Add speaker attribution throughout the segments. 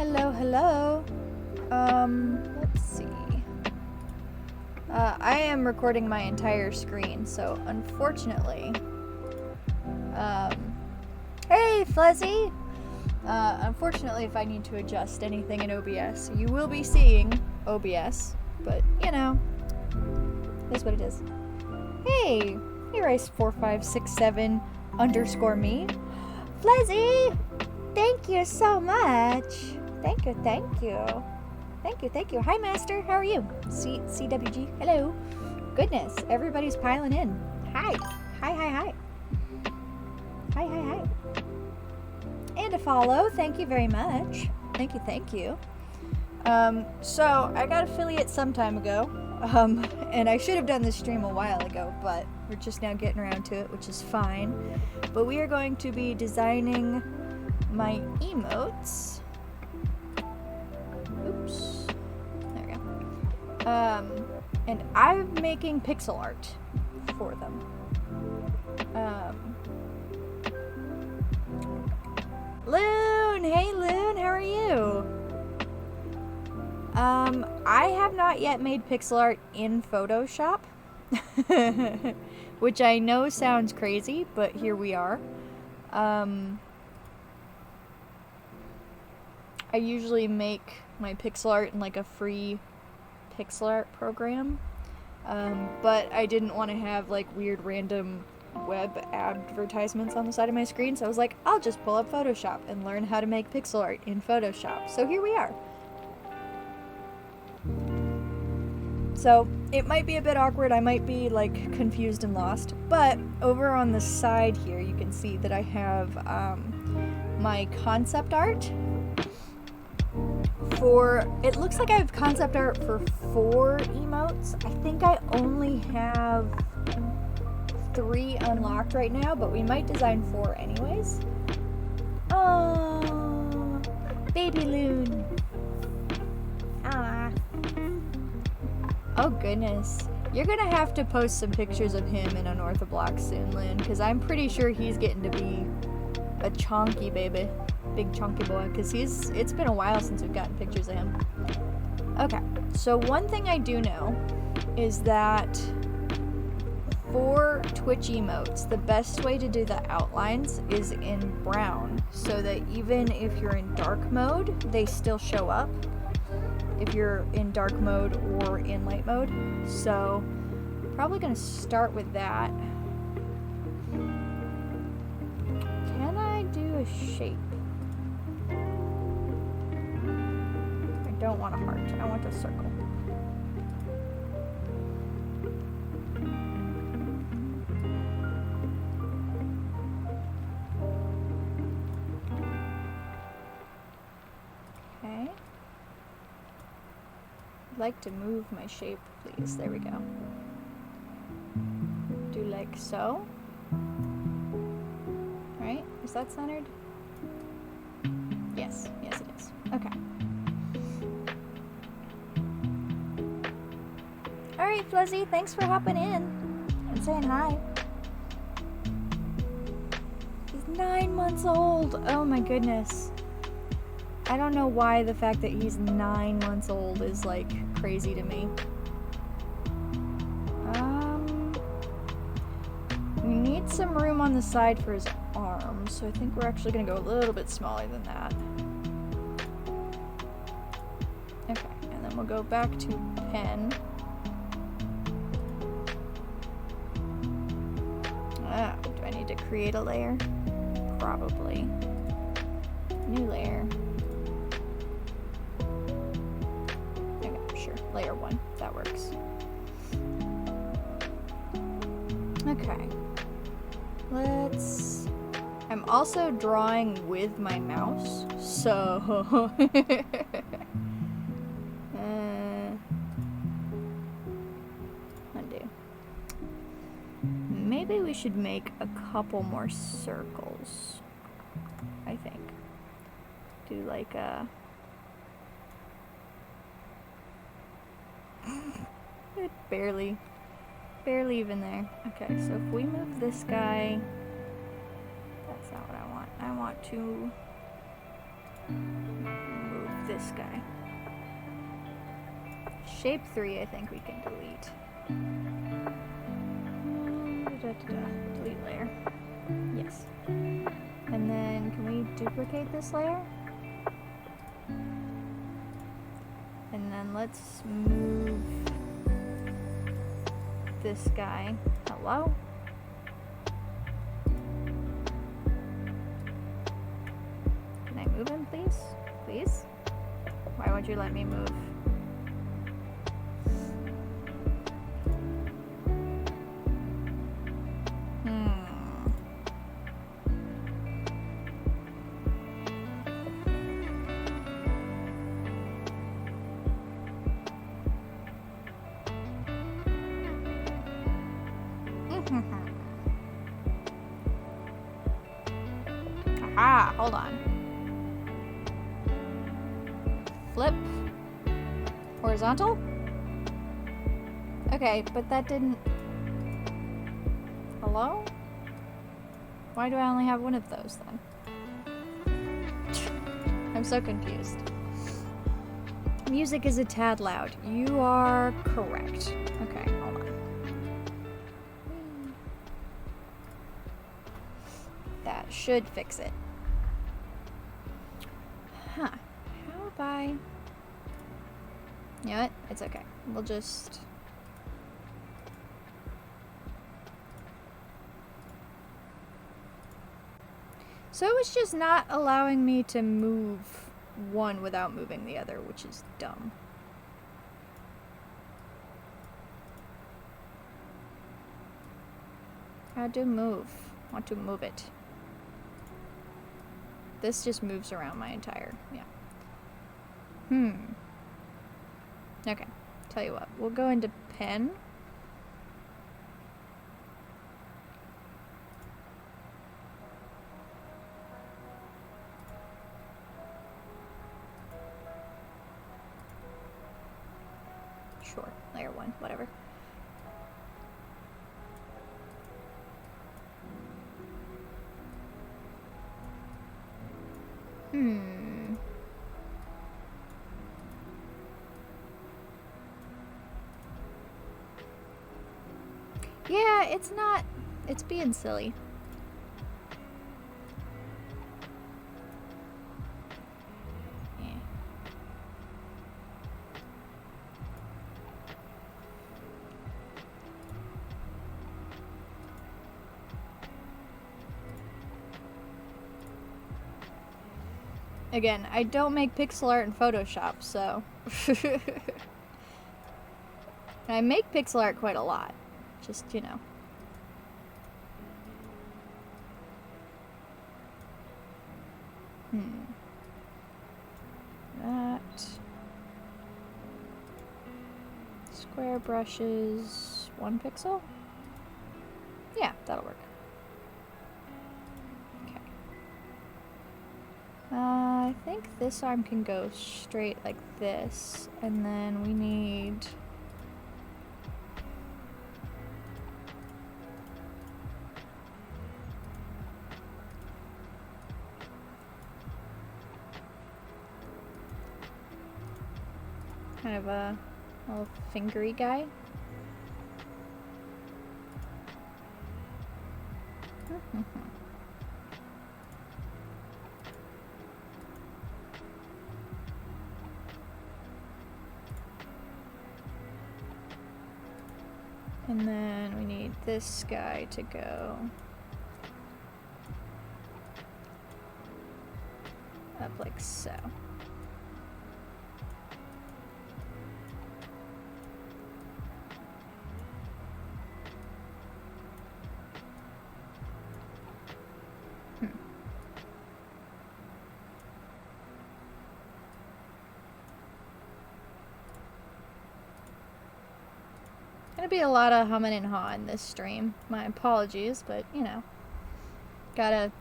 Speaker 1: Hello, hello. Let's see. I am recording my entire screen, so unfortunately... Hey, Fuzzy! Unfortunately, if I need to adjust anything in OBS, you will be seeing OBS, but, you know, that's what it is. Hey! Hey, Rice4567 _ me. Fuzzy! Thank you so much! Thank you, thank you. Thank you, thank you. Hi, Master. How are you? CWG. Hello. Goodness, everybody's piling in. Hi. Hi, hi, hi. Hi, hi, hi. And a follow. Thank you very much. Thank you, thank you. So, I got affiliate some time ago. And I should have done this stream a while ago, but we're just now getting around to it, which is fine. But we are going to be designing my emotes. Oops. There we go. And I'm making pixel art for them. Loon! Hey, Loon! How are you? I have not yet made pixel art in Photoshop. Which I know sounds crazy, but here we are. I usually make my pixel art in like a free pixel art program, but I didn't want to have like weird random web advertisements on the side of my screen, so I was like, I'll just pull up Photoshop and learn how to make pixel art in Photoshop. So here we are. So it might be a bit awkward, I might be like confused and lost, but over on the side here you can see that I have my concept art. It looks like I have concept art for 4 emotes. I think I only have 3 unlocked right now, but we might design 4 anyways. Oh, baby Loon. Ah. Oh goodness. You're gonna have to post some pictures of him in Unorthoblocks soon, Loon, because I'm pretty sure he's getting to be a chonky baby. Big chunky boy, because it's been a while since we've gotten pictures of him. Okay, so one thing I do know is that for Twitch emotes, the best way to do the outlines is in brown, so that even if you're in dark mode, they still show up if you're in dark mode or in light mode. So probably gonna start with that. Can I do a shape? I don't want a heart, I want a circle. Okay. I'd like to move my shape, please. There we go. Do like so. Right? Is that centered? Yes. Yes, it is. Okay. Alright, Fluzzy, thanks for hopping in and saying hi. He's 9 months old. Oh my goodness. I don't know why the fact that he's 9 months old is like crazy to me. We need some room on the side for his arms, so I think we're actually gonna go a little bit smaller than that. Okay, and then we'll go back to pen. Do I need to create a layer? Probably. New layer. Okay, sure. Layer 1. That works. Okay. I'm also drawing with my mouse, so... Undo. Maybe we should make a couple more circles, I think. Do like a... barely even there. Okay, so if we move this guy... That's not what I want. I want to move this guy. Shape 3, I think we can delete. Delete layer. Yes. And then can we duplicate this layer? And then let's move this guy. Hello? Can I move him, please? Please? Why won't you let me move? Aha, hold on. Flip. Horizontal? Okay, but that didn't... Hello? Why do I only have one of those then? I'm so confused. Music is a tad loud. You are correct. Okay, hold on. That should fix it. Huh. How have I... You know what? It's okay. We'll just... So it was just not allowing me to move one without moving the other, which is dumb. How to move? Want to move it. This just moves around my entire, yeah. Okay, tell you what, we'll go into pen. Sure, layer 1, whatever. Yeah, it's not... It's being silly. Yeah. Again, I don't make pixel art in Photoshop, so... I make pixel art quite a lot. Just, you know. That. Square brushes, 1 pixel? Yeah, that'll work. Okay. I think this arm can go straight like this, and then we need... kind of a little fingery guy. And then we need this guy to go up like so. Gonna be a lot of humming and hawing this stream. My apologies, but you know, gotta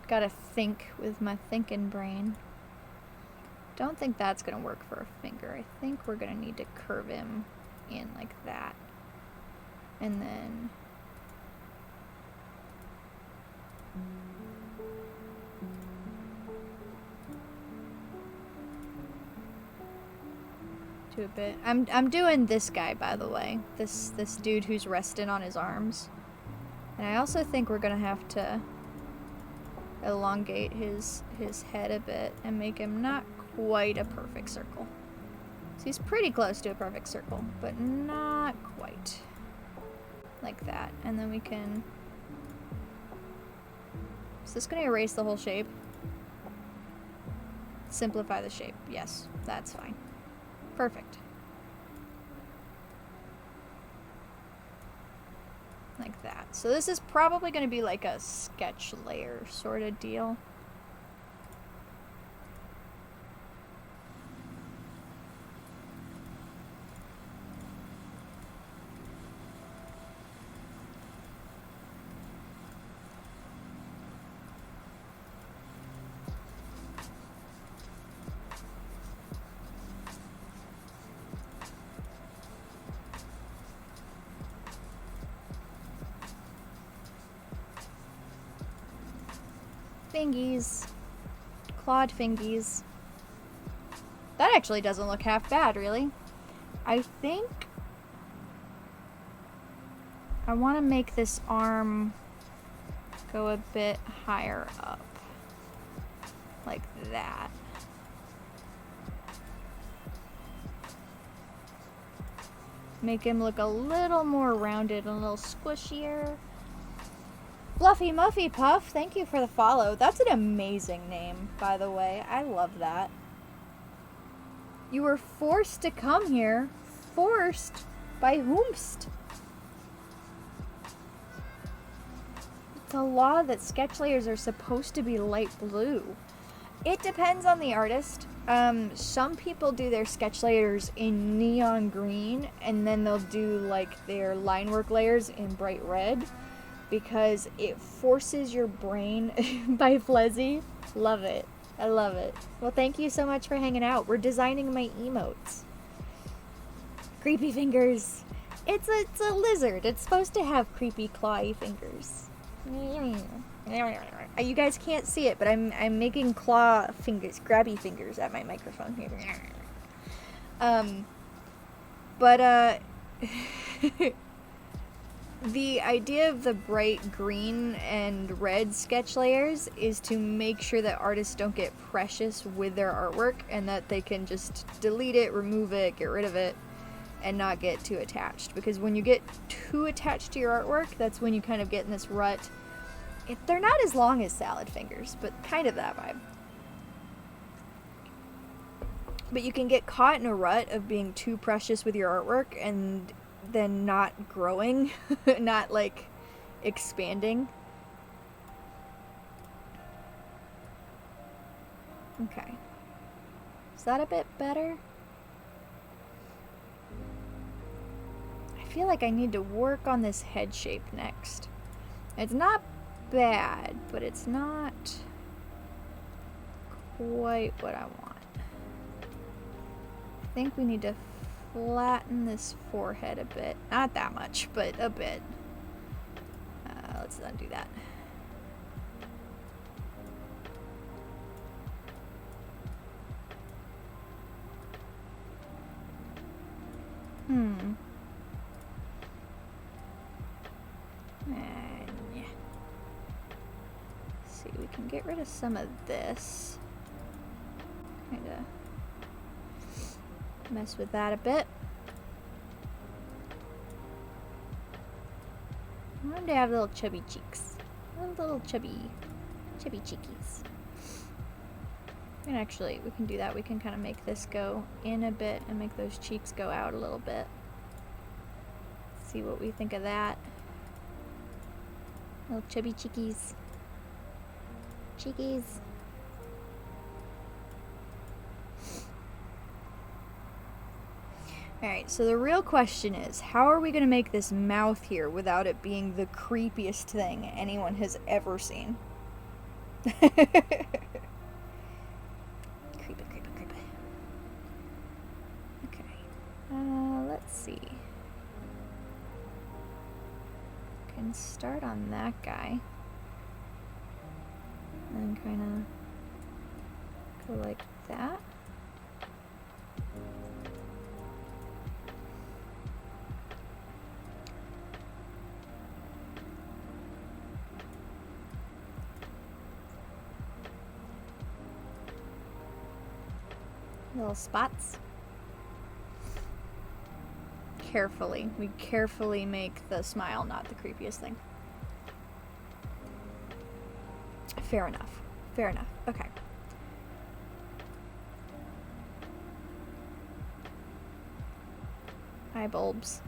Speaker 1: think with my thinking brain. Don't think that's gonna work for a finger. I think we're gonna need to curve him in like that, and then to a bit. I'm doing this guy, by the way. This dude who's resting on his arms. And I also think we're gonna have to elongate his head a bit and make him not quite a perfect circle. So he's pretty close to a perfect circle, but not quite. Like that. And then we can... Is this gonna erase the whole shape? Simplify the shape. Yes, that's fine. Perfect. Like that. So this is probably going to be like a sketch layer sort of deal. Fingies. Clawed fingies. That actually doesn't look half bad, really. I think I want to make this arm go a bit higher up. Like that. Make him look a little more rounded and a little squishier. Fluffy Muffy Puff, thank you for the follow. That's an amazing name, by the way. I love that. You were forced to come here. Forced? By whomst? It's a law that sketch layers are supposed to be light blue. It depends on the artist. Some people do their sketch layers in neon green, and then they'll do like their line work layers in bright red. Because it forces your brain by Flezzy. Love it. I love it. Well, thank you so much for hanging out. We're designing my emotes. Creepy fingers. It's a lizard. It's supposed to have creepy clawy fingers. You guys can't see it, but I'm making claw fingers, grabby fingers at my microphone here. The idea of the bright green and red sketch layers is to make sure that artists don't get precious with their artwork and that they can just delete it, remove it, get rid of it, and not get too attached. Because when you get too attached to your artwork, that's when you kind of get in this rut. They're not as long as salad fingers, but kind of that vibe. But you can get caught in a rut of being too precious with your artwork and then not growing, not like expanding. Okay. Is that a bit better? I feel like I need to work on this head shape next. It's not bad, but it's not quite what I want. I think we need to flatten this forehead a bit. Not that much, but a bit. Let's not do that. And yeah. Let's see, we can get rid of some of this. Kinda mess with that a bit. I want him to have little chubby cheeks. Little chubby cheekies. And actually, we can do that. We can kind of make this go in a bit and make those cheeks go out a little bit. See what we think of that. Little chubby cheekies. Cheekies. Alright, so the real question is, how are we going to make this mouth here without it being the creepiest thing anyone has ever seen? Creepy. Okay. Let's see. Can start on that guy. And kind of go like that. Little spots. Carefully. We carefully make the smile not the creepiest thing. Fair enough. Fair enough. Okay. Eye bulbs.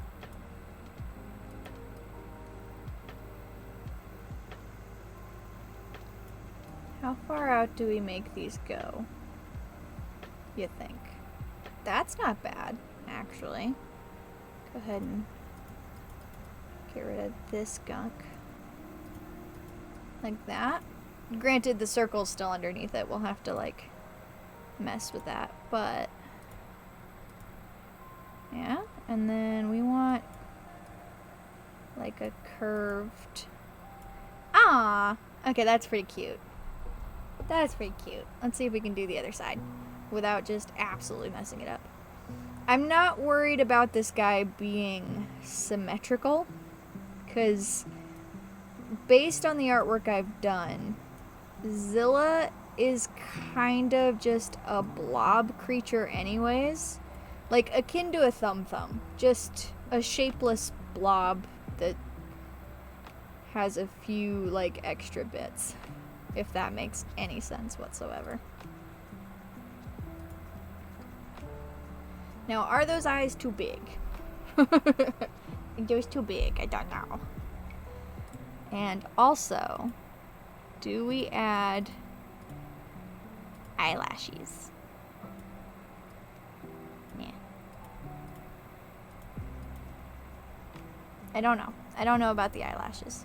Speaker 1: How far out do we make these go? You think? That's not bad, actually. Go ahead and get rid of this gunk. Like that. Granted, the circle's still underneath it. We'll have to, like, mess with that. But, yeah. And then we want, like, a curved... Ah! Okay, that's pretty cute. That's pretty cute. Let's see if we can do the other side without just absolutely messing it up. I'm not worried about this guy being symmetrical, because based on the artwork I've done, Zilla is kind of just a blob creature anyways. Like, akin to a thumb. Just a shapeless blob that has a few, like, extra bits. If that makes any sense whatsoever. Now, are those eyes too big? Those too big, I don't know. And also, do we add eyelashes? Yeah. I don't know. I don't know about the eyelashes.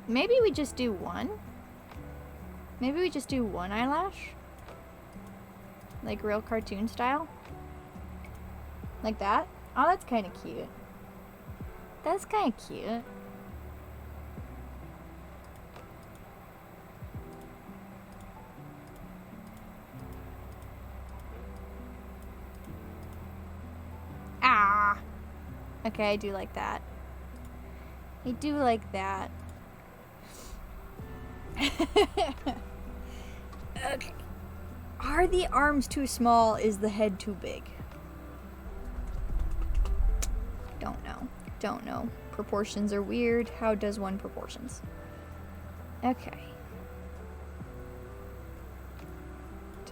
Speaker 1: Maybe we just do one? Maybe we just do one eyelash? Like real cartoon style? Like that? Oh, that's kind of cute. That's kind of cute. Ah! Okay, I do like that. I do like that. Okay. Are the arms too small? Is the head too big? Don't know. Don't know. Proportions are weird. How does one proportions? Okay.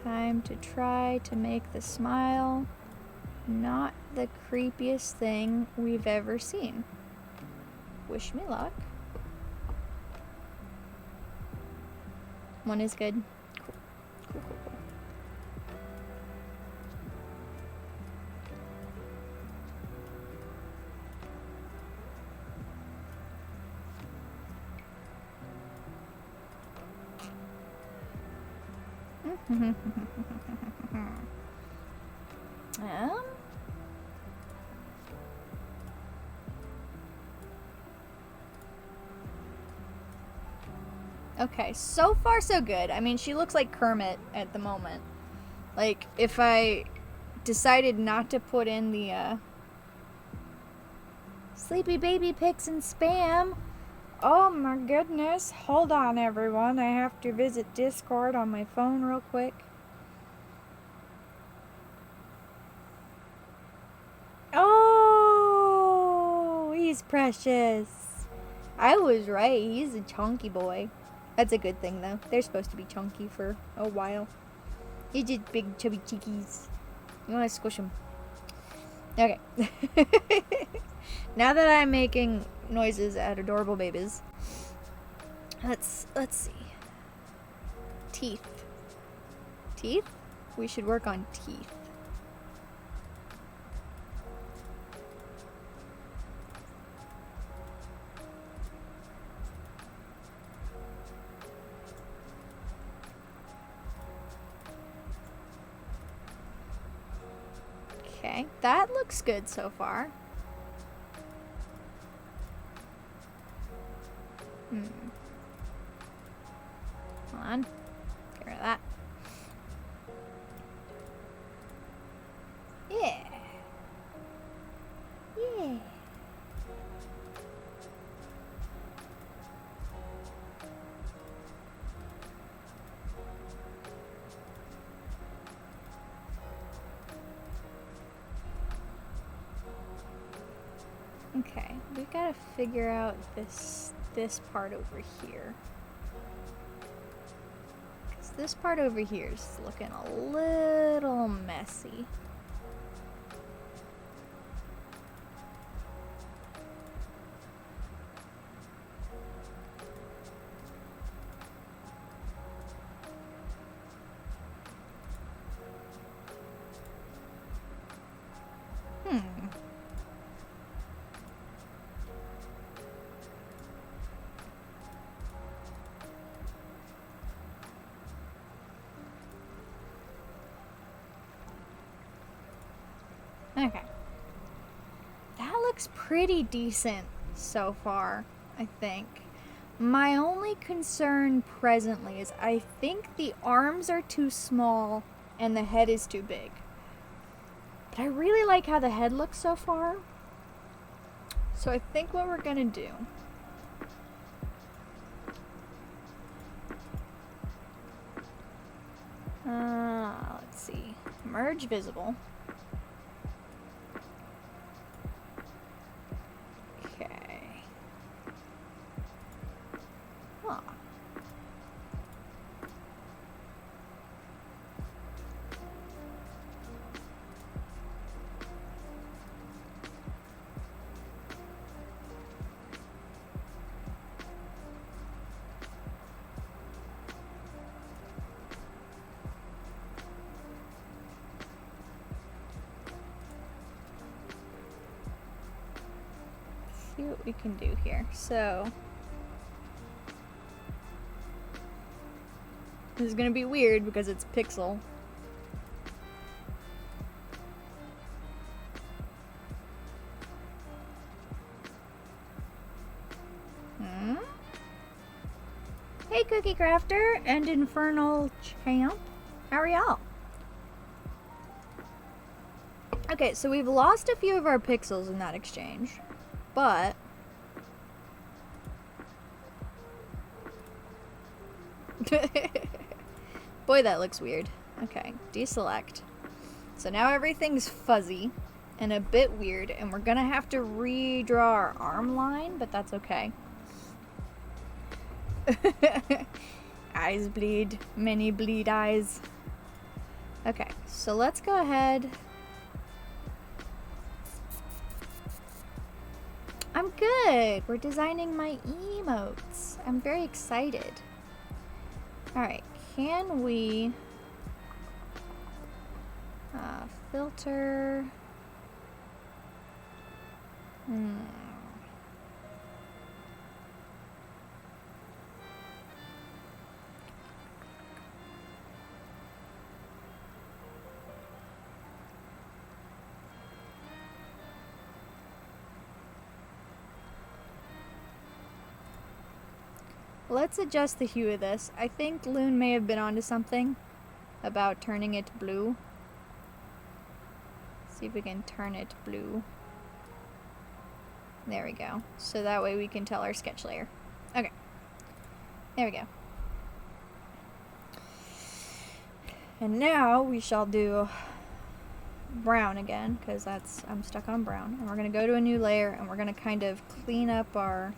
Speaker 1: Time to try to make the smile not the creepiest thing we've ever seen. Wish me luck. One is good. Cool. Cool. Okay, so far so good. I mean, she looks like Kermit at the moment. Like, if I decided not to put in the, Sleepy Baby pics and spam. Oh my goodness. Hold on, everyone. I have to visit Discord on my phone real quick. Oh, he's precious. I was right. He's a chunky boy. That's a good thing, though. They're supposed to be chunky for a while. He's just big, chubby cheekies. You want to squish them. Okay. Now that I'm making noises at adorable babies, let's see. Teeth. Teeth? We should work on teeth. Okay, that looks good so far. Hold on. Get rid of that. Yeah. Yeah. Okay, we gotta figure out this part over here. Because this part over here is looking a little messy. Okay. That looks pretty decent so far, I think. My only concern presently is I think the arms are too small and the head is too big. But I really like how the head looks so far. So I think what we're gonna do let's see. Merge visible. Okay. Huh. See what we can do here. So this is gonna be weird because it's pixel. Hey Cookie Crafter and Infernal Champ. How are y'all? Okay, so we've lost a few of our pixels in that exchange. But boy, that looks weird. Okay, deselect. So now everything's fuzzy and a bit weird, and we're gonna have to redraw our arm line, but that's okay. Eyes bleed, many bleed eyes. Okay, so let's go ahead. I'm good. We're designing my emotes. I'm very excited. Alright, can we filter? Let's adjust the hue of this. I think Loon may have been onto something about turning it blue. See if we can turn it blue. There we go. So that way we can tell our sketch layer. Okay. There we go. And now we shall do brown again, because I'm stuck on brown. And we're going to go to a new layer and we're going to kind of clean up our...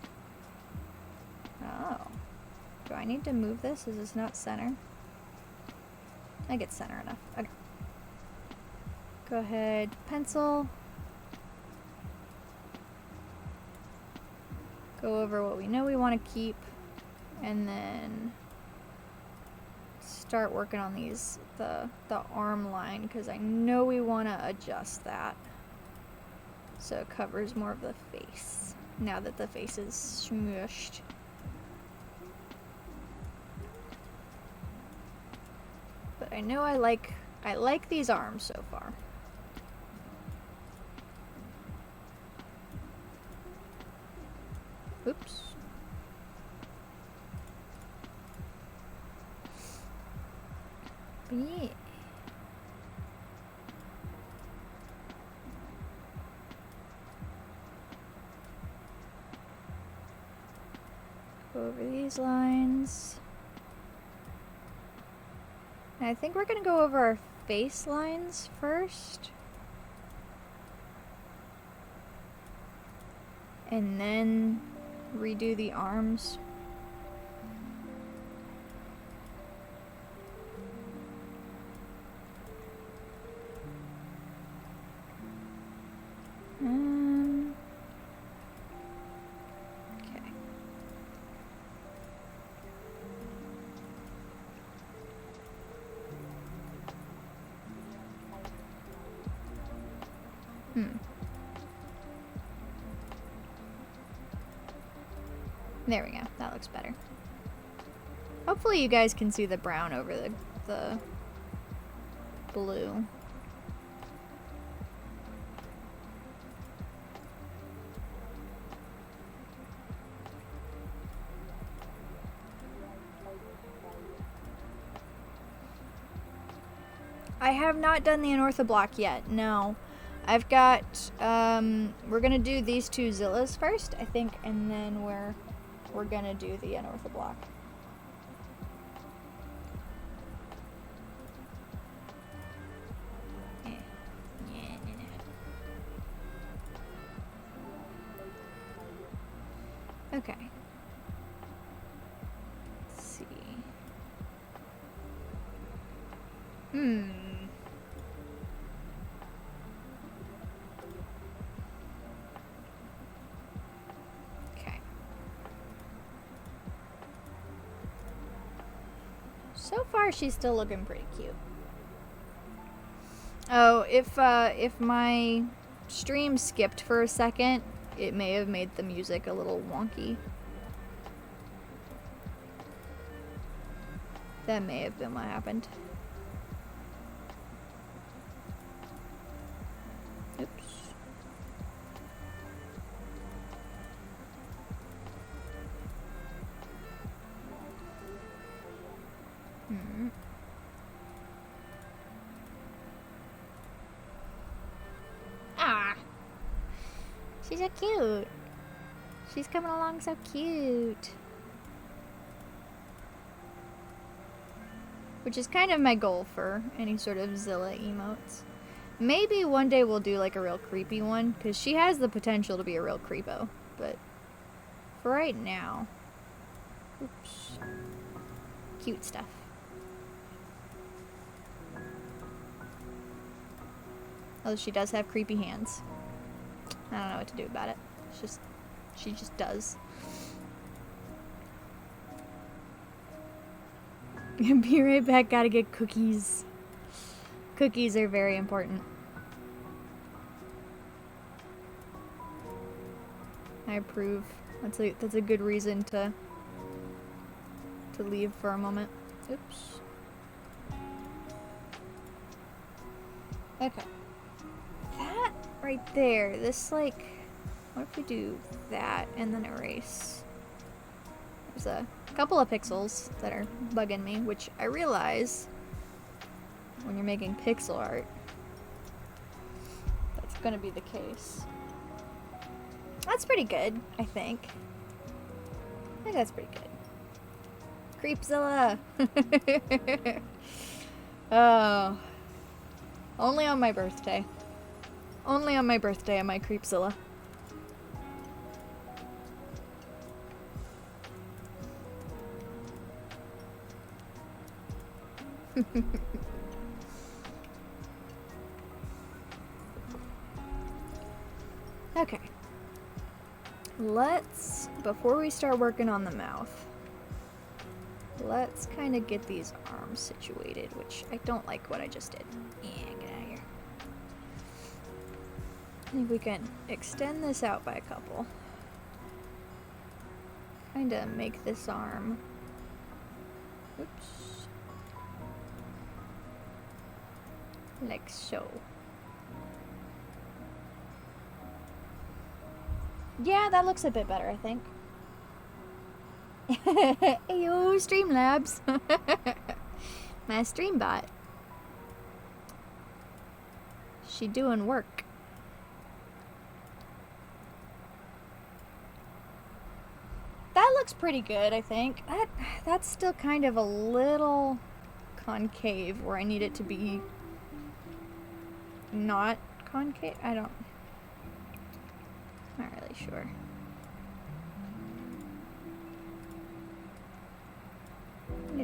Speaker 1: Oh. Do I need to move this? Is this not center? I think it's center enough. Okay. Go ahead, pencil. Go over what we know we want to keep. And then start working on these, the arm line, because I know we want to adjust that so it covers more of the face now that the face is smushed. But I know I like these arms so far. Oops. But yeah. Go over these lines. And I think we're gonna go over our face lines first. and then redo the arms. Okay. There we go. That looks better. Hopefully you guys can see the brown over the blue. I have not done the anorthoblock yet, no. I've got, we're gonna do these two Zillas first, I think, and then we're gonna do the anorthoblock. Okay. Let's see. Okay. So far, she's still looking pretty cute. Oh, if my stream skipped for a second, it may have made the music a little wonky. That may have been what happened. Oops. Ah! She's so cute. She's coming along so cute. Which is kind of my goal for any sort of Zilla emotes. Maybe one day we'll do like a real creepy one, because she has the potential to be a real creepo. But for right now, oops, cute stuff. Although she does have creepy hands. I don't know what to do about it. It's just, she just does. Be right back, gotta get cookies. Cookies are very important. I approve. That's a good reason to leave for a moment. Oops. Okay. That right there, this like, what if we do that and then erase? There's a couple of pixels that are bugging me, which I realize when you're making pixel art, that's gonna be the case. That's pretty good, I think. I think that's pretty good. Creepzilla! Oh. Only on my birthday. Only on my birthday am I Creepzilla. Okay. Let's, before we start working on the mouth, let's kind of get these arms situated, which I don't like what I just did. Yeah, get out of here. I think we can extend this out by a couple. Kind of make this arm. Oops. Like so. Yeah, that looks a bit better, I think. Ayo, Streamlabs. My stream bot. She doing work. That looks pretty good, I think. That's still kind of a little concave where I need it to be not concave. Not really sure.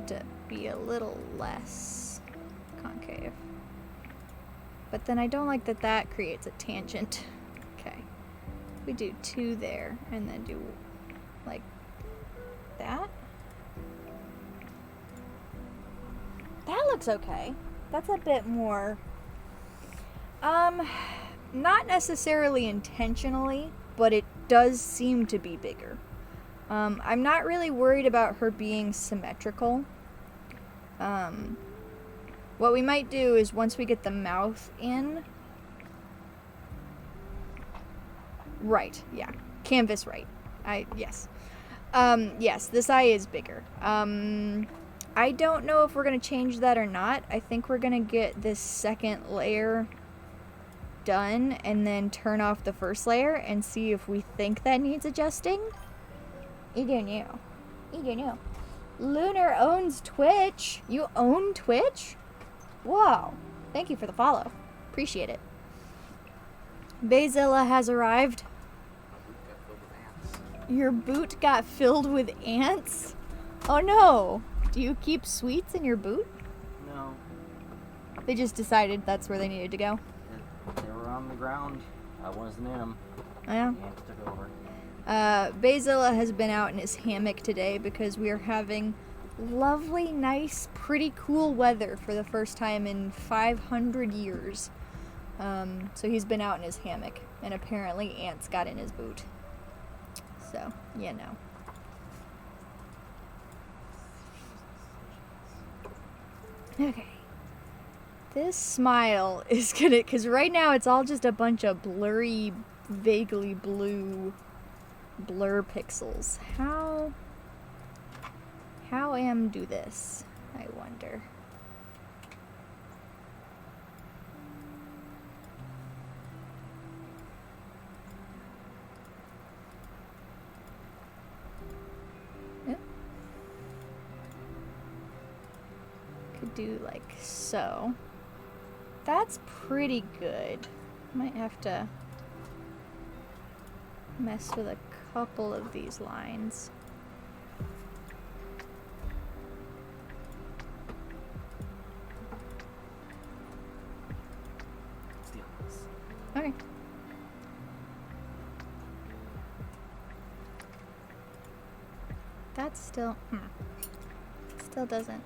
Speaker 1: to be a little less concave. But then I don't like that that creates a tangent. Okay. We do 2 there, and then do like that. That looks okay. That's a bit more, not necessarily intentionally, but it does seem to be bigger. I'm not really worried about her being symmetrical. What we might do is once we get the mouth in... Right, yeah. Canvas right. Yes. Yes, this eye is bigger. I don't know if we're going to change that or not. I think we're going to get this second layer done and then turn off the first layer and see if we think that needs adjusting. I don't know. I don't know. Lunar owns Twitch. You own Twitch? Whoa. Thank you for the follow. Appreciate it. Bazilla has arrived. Your boot got filled with ants? Oh no. Do you keep sweets in your boot?
Speaker 2: No.
Speaker 1: They just decided that's where they needed to go?
Speaker 2: They were on the ground. I wasn't in them.
Speaker 1: Oh, yeah.
Speaker 2: The ants took over.
Speaker 1: Bazilla has been out in his hammock today because we are having lovely, nice, pretty cool weather for the first time in 500 years. So he's been out in his hammock, and apparently ants got in his boot. So, you know. Okay. This smile is gonna, because right now it's all just a bunch of blurry, vaguely blue blur pixels. How do this, I wonder. Could do like so. That's pretty good. Might have to mess with a couple of these lines. Okay. That's still, still doesn't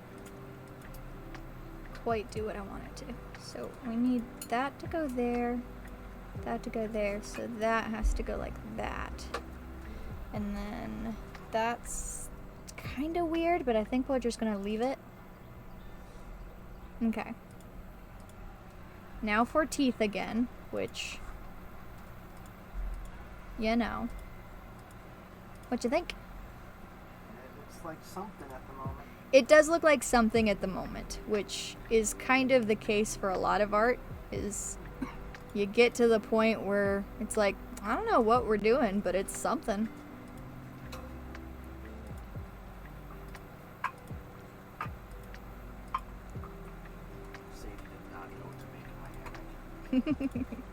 Speaker 1: quite do what I want it to. So we need that to go there, that to go there, so that has to go like that. And then that's kind of weird, but I think we're just gonna leave it. Okay. Now for teeth again, which, you know. What you think?
Speaker 2: It looks like something at the moment.
Speaker 1: It does look like something at the moment, which is kind of the case for a lot of art, is you get to the point where it's like, I don't know what we're doing, but it's something.
Speaker 2: Sadie did not know what to make of my hammock.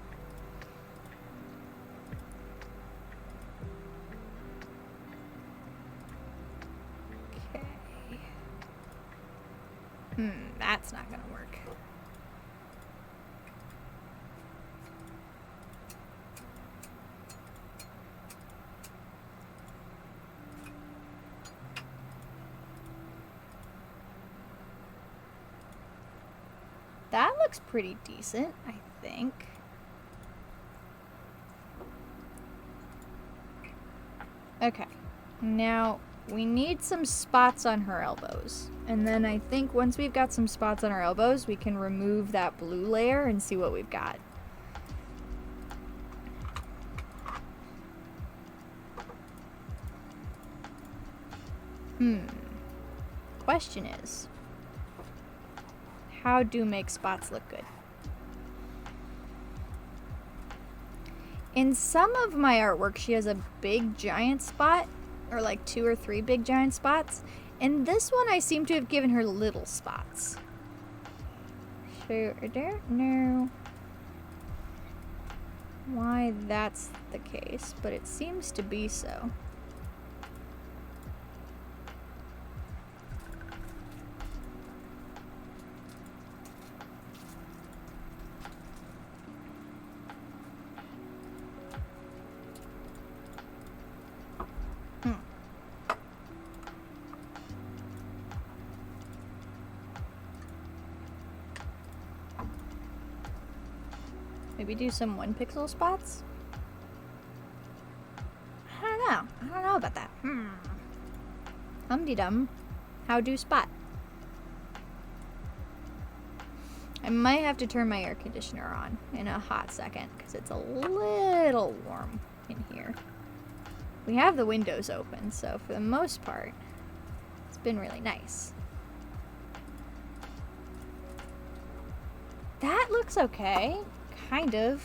Speaker 1: That's not gonna work. That looks pretty decent, I think. Okay, now we need some spots on her elbows. And then I think once we've got some spots on our elbows, we can remove that blue layer and see what we've got. Question is, how do make spots look good? In some of my artwork, she has a big giant spot, or like 2 or 3 big giant spots. In this one, I seem to have given her little spots. So I don't know why that's the case, but it seems to be so. Maybe do some 1 pixel spots? I don't know. I don't know about that. Hum-de-dum. How do spot? I might have to turn my air conditioner on in a hot second because it's a little warm in here. We have the windows open, so for the most part, it's been really nice. That looks okay. Kind of.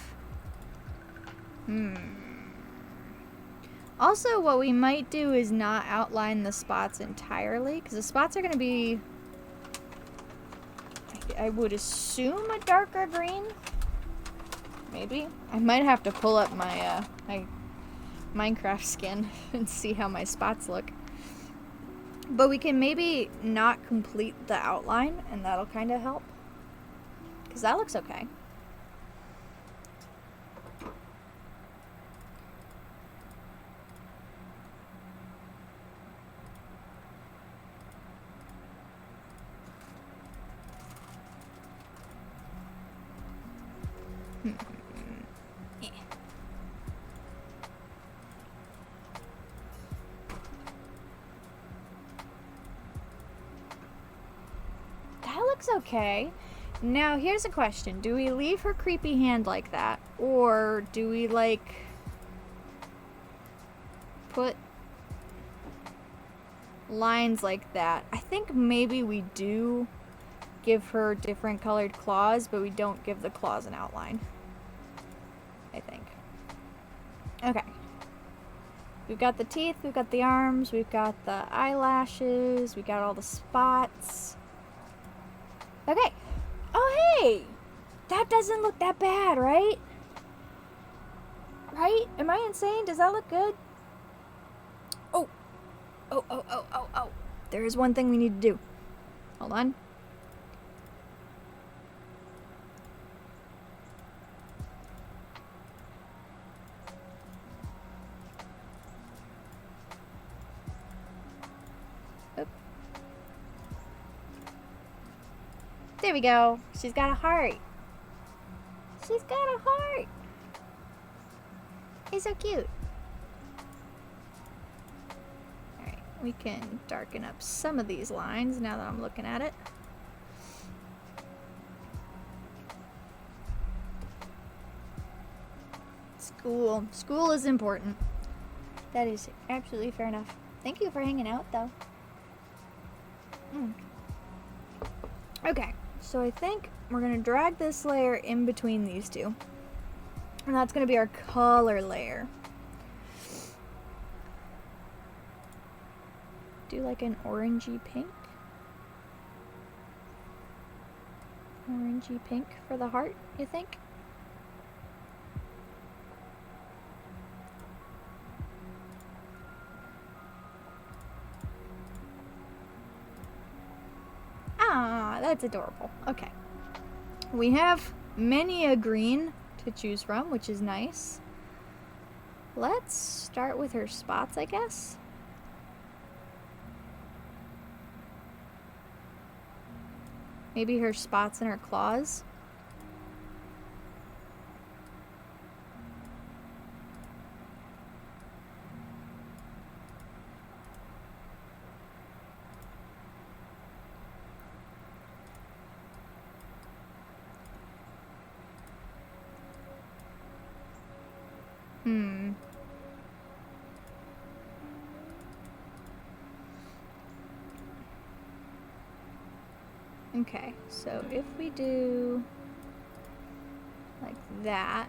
Speaker 1: Also, what we might do is not outline the spots entirely, because the spots are going to be, I would assume, a darker green. Maybe. I might have to pull up my, my Minecraft skin and see how my spots look. But we can maybe not complete the outline, and that'll kind of help. Because that looks okay. That looks okay. Now, here's a question. Do we leave her creepy hand like that? Or do we, like, put lines like that? I think maybe we do give her different colored claws, but we don't give the claws an outline. I think. Okay. We've got the teeth, we've got the arms, we've got the eyelashes, we got all the spots. Okay. Oh, hey! That doesn't look that bad, right? Right? Am I insane? Does that look good? Oh. Oh. There is one thing we need to do. Hold on. There we go. She's got a heart. She's got a heart. It's so cute. Alright, we can darken up some of these lines now that I'm looking at it. School. School is important. That is absolutely fair enough. Thank you for hanging out, though. Okay. So I think we're going to drag this layer in between these two. And that's going to be our color layer. Do like an orangey pink. Orangey pink for the heart, you think? Ah, that's adorable. Okay. We have many a green to choose from, which is nice. Let's start with her spots, I guess. Maybe her spots and her claws. Okay, so if we do like that,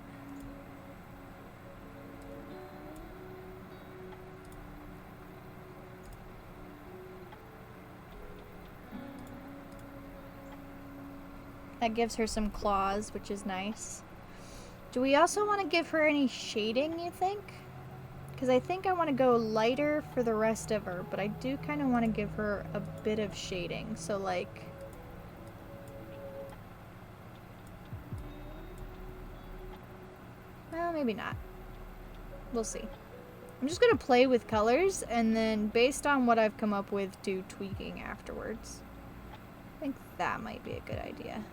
Speaker 1: that gives her some claws, which is nice. Do we also want to give her any shading, you think? Because I think I want to go lighter for the rest of her, but I do kind of want to give her a bit of shading. So like, well, maybe not. We'll see. I'm just going to play with colors, and then based on what I've come up with, do tweaking afterwards. I think that might be a good idea.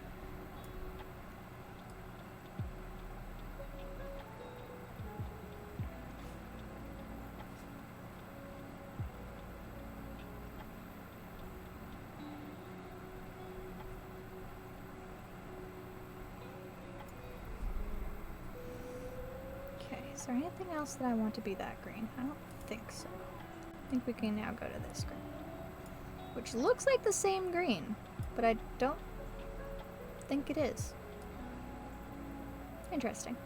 Speaker 1: Is there anything else that I want to be that green? I don't think so. I think we can now go to this green. Which looks like the same green, but I don't think it is. Interesting.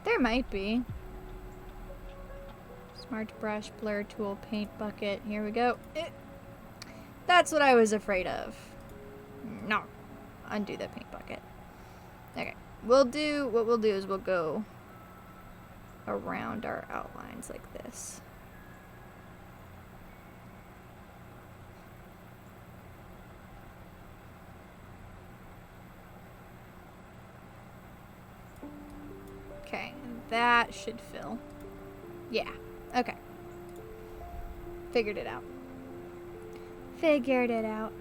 Speaker 1: There might be. Smart brush, blur tool, paint bucket. Here we go. That's what I was afraid of. No. Undo the paint bucket. Okay. What we'll do is we'll go around our outlines like this. Okay, that should fill. Yeah, okay. Figured it out. Figured it out.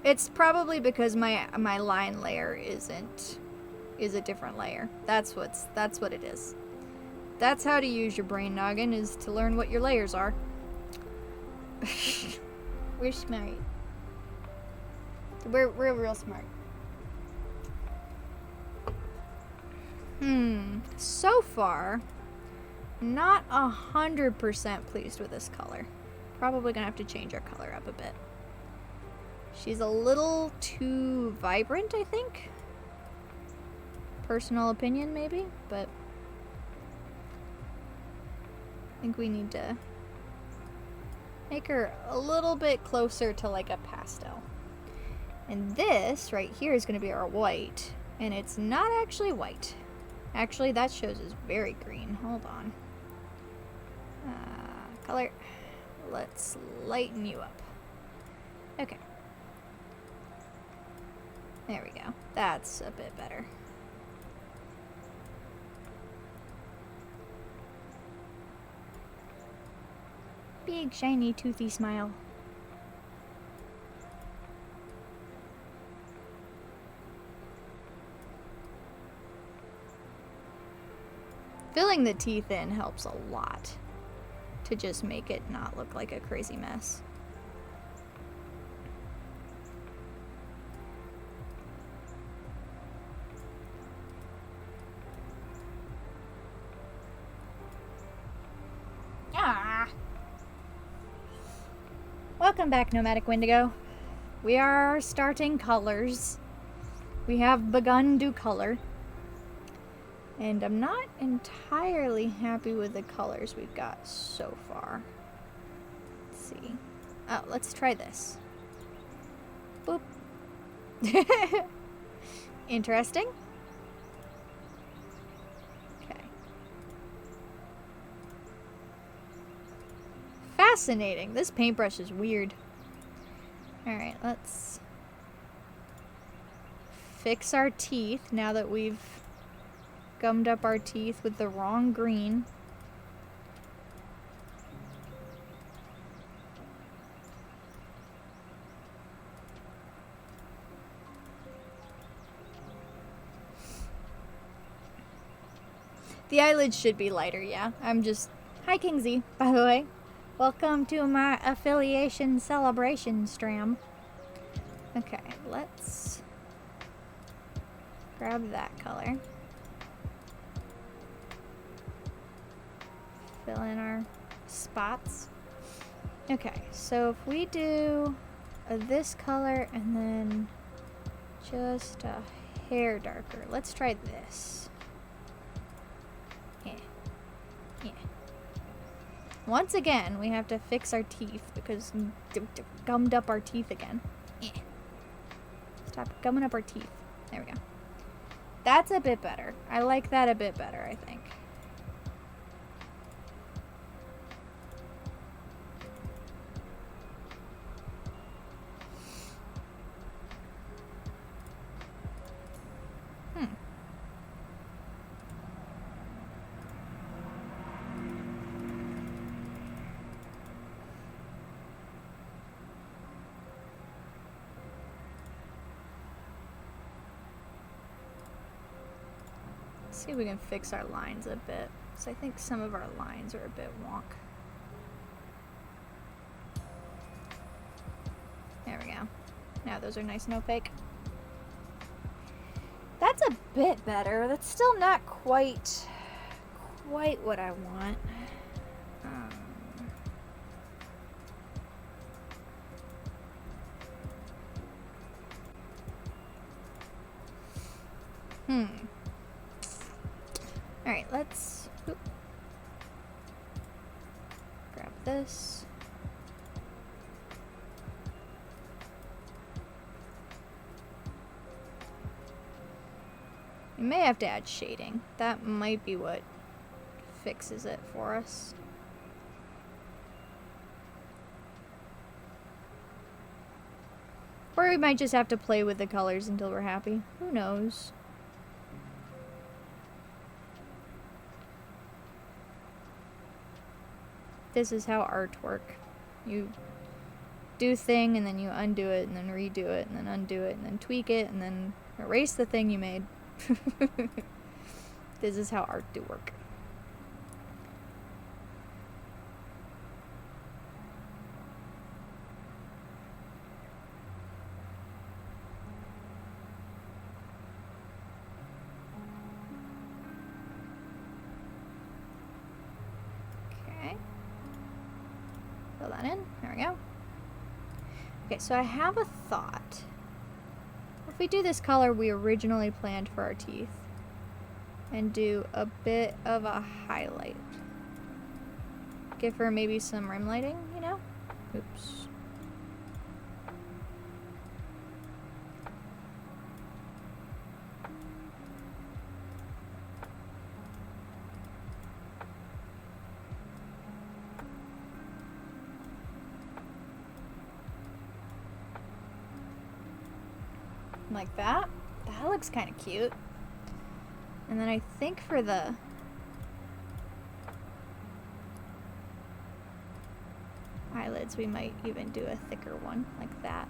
Speaker 1: It's probably because my line layer is a different layer. That's what it is. That's how to use your brain noggin, is to learn what your layers are. We're smart. We're real smart. So far, not 100% pleased with this color. Probably gonna have to change our color up a bit. She's a little too vibrant, I think. Personal opinion, maybe, but I think we need to make her a little bit closer to like a pastel. And this right here is gonna be our white, and it's not actually white. Actually, that shows as very green. Hold on. Color. Let's lighten you up. Okay. There we go. That's a bit better. Big, shiny, toothy smile. Filling the teeth in helps a lot to just make it not look like a crazy mess. Welcome back, Nomadic Wendigo. We are starting colors. We have begun to color. And I'm not entirely happy with the colors we've got so far. Let's see. Oh, let's try this. Boop. Interesting. Okay. Fascinating. This paintbrush is weird. Alright, let's fix our teeth now that we've gummed up our teeth with the wrong green. The eyelids should be lighter, yeah. I'm just... Hi, Kingsley, by the way. Welcome to my affiliation celebration stream. Okay, let's grab that color. Fill in our spots. Okay, so if we do this color and then just a hair darker. Let's try this. Yeah. Yeah. Once again, we have to fix our teeth because gummed up our teeth again. Yeah. Stop gumming up our teeth. There we go. That's a bit better. I like that a bit better, I think. Let's see if we can fix our lines a bit. So I think some of our lines are a bit wonk. There we go. Now those are nice and opaque. That's a bit better. That's still not quite what I want. Alright, let's grab this. We may have to add shading. That might be what fixes it for us. Or we might just have to play with the colors until we're happy. Who knows? This is how art works. You do thing and then you undo it and then redo it and then undo it and then tweak it and then erase the thing you made. This is how art do work. Okay. Fill that in. There we go. Okay, so I have a thought. If we do this color we originally planned for our teeth and do a bit of a highlight. Give her maybe some rim lighting, you know? Oops. Like that. That looks kind of cute. And then I think for the eyelids we might even do a thicker one like that.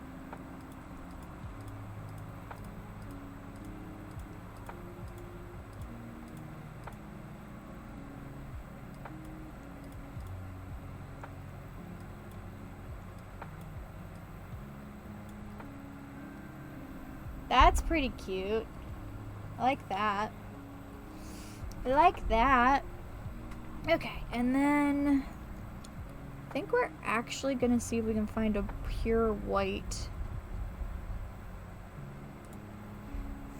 Speaker 1: That's pretty cute. I like that. I like that. Okay, and then I think we're actually gonna see if we can find a pure white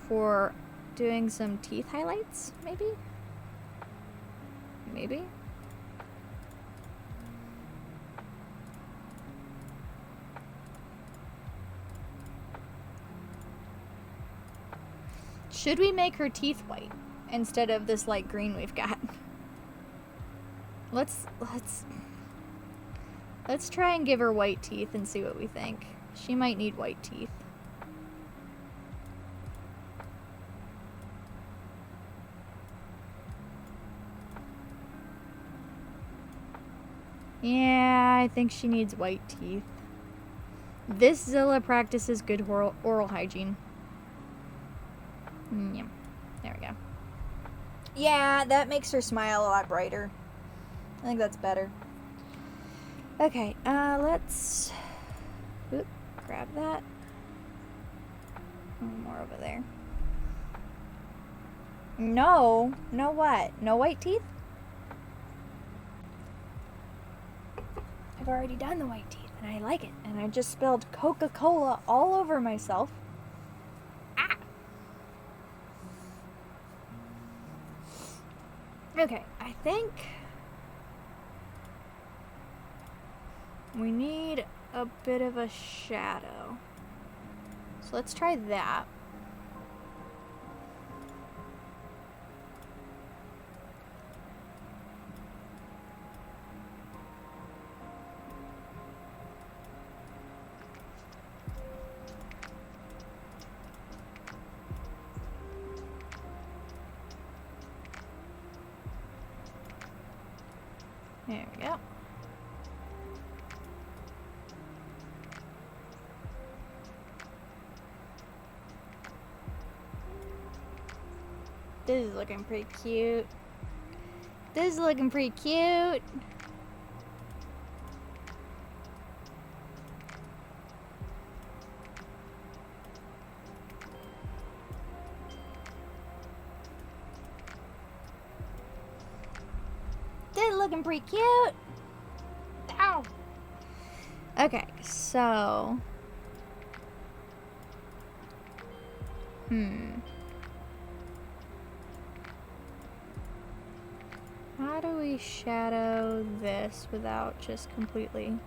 Speaker 1: for doing some teeth highlights, maybe? Maybe? Should we make her teeth white instead of this light green we've got? Let's try and give her white teeth and see what we think. She might need white teeth. Yeah, I think she needs white teeth. This Zilla practices good oral hygiene. Yeah, there we go. Yeah, that makes her smile a lot brighter. I think that's better. Okay, let's grab that. More over there. No what? No white teeth? I've already done the white teeth and I like it. And I just spilled Coca-Cola all over myself. Ah! Okay, I think we need a bit of a shadow. So let's try that. There we go. This is looking pretty cute. This is looking pretty cute. This is looking pretty cute. Ow. Okay, so. How do we shadow this without just completely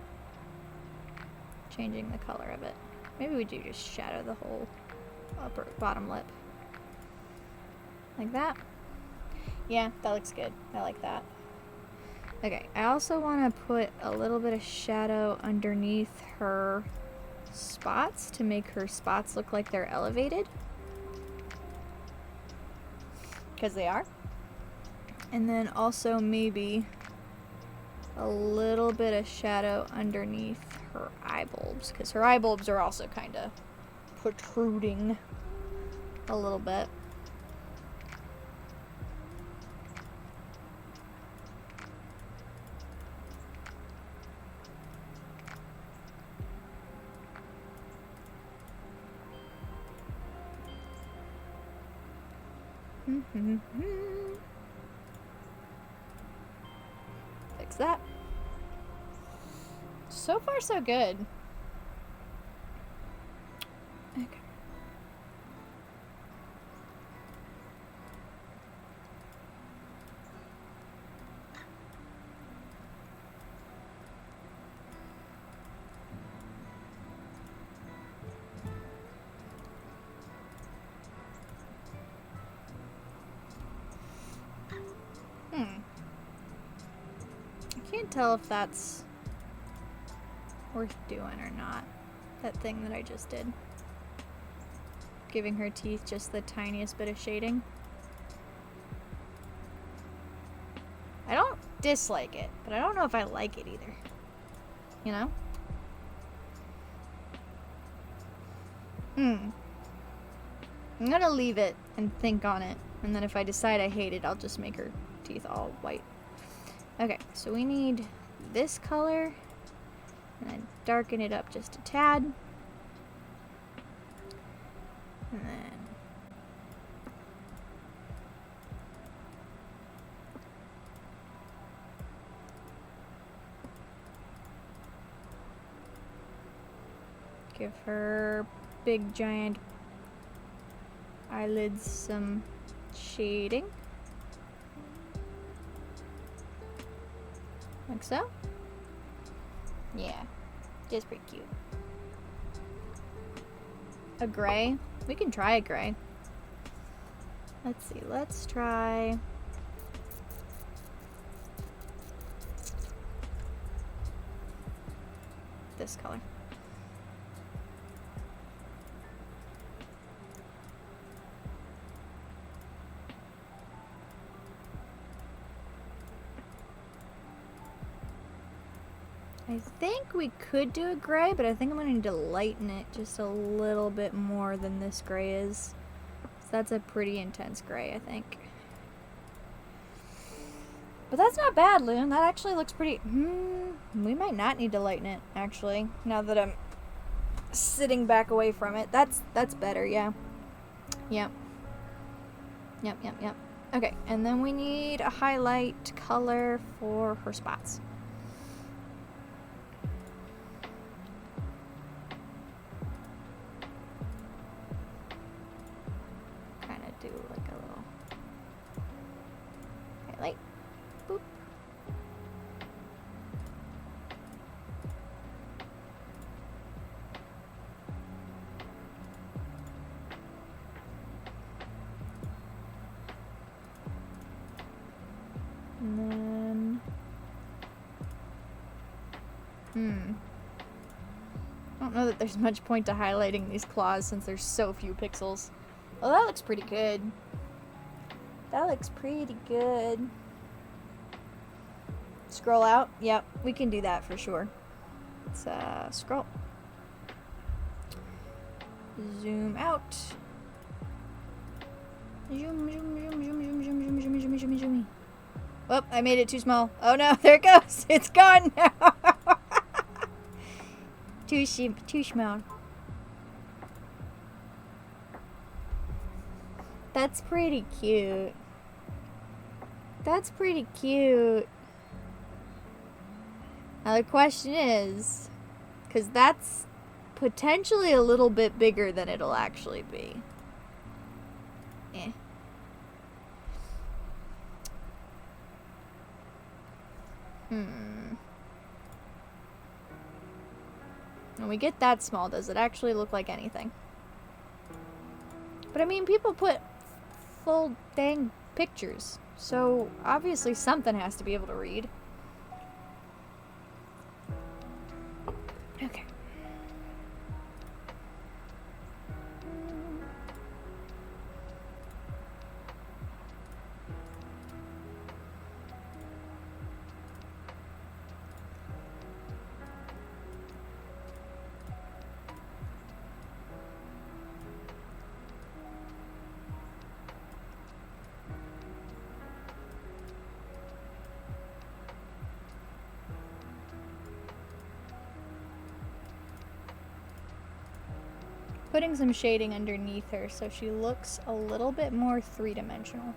Speaker 1: changing the color of it? Maybe we do just shadow the whole bottom lip. Like that? Yeah, that looks good. I like that. Okay, I also want to put a little bit of shadow underneath her spots to make her spots look like they're elevated. Because they are. And then also maybe a little bit of shadow underneath her eye bulbs. Because her eye bulbs are also kind of protruding a little bit. Fix that. So far, so good. Okay. I can't tell if that's worth doing or not. That thing that I just did. Giving her teeth just the tiniest bit of shading. I don't dislike it, but I don't know if I like it either. You know? I'm gonna leave it and think on it. And then if I decide I hate it, I'll just make her teeth all white. Okay, so we need this color. And then darken it up just a tad. And then give her big giant eyelids some shading. Like so. Yeah, just pretty cute. A gray? We can try a gray. Let's see, let's try this color. I think we could do a gray, but I think I'm going to need to lighten it just a little bit more than this gray is. So that's a pretty intense gray, I think. But that's not bad, Loon. That actually looks pretty... we might not need to lighten it, actually, now that I'm sitting back away from it. That's better, yeah. Yep. Yep. Okay, and then we need a highlight color for her spots. Do like a little highlight. Boop. And then I don't know that there's much point to highlighting these claws since there's so few pixels. Oh, that looks pretty good. That looks pretty good. Scroll out? Yep, we can do that for sure. Let's scroll. Zoom out. Zoom. Oh, I made it too small. Oh no, there it goes. It's gone now. Too small. That's pretty cute. That's pretty cute. Now the question is, because that's potentially a little bit bigger than it'll actually be. Eh. When we get that small, does it actually look like anything? But I mean, people put full dang pictures, so obviously something has to be able to read. Okay. Putting some shading underneath her so she looks a little bit more three-dimensional.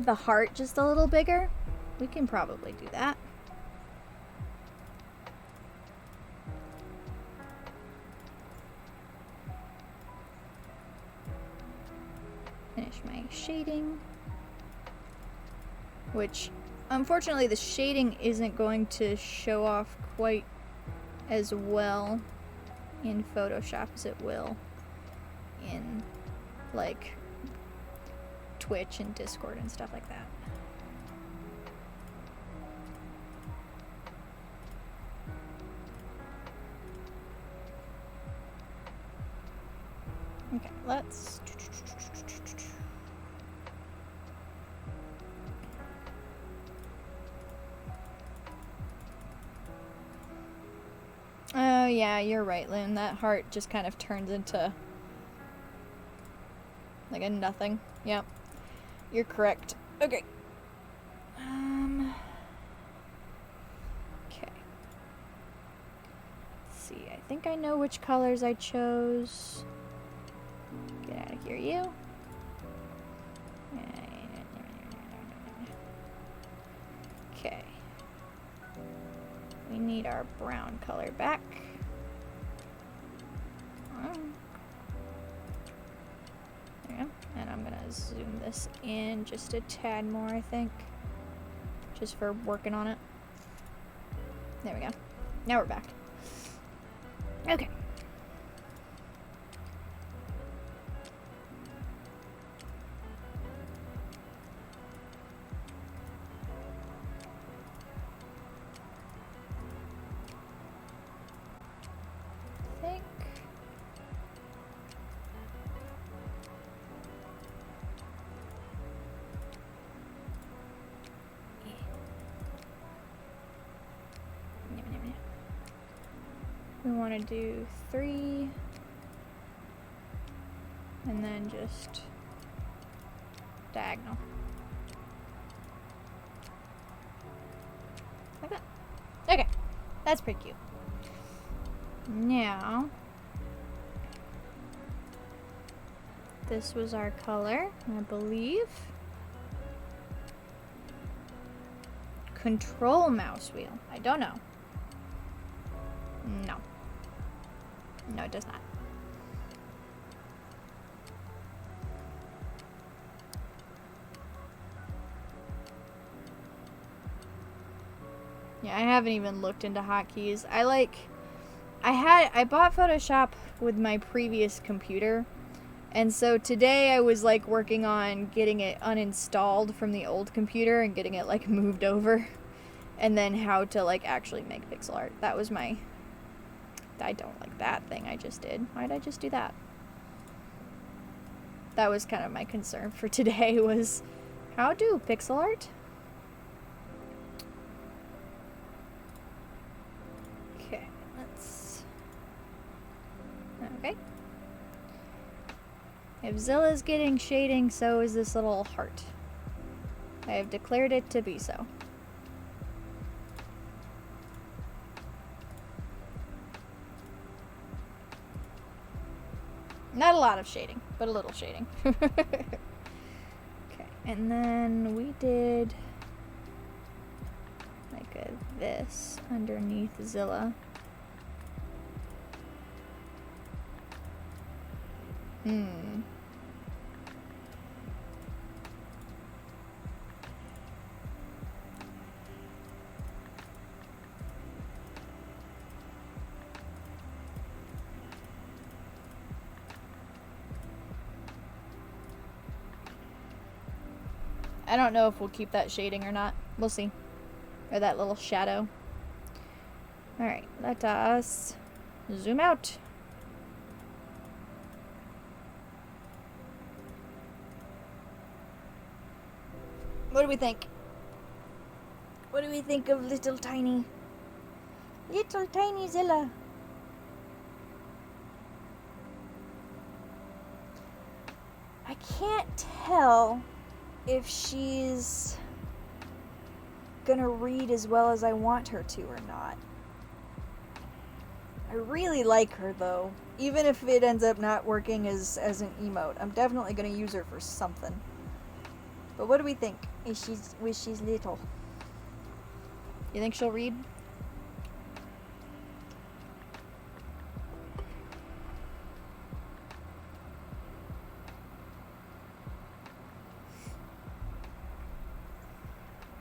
Speaker 1: The heart just a little bigger. We can probably do that. Finish my shading. Which, unfortunately, the shading isn't going to show off quite as well in Photoshop as it will in, like, Twitch and Discord and stuff like that. Okay, let's... Oh yeah, you're right, Lynn. That heart just kind of turns into like a nothing. Yep. You're correct. Okay. Okay. Let's see. I think I know which colors I chose. Get out of here, you. Okay. We need our brown color back. There we go. And I'm gonna zoom this in just a tad more, I think. Just for working on it. There we go. Now we're back. Okay. We want to do 3 and then just diagonal like that. Okay, that's pretty cute. Now this was our color, I believe. Control mouse wheel. I don't know. No. No, it does not. Yeah, I haven't even looked into hotkeys. I bought Photoshop with my previous computer. And so today I was like working on getting it uninstalled from the old computer and getting it like moved over. And then how to like actually make pixel art. That was my... I don't like that thing I just did. Why'd I just do that? That was kind of my concern for today was how do pixel art? Okay, let's... Okay. If Zilla's getting shading, so is this little heart. I have declared it to be so. Not a lot of shading, but a little shading. Okay, and then we did like this underneath Zilla. I don't know if we'll keep that shading or not. We'll see. Or that little shadow. Alright, let us zoom out. What do we think? What do we think of little tiny Zilla? I can't tell if she's gonna read as well as I want her to or not. I really like her though, even if it ends up not working as an emote. I'm definitely gonna use her for something. But what do we think? She's little. You think she'll read?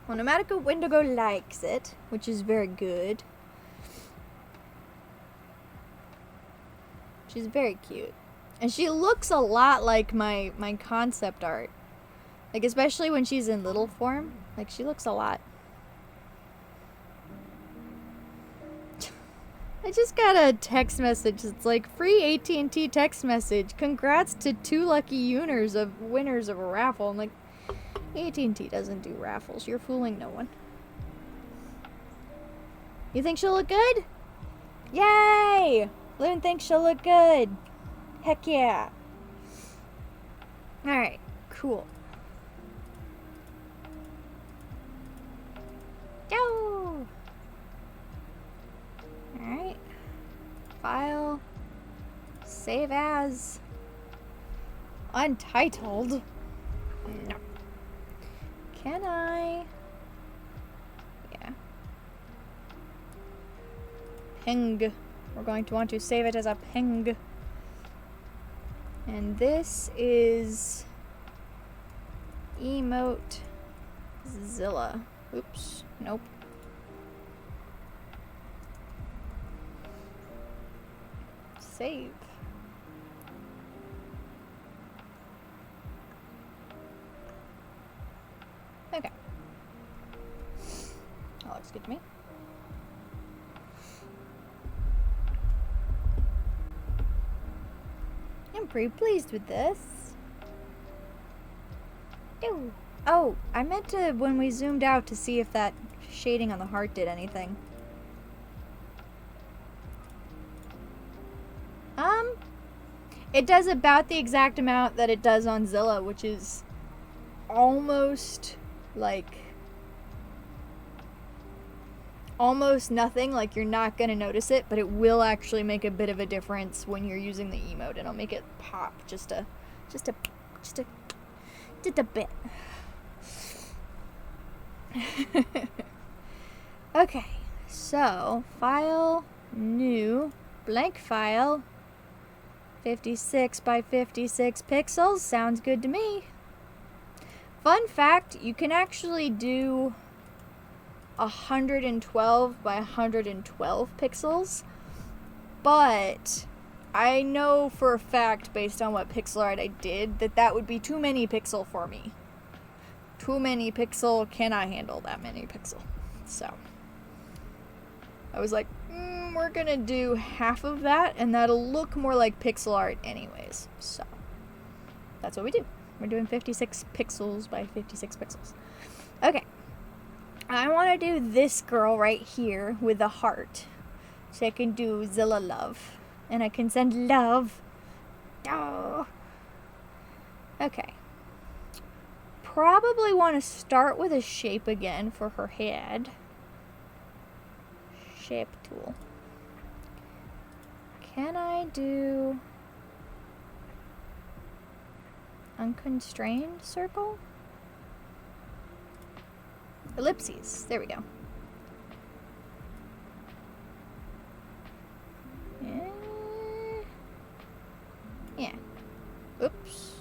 Speaker 1: Well, Nomadica Wendigo likes it, which is very good. She's very cute. And she looks a lot like my concept art. Like, especially when she's in little form. Like, she looks a lot. I just got a text message. It's like, free AT&T text message. Congrats to 2 lucky winners of a raffle. I'm like, AT&T doesn't do raffles. You're fooling no one. You think she'll look good? Yay! Loon thinks she'll look good. Heck yeah. Alright, cool. Go! Alright. File. Save as. Untitled. No. Can I? Yeah. Ping. We're going to want to save it as a ping. And this is Emote Zilla. Oops. Nope. Save. Okay. That looks good to me. I'm pretty pleased with this. Ew. Oh, I meant to, when we zoomed out, to see if that shading on the heart did anything. It does about the exact amount that it does on Zilla, which is almost nothing. Like, you're not gonna notice it, but it will actually make a bit of a difference when you're using the emote, and it'll make it pop just a bit. Okay, so file, new, blank file, 56 by 56 pixels, sounds good to me. Fun fact, you can actually do 112 by 112 pixels, but I know for a fact, based on what pixel art I did, that would be too many pixel for me. Too many pixel, cannot handle that many pixel. So I was like, we're gonna do half of that, and that'll look more like pixel art anyways. So that's what we do. We're doing 56 pixels by 56 pixels. Okay. I want to do this girl right here with the heart. So I can do Zilla love. And I can send love. Oh. Okay. Probably want to start with a shape again for her head. Shape tool. Can I do unconstrained circle? Ellipses. There we go. Yeah. Oops.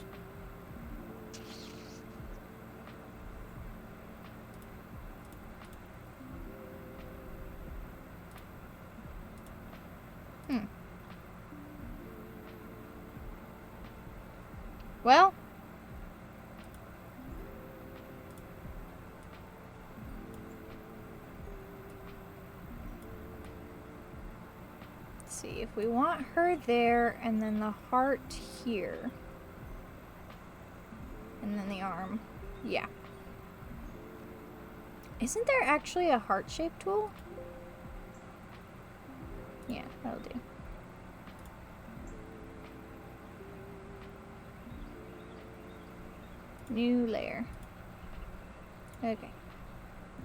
Speaker 1: Well. Let's see, if we want her there and then the heart here. And then the arm. Yeah. Isn't there actually a heart shape tool? Yeah, that'll do. New layer. Okay.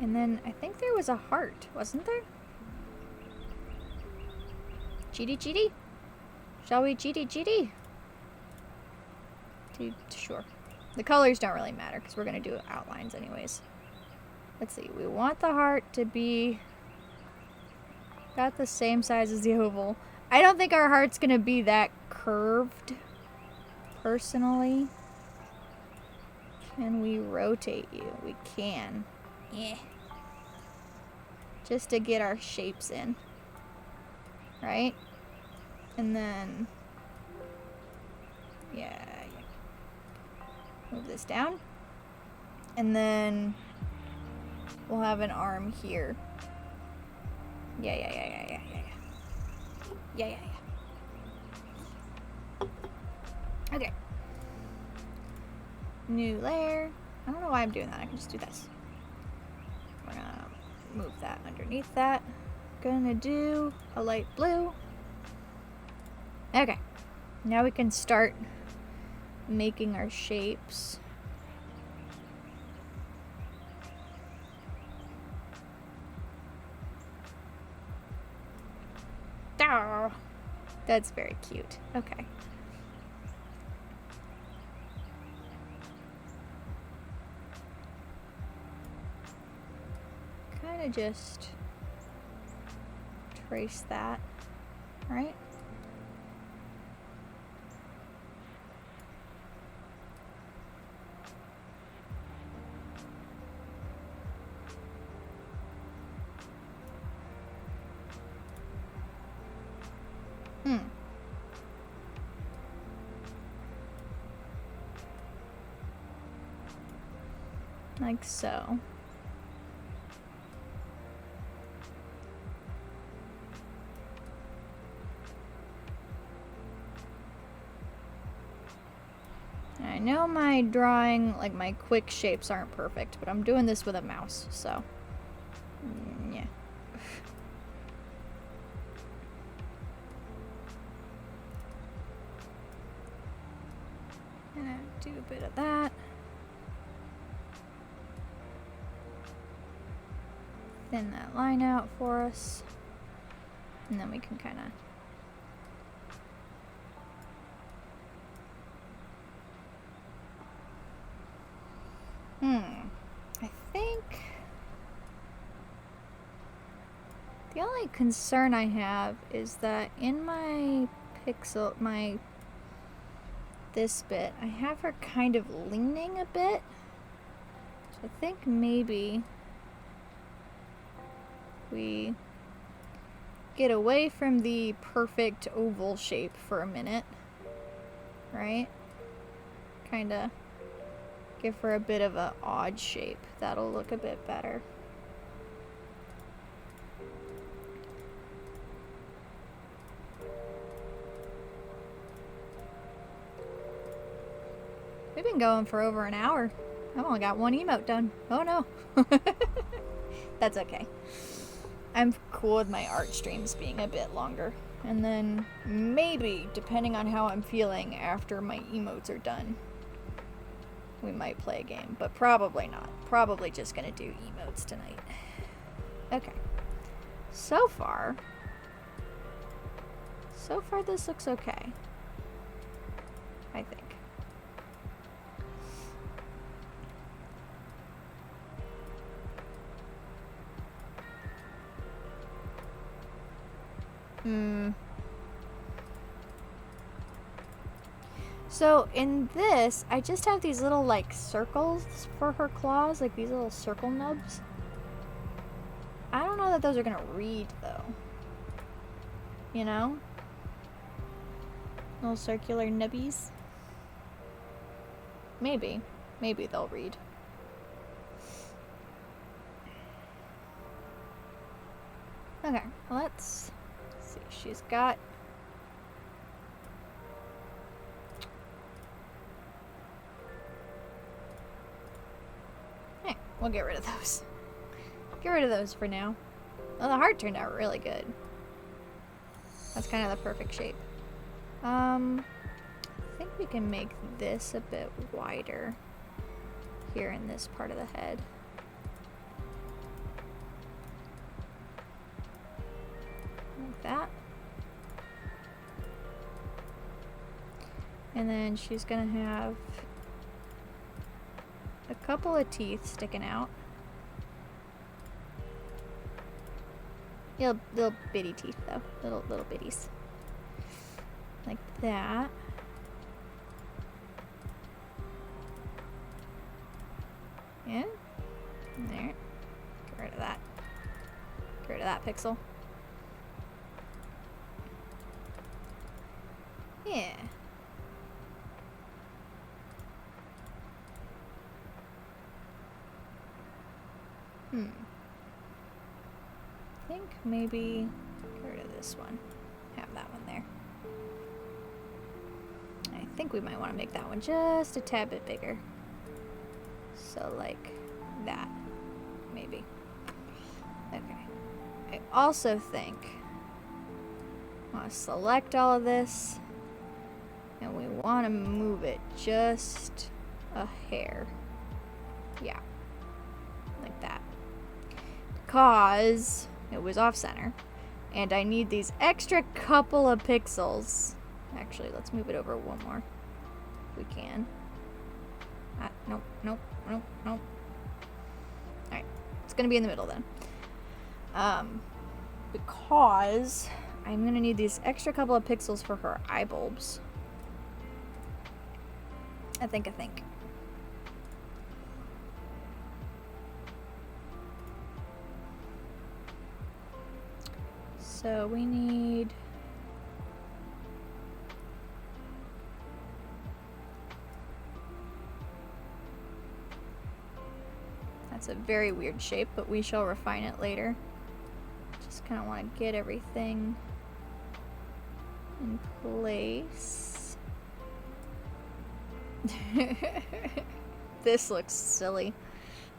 Speaker 1: And then I think there was a heart, wasn't there? Cheaty cheaty? Shall we cheaty cheaty? Sure. The colors don't really matter because we're going to do outlines anyways. Let's see. We want the heart to be about the same size as the oval. I don't think our heart's going to be that curved, personally. Can we rotate you? We can. Yeah. Just to get our shapes in. Right? And then... Yeah. Move this down. And then... we'll have an arm here. Yeah. Okay. New layer. I don't know why I'm doing that. I can just do this. We're gonna move that underneath that. Gonna do a light blue. Okay. Now we can start making our shapes. Oh, that's very cute. Okay. Kind of just trace that, right? Like so. I know my drawing, like my quick shapes aren't perfect, but I'm doing this with a mouse, so yeah. Gonna do a bit of that. Thin that line out for us, and then we can kind of I think the only concern I have is that in my pixel, this bit, I have her kind of leaning a bit, so I think maybe we get away from the perfect oval shape for a minute, right? Kind of give her a bit of an odd shape. That'll look a bit better. We've been going for over an hour. I've only got one emote done. Oh no. That's okay. I'm cool with my art streams being a bit longer. And then maybe, depending on how I'm feeling after my emotes are done, we might play a game, but probably not. Probably just gonna do emotes tonight. Okay. So far this looks okay. I think. So in this, I just have these little like circles for her claws, like these little circle nubs. I don't know that those are gonna read though. You know? Little circular nubbies. Maybe. Maybe they'll read. Okay, let's see. She's got... Hey, we'll get rid of those. Get rid of those for now. Well, the heart turned out really good. That's kind of the perfect shape. I think we can make this a bit wider here in this part of the head. Like that. And then she's gonna have a couple of teeth sticking out. Little bitty teeth though. Little bitties. Like that. Yeah. There. Get rid of that. Get rid of that pixel. Yeah. I think maybe get rid of this one. Have that one there. I think we might want to make that one just a tad bit bigger. So like that, maybe. Okay. I also think I want to select all of this and we want to move it just a hair. Yeah. Like that. Because it was off center and I need these extra couple of pixels. Actually, let's move it over one more. If we can. Nope. Alright. It's gonna be in the middle then. Because I'm gonna need these extra couple of pixels for her eye bulbs. I think. So we need... That's a very weird shape, but we shall refine it later. Just kind of want to get everything in place. This looks silly.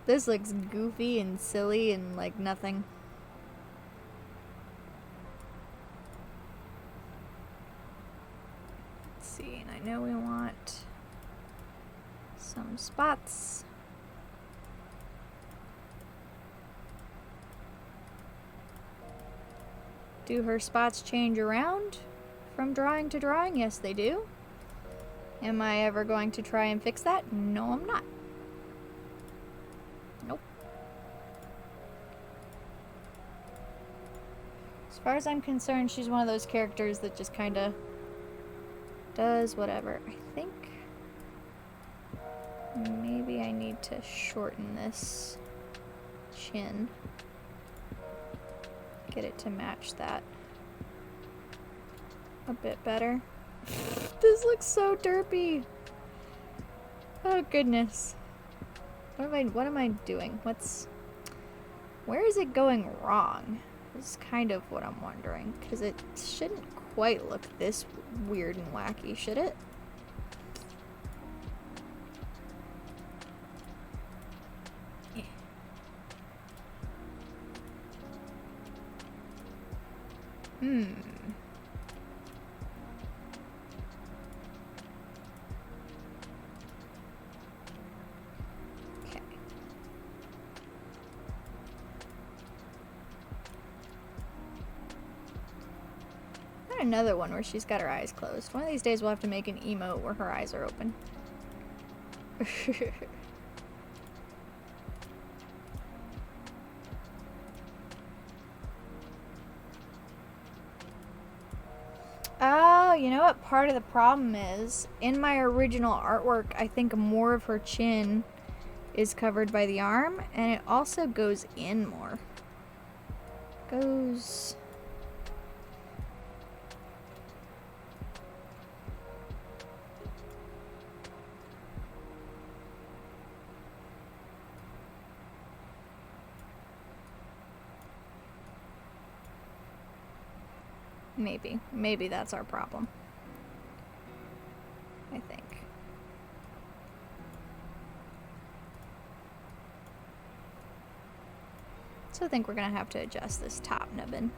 Speaker 1: This looks goofy and silly and like nothing. Let's see, and I know we want some spots. Do her spots change around from drawing to drawing? Yes, they do. Am I ever going to try and fix that? No, I'm not. Nope. As far as I'm concerned, she's one of those characters that just kind of does whatever. I think maybe I need to shorten this chin. Get it to match that a bit better. This looks so derpy. Oh goodness. What am I doing? Where is it going wrong? Is kind of what I'm wondering, because it shouldn't quite look this weird and wacky, should it? another one where she's got her eyes closed. One of these days we'll have to make an emote where her eyes are open. Oh, you know what part of the problem is? In my original artwork, I think more of her chin is covered by the arm, and it also goes in more. Goes... Maybe that's our problem. I think. So I think we're gonna have to adjust this top nubbin.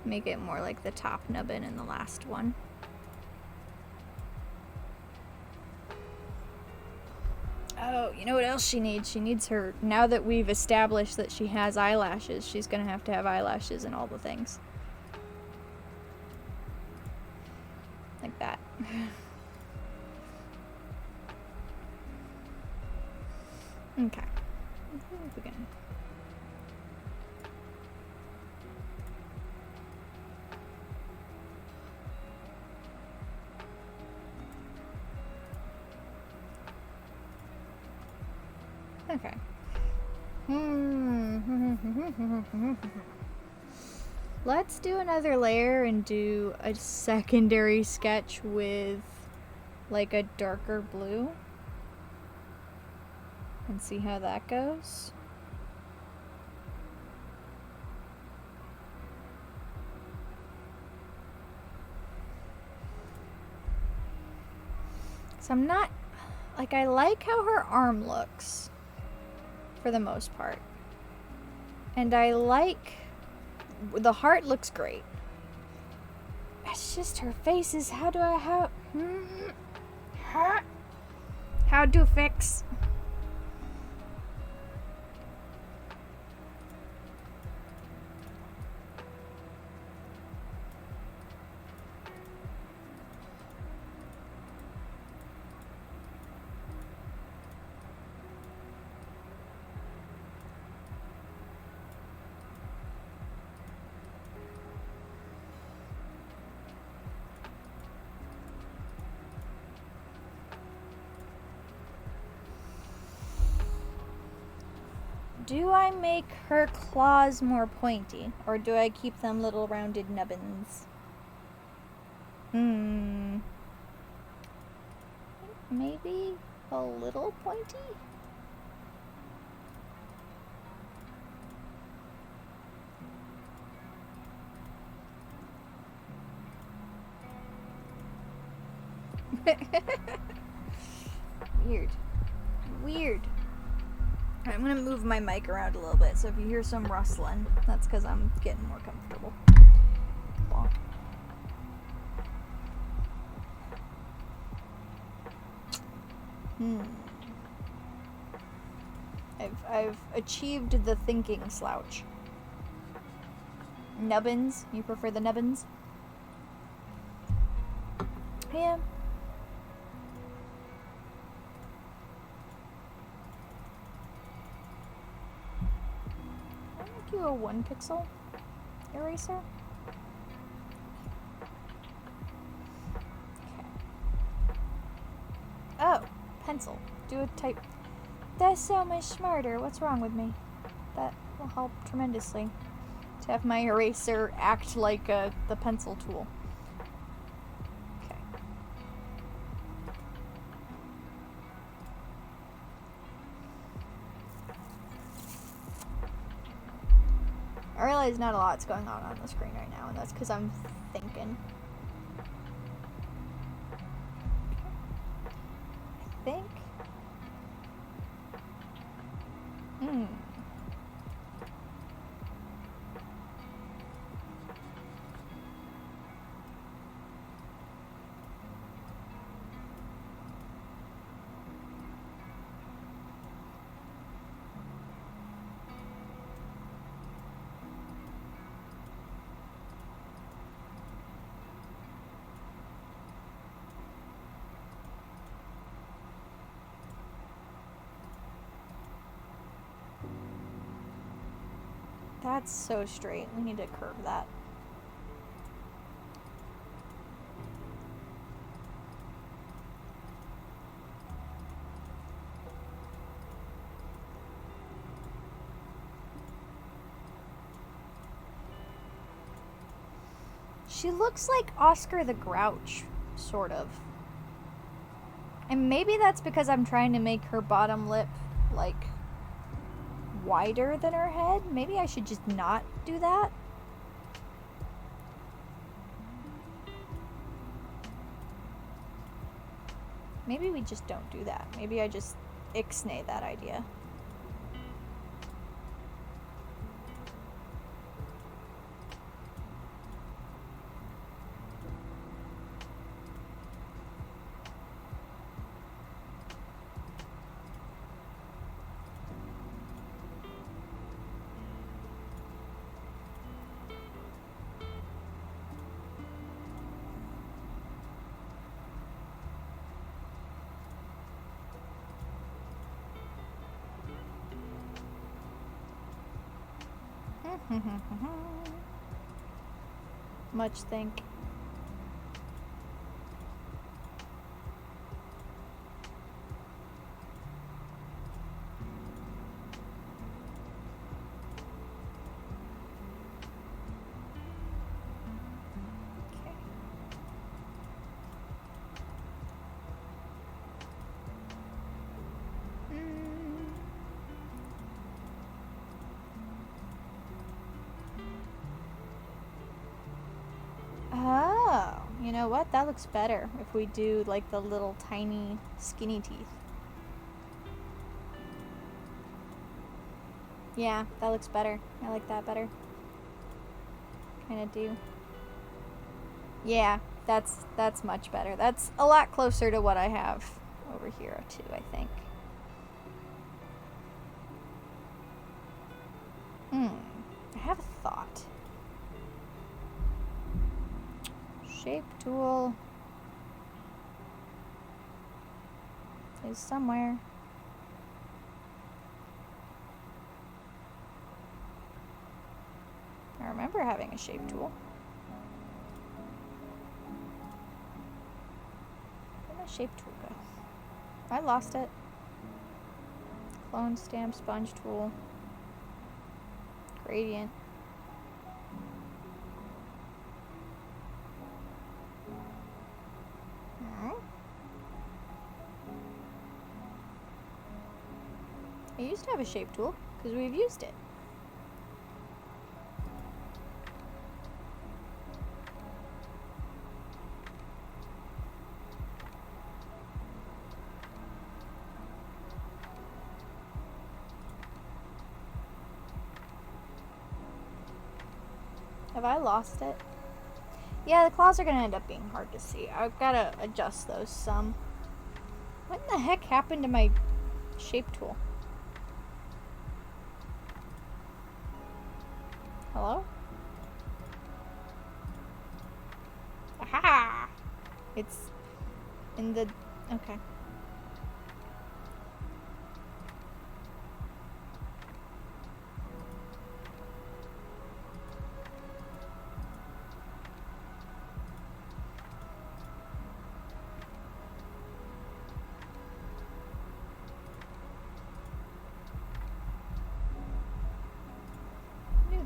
Speaker 1: Make it more like the top nubbin in the last one. Oh, you know what else she needs? She needs her... Now that we've established that she has eyelashes, she's gonna have to have eyelashes and all the things. Like that. Okay. We're gonna... Okay. Let's do another layer and do a secondary sketch with like a darker blue and see how that goes. So I'm not, like, I like how her arm looks for the most part. And I like, the heart looks great. It's just her face is, how do I, how to fix? Do I make her claws more pointy, or do I keep them little rounded nubbins? Maybe a little pointy? Weird. Weird. I'm gonna move my mic around a little bit, so if you hear some rustling, that's because I'm getting more comfortable. I've achieved the thinking slouch. Nubbins? You prefer the nubbins? Yeah. Do a 1 pixel eraser. Okay. Oh, pencil. Do a type. That's so much smarter. What's wrong with me? That will help tremendously. To have my eraser act like the pencil tool. Okay. I realize not a lot's going on the screen right now, and that's because I'm thinking. I think. That's so straight. We need to curve that. She looks like Oscar the Grouch, sort of. And maybe that's because I'm trying to make her bottom lip, like, wider than her head. Maybe I should just not do that. Maybe we just don't do that. Maybe I just ixnay that idea. Much think. Okay. Oh, you know what? That looks better if we do like the little tiny skinny teeth. Yeah, that looks better. I like that better. Kind of do. Yeah, that's much better. That's a lot closer to what I have over here too, I think. I have a thought. Shape tool is somewhere. I remember having a shape tool. Where'd my shape tool go? I lost it. Clone stamp sponge tool. Gradient. I used to have a shape tool because we've used it. Have I lost it? Yeah, the claws are gonna end up being hard to see. I've gotta adjust those some. What in the heck happened to my shape tool? Hello? Aha! It's in the... Okay.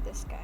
Speaker 1: This guy.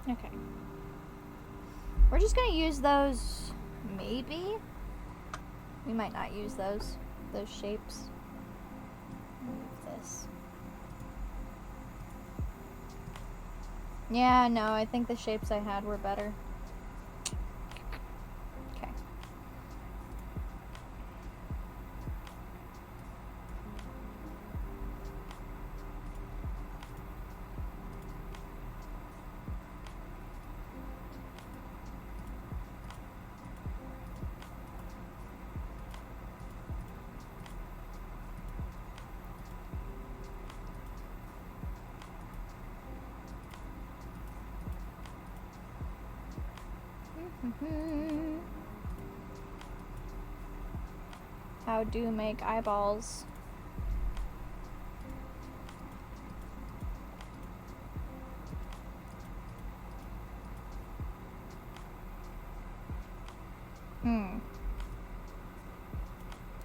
Speaker 1: Okay. We're just gonna use those, maybe? We might not use those shapes. Move this. Yeah, no, I think the shapes I had were better. Okay. How do make eyeballs?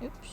Speaker 1: Oops.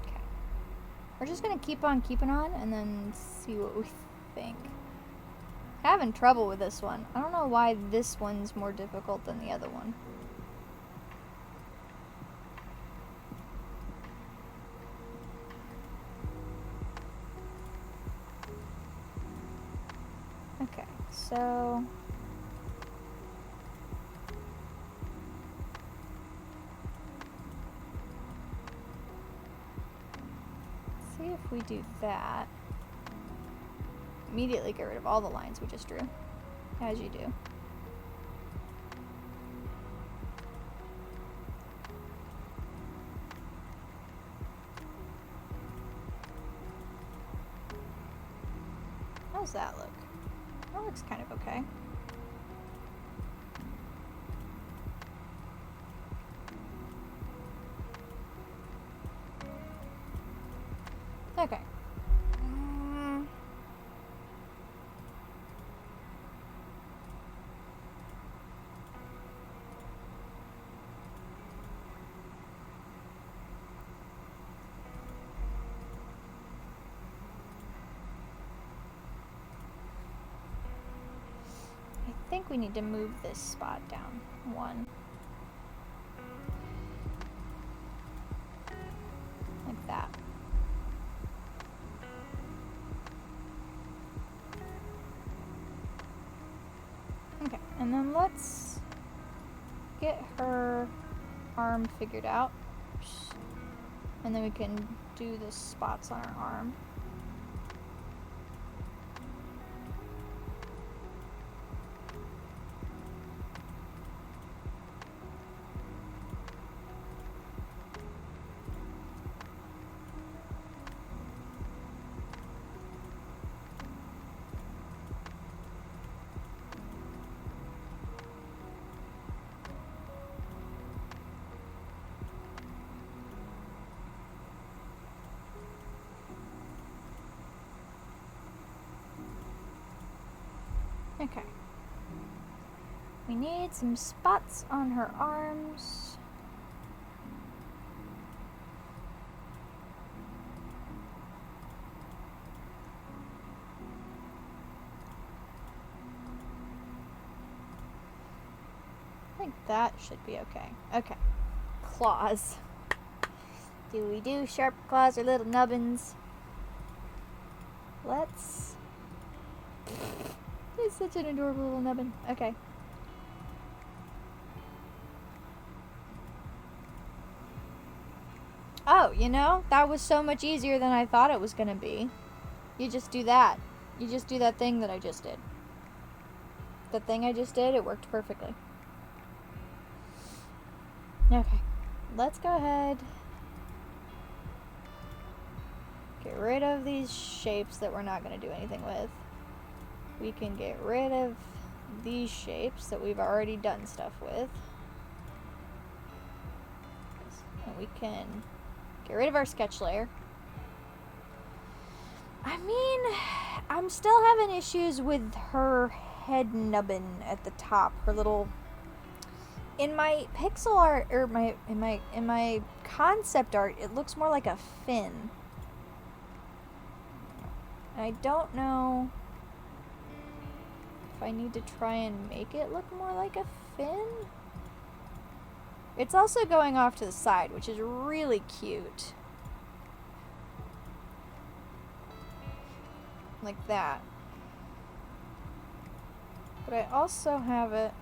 Speaker 1: Okay. We're just gonna keep on keeping on and then see what we think. Having trouble with this one. I don't know why this one's more difficult than the other one. Okay, so see if we do that. Immediately get rid of all the lines we just drew, as you do. How's that look? That looks kind of okay. Okay. I think we need to move this spot down one. Like that. Okay, and then let's get her arm figured out. And then we can do the spots on her arm. Okay. We need some spots on her arms. I think that should be okay. Okay. Claws. Do we do sharp claws or little nubbins? Let's... It's such an adorable little nubbin. Okay. Oh, you know, that was so much easier than I thought it was going to be. You just do that. You just do that thing that I just did. The thing I just did, it worked perfectly. Okay, let's go ahead. Get rid of these shapes that we're not going to do anything with. We can get rid of these shapes that we've already done stuff with. And we can get rid of our sketch layer. I mean, I'm still having issues with her head nubbin at the top. Her little... In my pixel art, or in my concept art, it looks more like a fin. I don't know if I need to try and make it look more like a fin. It's also going off to the side, which is really cute. Like that. But I also have it.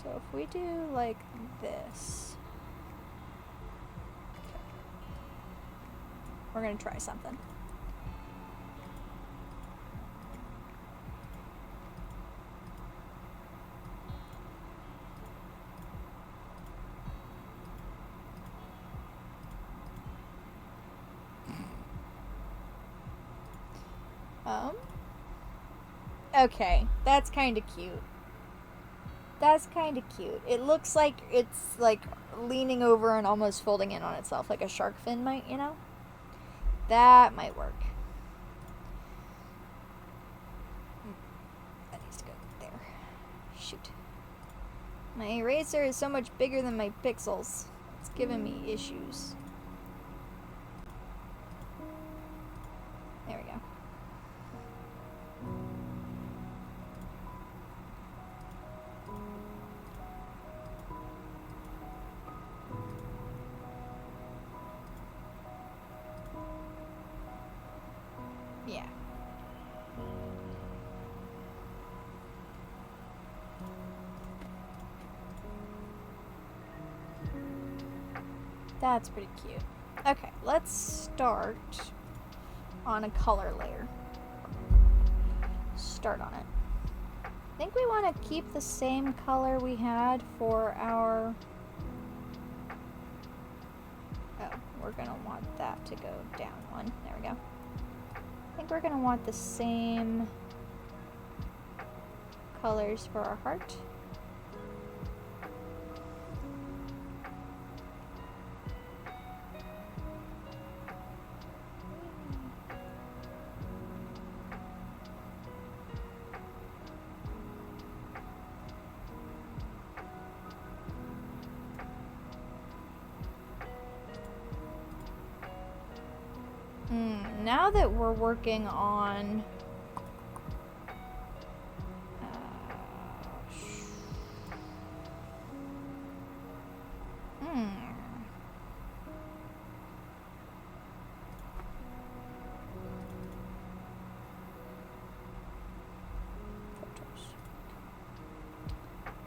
Speaker 1: So if we do like this. Okay. We're gonna try something. Okay, that's kind of cute. That's kind of cute. It looks like it's like leaning over and almost folding in on itself, like a shark fin might, you know? That might work. That needs to go there. Shoot. My eraser is so much bigger than my pixels. It's giving me issues. There we go. Yeah. That's pretty cute. Okay, let's start on a color layer. Start on it. I think we want to keep the same color we had for our... Oh, we're going to want that to go down one. There we go. I think we're going to want the same colors for our heart. Now that we're working on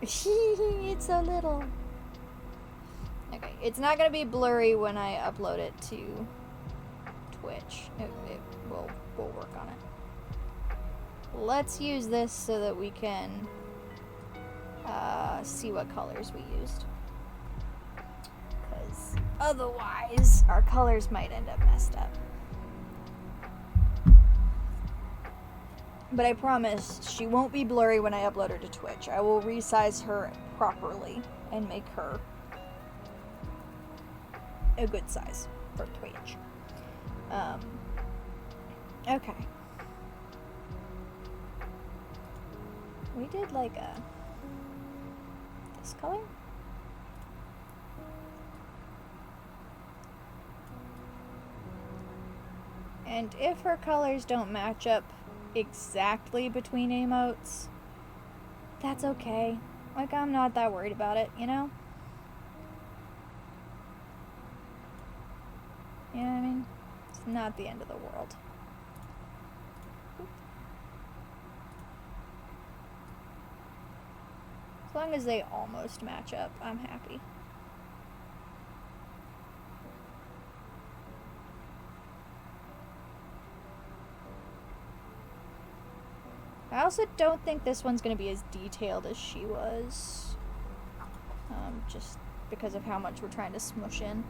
Speaker 1: it's so little. Okay, it's not gonna be blurry when I upload it to Twitch. We'll work on it. Let's use this so that we can see what colors we used. Because otherwise, our colors might end up messed up. But I promise, she won't be blurry when I upload her to Twitch. I will resize her properly and make her a good size for Twitch. Okay. We did like this color? And if her colors don't match up exactly between emotes, that's okay. Like, I'm not that worried about it, you know? You know what I mean? It's not the end of the world. As long as they almost match up, I'm happy. I also don't think this one's going to be as detailed as she was. Just because of how much we're trying to smush in.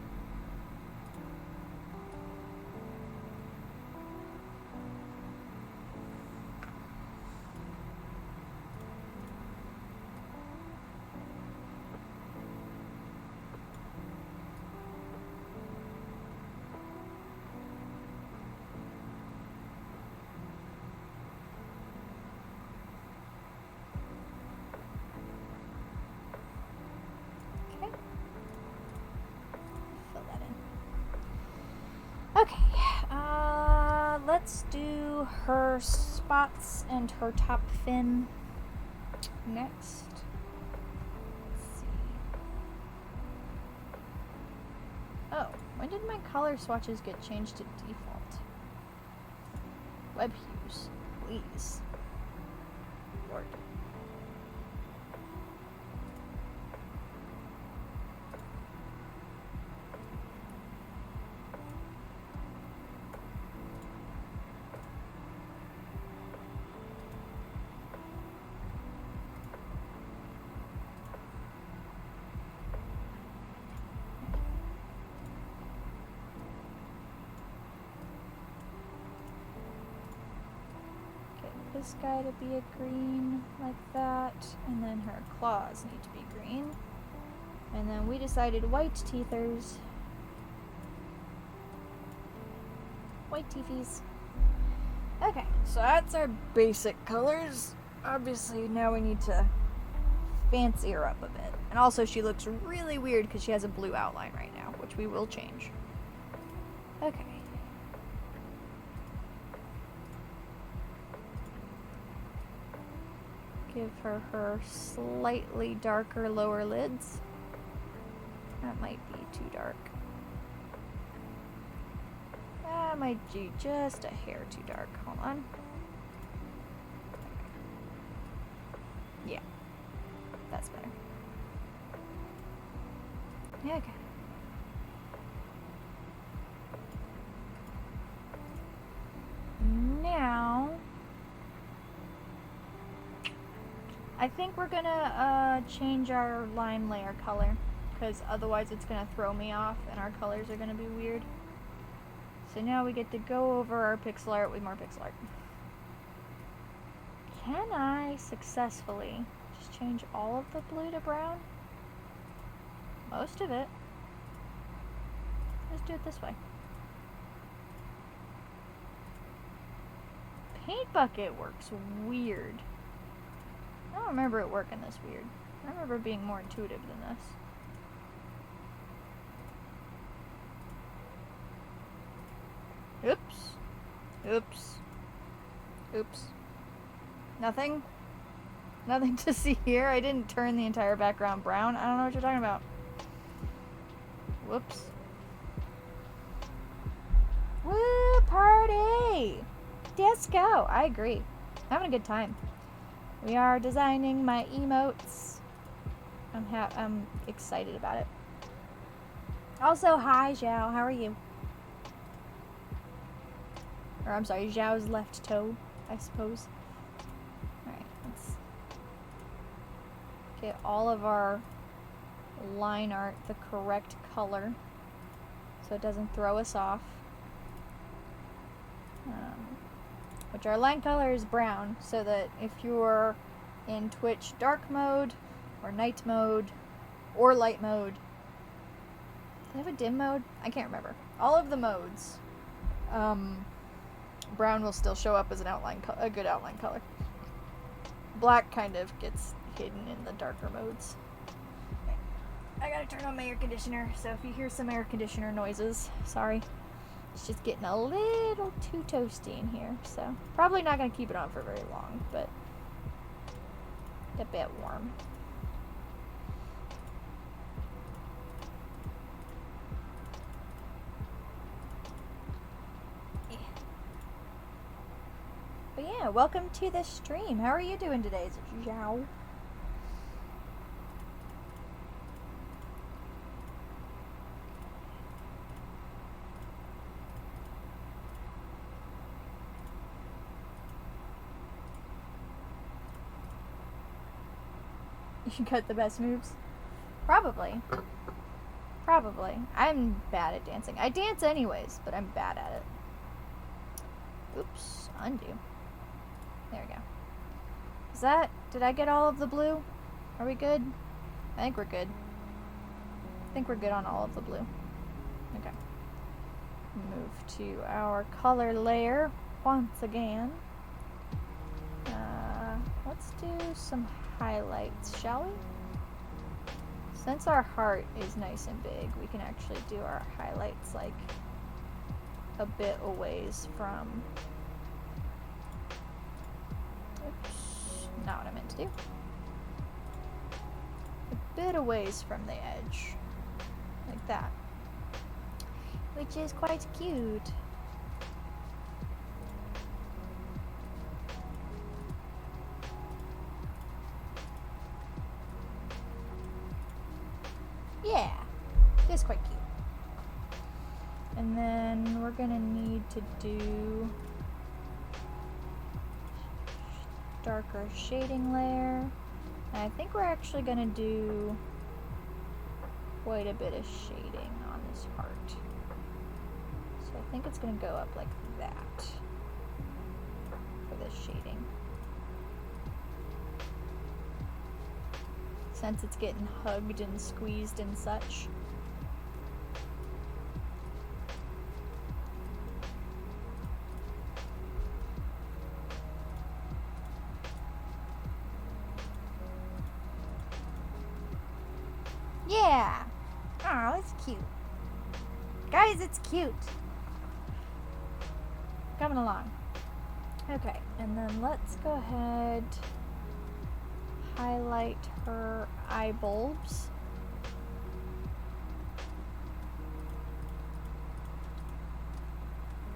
Speaker 1: Let's do her spots and her top fin next. Let's see. Oh, when did my color swatches get changed to default? Web hues, please. Lord. This guy to be a green like that, and then her claws need to be green. And then we decided white teethers. White teethies. Okay, so that's our basic colors. Obviously now we need to fancy her up a bit. And also she looks really weird because she has a blue outline right now, which we will change. Okay. Give her slightly darker lower lids. That might be too dark. That might be just a hair too dark. Hold on. Yeah. That's better. Okay. Now, I think we're gonna change our line layer color, because otherwise it's gonna throw me off and our colors are gonna be weird. So now we get to go over our pixel art with more pixel art. Can I successfully just change all of the blue to brown? Most of it. Let's do it this way. Paint bucket works weird. I don't remember it working this weird. I remember it being more intuitive than this. Oops. Oops. Oops. Nothing? Nothing to see here? I didn't turn the entire background brown. I don't know what you're talking about. Whoops. Woo, party! Disco! I agree. Having a good time. We are designing my emotes. I'm excited about it. Also, hi Zhao, how are you? Or I'm sorry, Zhao's left toe, I suppose. Alright, let's get all of our line art the correct color so it doesn't throw us off. Which our line color is brown, so that if you're in Twitch dark mode, or night mode, or light mode, do they have a dim mode? I can't remember. All of the modes, brown will still show up as an a good outline color. Black kind of gets hidden in the darker modes. I gotta turn on my air conditioner, so if you hear some air conditioner noises, sorry. It's just getting a little too toasty in here, so probably not going to keep it on for very long, but a bit warm. Yeah. But yeah, welcome to the stream. How are you doing today, Zhao? You cut the best moves? Probably. Probably. I'm bad at dancing. I dance anyways, but I'm bad at it. Oops. Undo. There we go. Is that... Did I get all of the blue? Are we good? I think we're good. I think we're good on all of the blue. Okay. Move to our color layer once again. Let's do some highlights, shall we? Since our heart is nice and big, we can actually do our highlights like a bit a ways from... Oops, not what I meant to do. A bit a ways from the edge, like that. Which is quite cute. Yeah, it is quite cute. And then we're gonna need to do darker shading layer. And I think we're actually gonna do quite a bit of shading on this heart. So I think it's gonna go up like that for this shading. Since it's getting hugged and squeezed and such. Yeah! Oh, it's cute. Guys, it's cute. Coming along. Okay, and then let's go ahead, highlight her eye bulbs.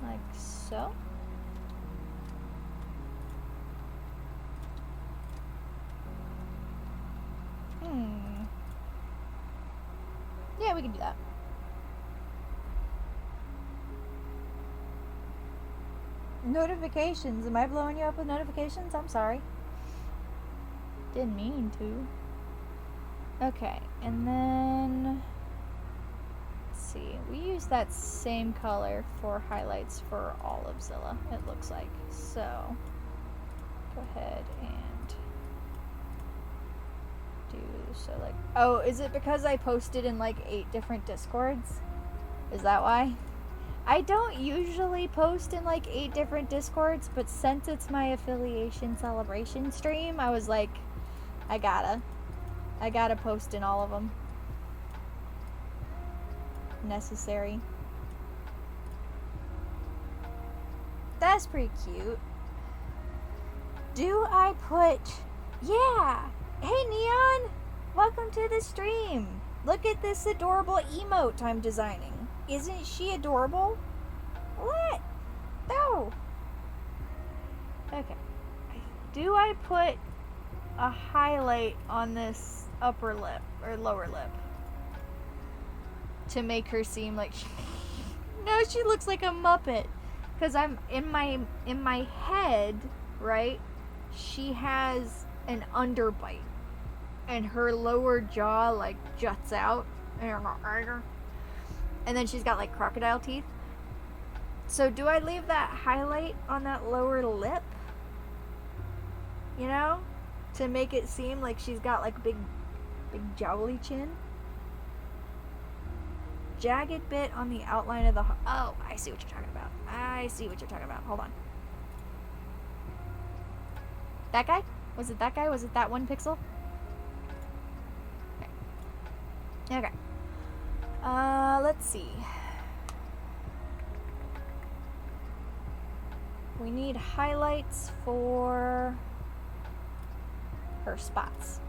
Speaker 1: Like so. Yeah, we can do that. Notifications. Am I blowing you up with notifications? I'm sorry. Didn't mean to. Okay, and then let's see. We use that same color for highlights for all of Zilla, it looks like. So go ahead and do so like, oh, is it because I posted in like 8 different Discords? Is that why? I don't usually post in like 8 different Discords, but since it's my affiliation celebration stream, I was like, I gotta post in all of them. Necessary. That's pretty cute. Do I put... Yeah! Hey, Neon! Welcome to the stream! Look at this adorable emote I'm designing. Isn't she adorable? What? No! Okay. Do I put a highlight on this upper lip or lower lip to make her seem like she... No, she looks like a Muppet. Because I'm in my head, right? She has an underbite, and her lower jaw like juts out, and then she's got like crocodile teeth. So do I leave that highlight on that lower lip? You know, to make it seem like she's got like big jowly chin. Jagged bit on the outline of the... Oh, I see what you're talking about. I see what you're talking about. Hold on. That guy? Was it that guy? Was it that 1 pixel? Okay. Okay. Let's see. We need highlights for her spots.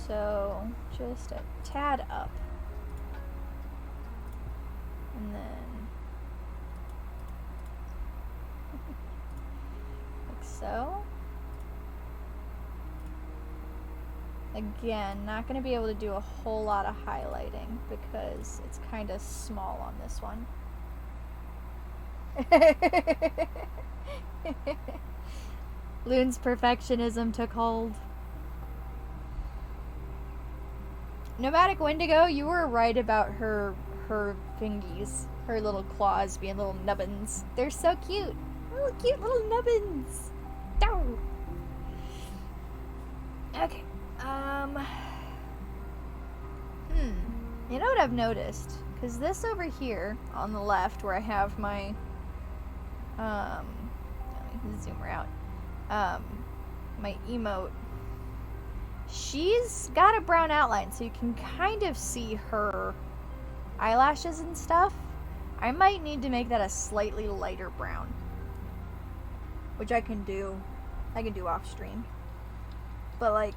Speaker 1: So, just a tad up. And then, like so. Again, not going to be able to do a whole lot of highlighting because it's kind of small on this one. Loon's perfectionism took hold. Nomadic Wendigo, you were right about her fingies. Her little claws being little nubbins. They're so cute. Little cute little nubbins. Dow. Okay. You know what I've noticed? Because this over here on the left where I have my let me zoom her out. My emote. She's got a brown outline, so you can kind of see her eyelashes and stuff. I might need to make that a slightly lighter brown, which I can do off stream. But like,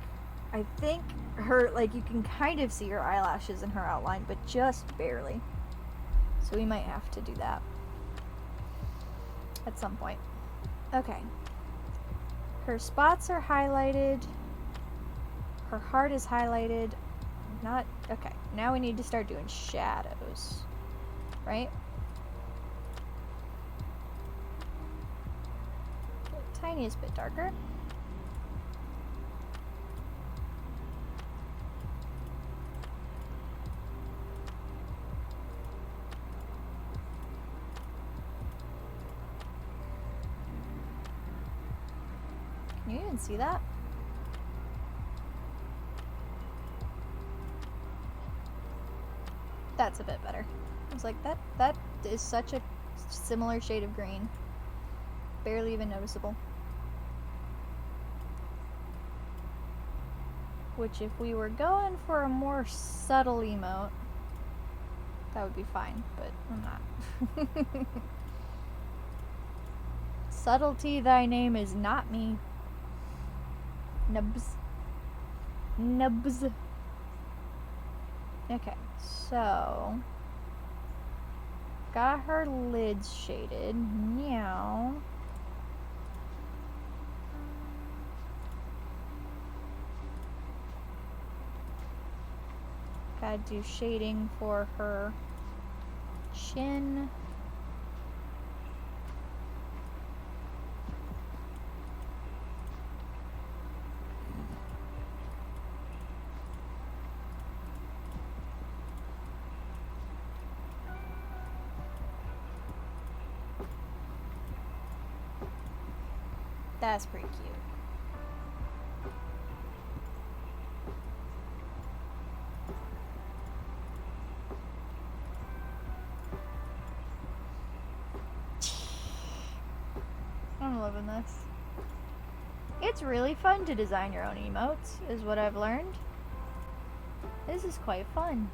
Speaker 1: I think her, like, you can kind of see her eyelashes in her outline, but just barely. So we might have to do that at some point. Okay. Her spots are highlighted. Her heart is highlighted. Not, okay. Now we need to start doing shadows. Right? The tiniest bit darker. Can you even see that? That's a bit better. I was like, that is such a similar shade of green. Barely even noticeable. Which, if we were going for a more subtle emote, that would be fine, but I'm not. Subtlety, thy name is not me. Nubs. Nubs. Okay, so got her lids shaded. Now gotta do shading for her chin. That's pretty cute. I'm loving this. It's really fun to design your own emotes, is what I've learned. This is quite fun.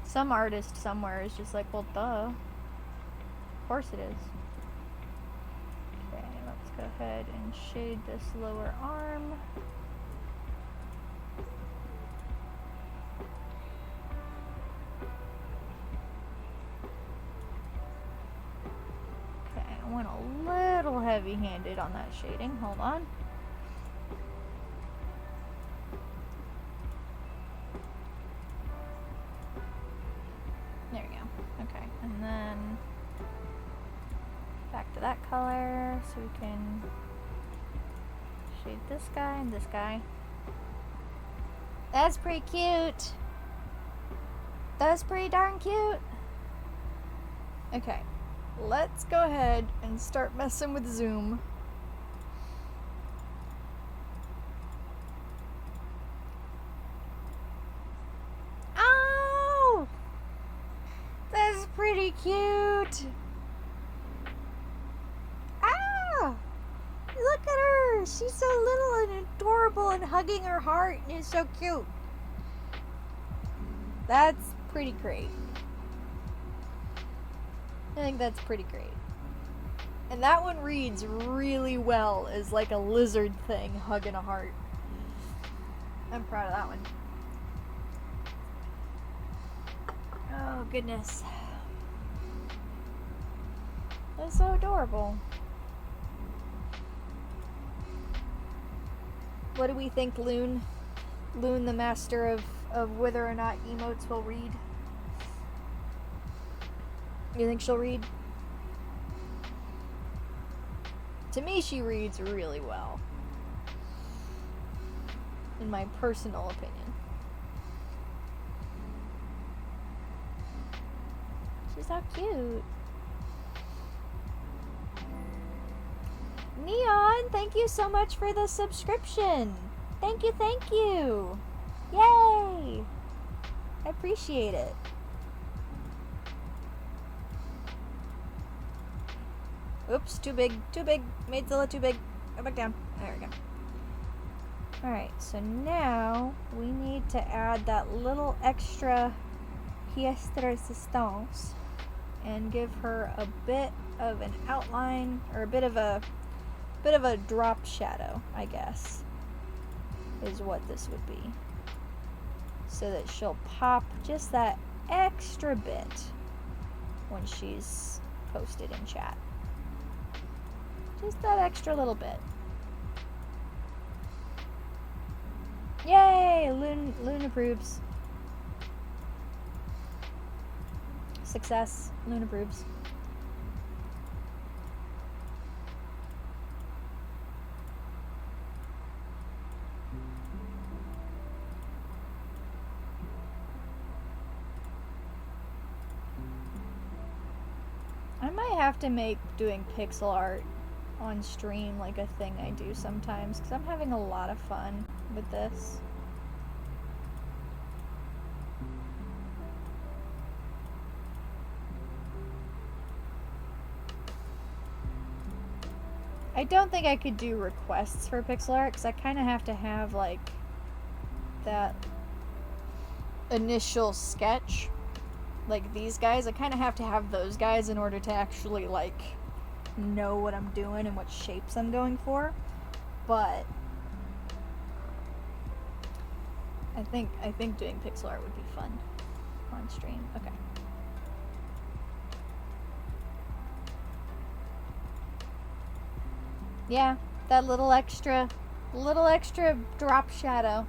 Speaker 1: Some artist somewhere is just like, well, duh. Of course it is. Okay, let's go ahead and shade this lower arm. Okay, I went a little heavy-handed on that shading. Hold on. There we go. Okay, and then back to that color so we can shade this guy and this guy. That's pretty cute. That's pretty darn cute. Okay, let's go ahead and start messing with zoom. Oh! That's pretty cute. Ah! Look at her. She's so little and adorable and hugging her heart and is so cute. That's pretty great. I think that's pretty great. And that one reads really well as like a lizard thing hugging a heart. I'm proud of that one. Oh, goodness. That's so adorable. What do we think, Loon? Loon, the master of whether or not emotes will read? You think she'll read? To me, she reads really well. In my personal opinion. She's so cute. Neon, thank you so much for the subscription. Thank you, thank you. Yay! I appreciate it. Oops, too big, too big. Made Zilla too big. Go back down. There we go. Alright, so now we need to add that little extra pièce de résistance and give her a bit of an outline, or a bit of a drop shadow, I guess, is what this would be. So that she'll pop just that extra bit when she's posted in chat. Just that extra little bit. Yay! Loon approves. Success. Loon approves. I might have to make doing pixel art on stream like a thing I do sometimes, because I'm having a lot of fun with this. I don't think I could do requests for pixel art, because I kind of have to have like that initial sketch, like these guys. I kind of have to have those guys in order to actually like know what I'm doing and what shapes I'm going for. But I think doing pixel art would be fun on stream. Okay. Yeah, that little extra drop shadow.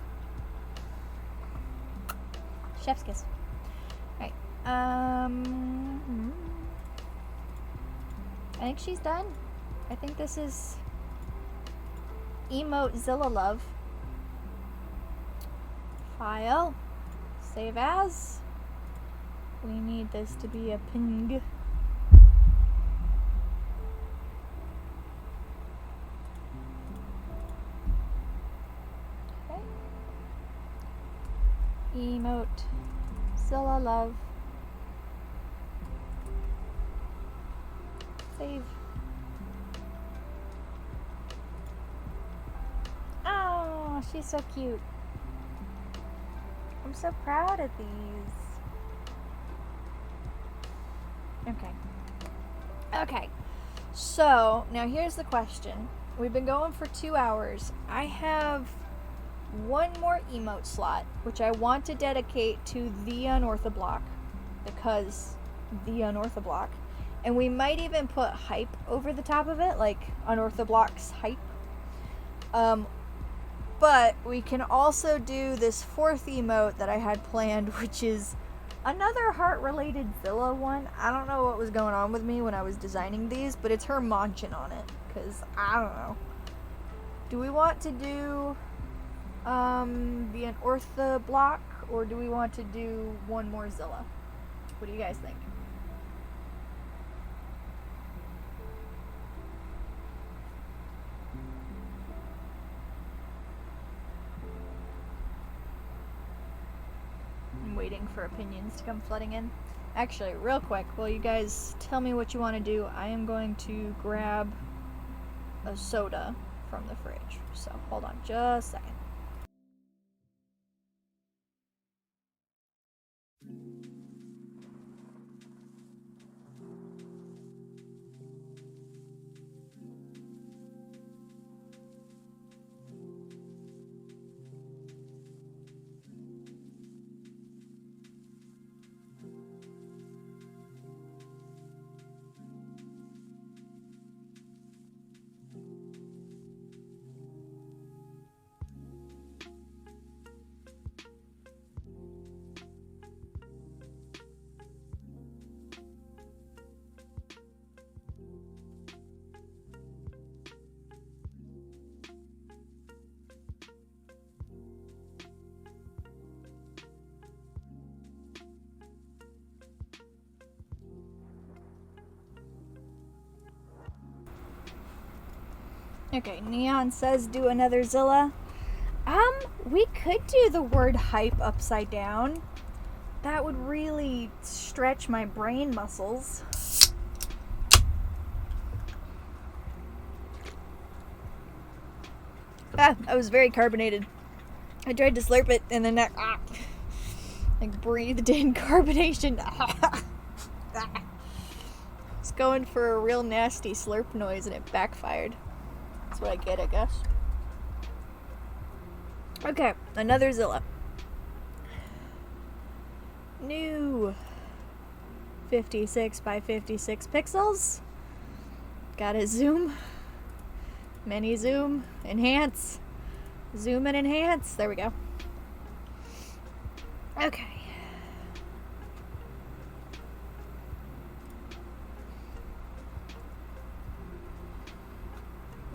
Speaker 1: Chef's kiss. Alright. I think she's done. I think this is Emote Zilla Love. File. Save as. We need this to be a ping. Okay. Emote Zilla Love. Save. Oh, she's so cute. I'm so proud of these. Okay. Okay. So, now here's the question. We've been going for 2 hours. I have one more emote slot, which I want to dedicate to the Unorthoblock, because the Unorthoblock. And we might even put hype over the top of it, like Unorthoblock's hype. But we can also do this fourth emote that I had planned, which is another heart-related Zilla one. I don't know what was going on with me when I was designing these, but it's her Monchin on it, because I don't know. Do we want to do the Unorthoblock, or do we want to do one more Zilla? What do you guys think? I'm waiting for opinions to come flooding in. Actually, real quick, while you guys tell me what you want to do, I am going to grab a soda from the fridge. So, hold on just a second. Okay, Neon says do another Zilla. We could do the word hype upside down. That would really stretch my brain muscles. Ah, I was very carbonated. I tried to slurp it and then that like breathed in carbonation. It's going for a real nasty slurp noise and it backfired. That's what I get, I guess. Okay, another Zilla. New 56 by 56 pixels. Gotta zoom. Mini zoom. Enhance. Zoom and enhance. There we go. Okay.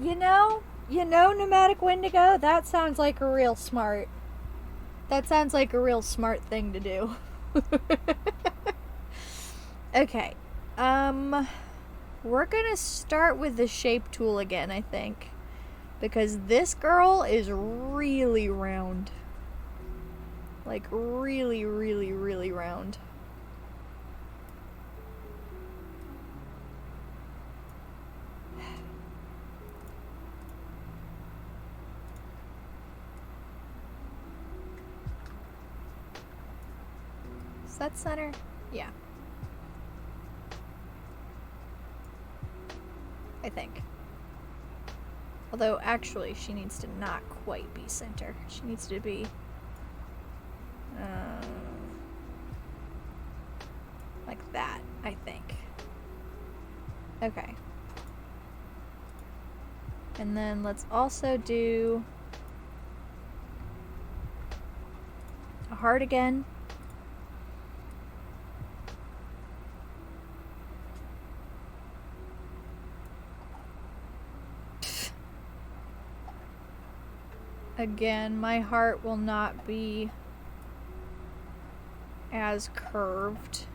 Speaker 1: You know, Pneumatic Wendigo, that sounds like a real smart. That sounds like a real smart thing to do. Okay. We're gonna start with the shape tool again, I think. Because this girl is really round. Like, really, really, really round. Is that center? Yeah. I think. Although, actually, she needs to not quite be center. She needs to be... like that, I think. Okay. And then let's also do... a heart again. Again, my heart will not be as curved.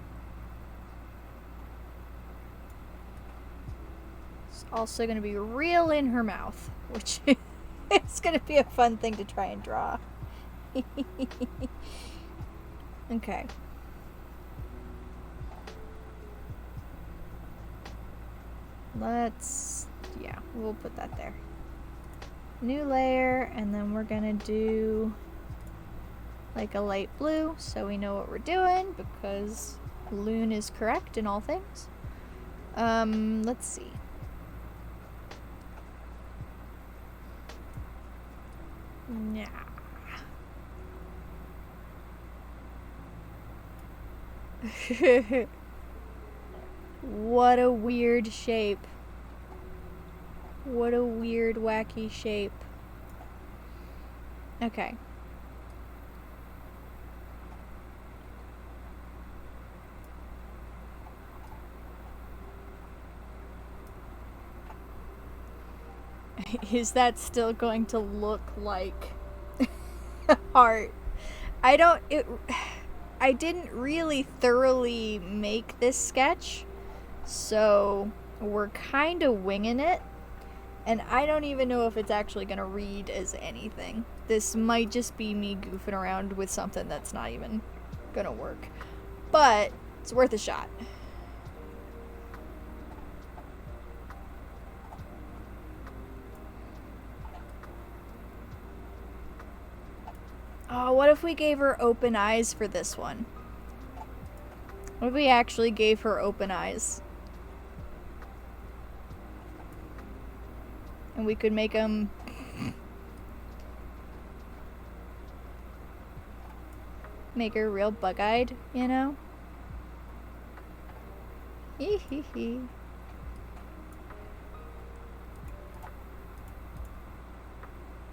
Speaker 1: It's also going to be real in her mouth, which is going to be a fun thing to try and draw. Okay. Yeah, we'll put that there. New layer, and then we're gonna do like a light blue so we know what we're doing because Loon is correct in all things. Let's see. Nah. What a weird shape. What a weird, wacky shape. Okay. Is that still going to look like a heart? I didn't really thoroughly make this sketch, so we're kind of winging it. And I don't even know if it's actually going to read as anything. This might just be me goofing around with something that's not even going to work. But it's worth a shot. Oh, what if we gave her open eyes for this one? What if we actually gave her open eyes? And we could make them... make her real bug-eyed, you know? Hee hee hee.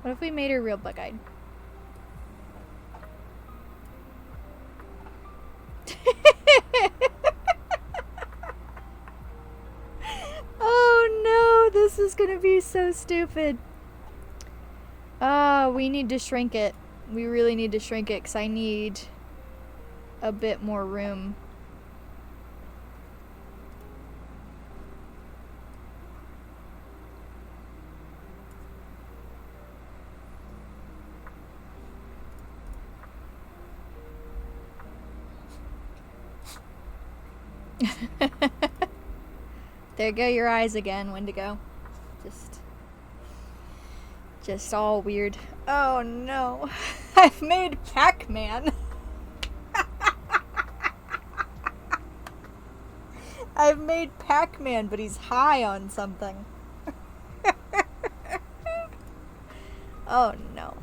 Speaker 1: What if we made her real bug-eyed? Oh no, this is gonna be so stupid. We need to shrink it. We really need to shrink it because I need a bit more room. There go your eyes again, Wendigo. Just all weird. Oh no. I've made Pac-Man. I've made Pac-Man, but he's high on something. Oh no.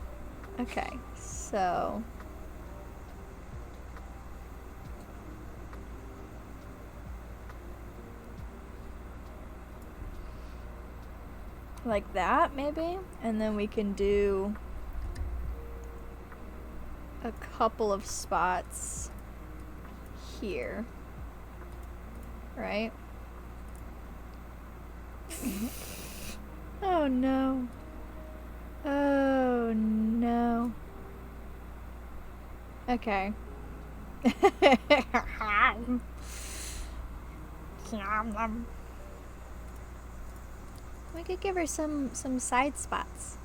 Speaker 1: Okay, so... like that, maybe? And then we can do a couple of spots here. Right? Oh no. Oh no. Okay. We could give her some side spots.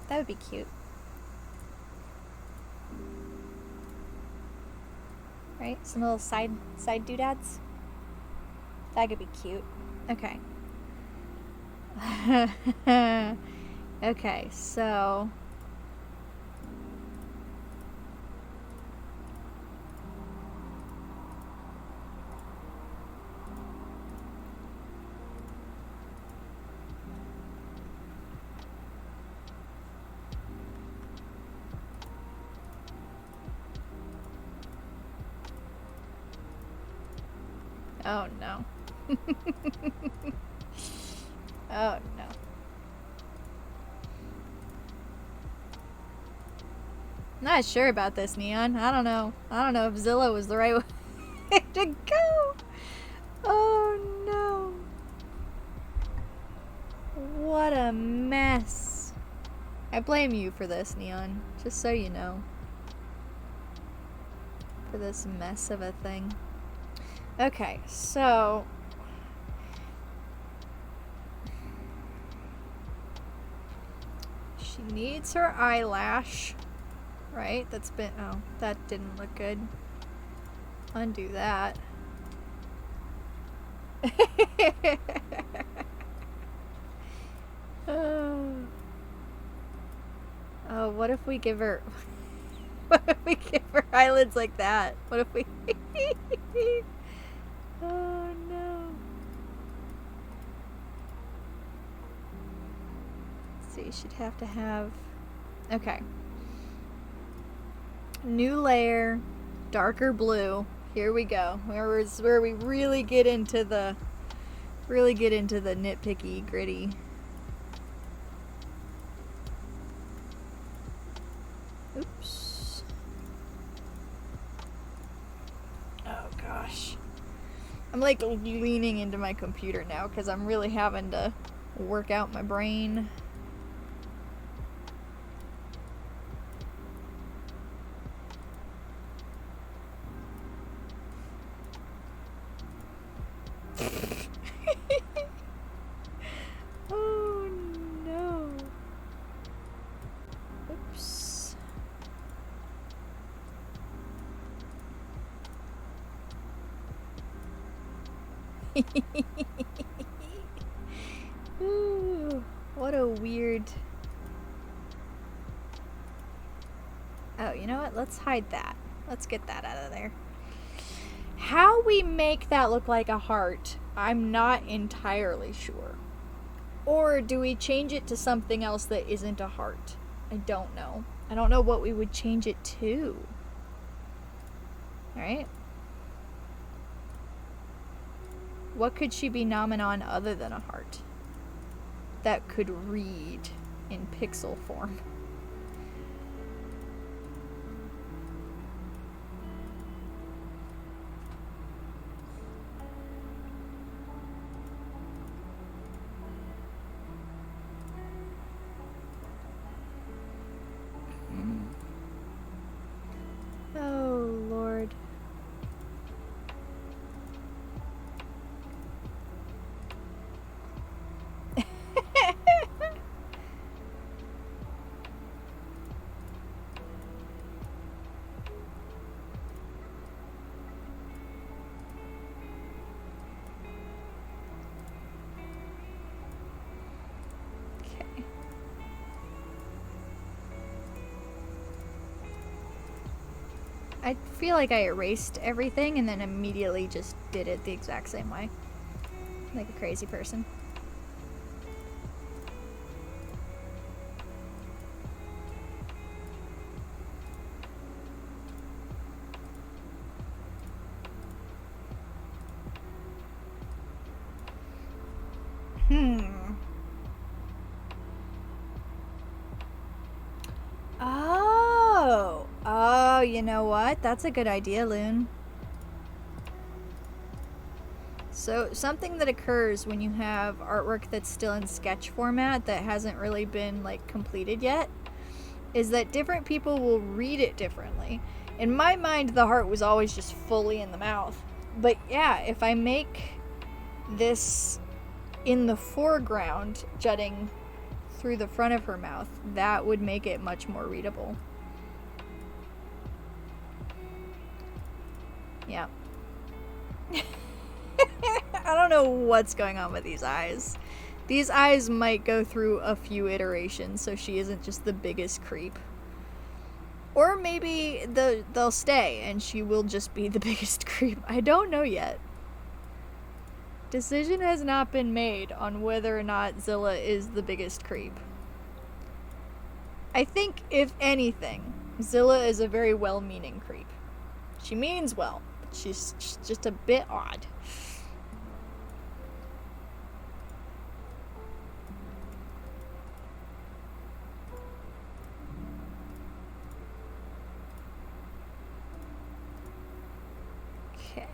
Speaker 1: That would be cute. Right? Some little side doodads. That could be cute. Okay. Okay, so... oh no. Oh no. Not sure about this, Neon. I don't know. I don't know if Zilla was the right way to go. Oh no. What a mess. I blame you for this, Neon. Just so you know. For this mess of a thing. Okay, so... she needs her eyelash. Right? That's been... oh, that didn't look good. Undo that. Oh, what if we give her... what if we give her eyelids like that? What if we... oh no. Let's see, she'd have to have... okay. New layer, darker blue. Here we go. Where we really get into the nitpicky, gritty. Oops. Oh gosh. I'm like leaning into my computer now because I'm really having to work out my brain. Oh no. Oops. Ooh, what a weird... oh, you know what? Let's hide that. Let's get that out of there. How we make that look like a heart, I'm not entirely sure. Or do we change it to something else that isn't a heart? I don't know. I don't know what we would change it to. Alright? What could she be nomming on other than a heart? That could read in pixel form. Oh, Lord. I feel like I erased everything and then immediately just did it the exact same way. Like a crazy person. Oh, you know what? That's a good idea, Loon. So, something that occurs when you have artwork that's still in sketch format that hasn't really been, like, completed yet is that different people will read it differently. In my mind, the heart was always just fully in the mouth. But yeah, if I make this in the foreground jutting through the front of her mouth, that would make it much more readable. Yeah. I don't know what's going on with these eyes. These eyes might go through a few iterations so she isn't just the biggest creep. Or maybe they'll stay and she will just be the biggest creep. I don't know yet. Decision has not been made on whether or not Zilla is the biggest creep. I think, if anything, Zilla is a very well-meaning creep. She means well, but she's just a bit odd. Okay.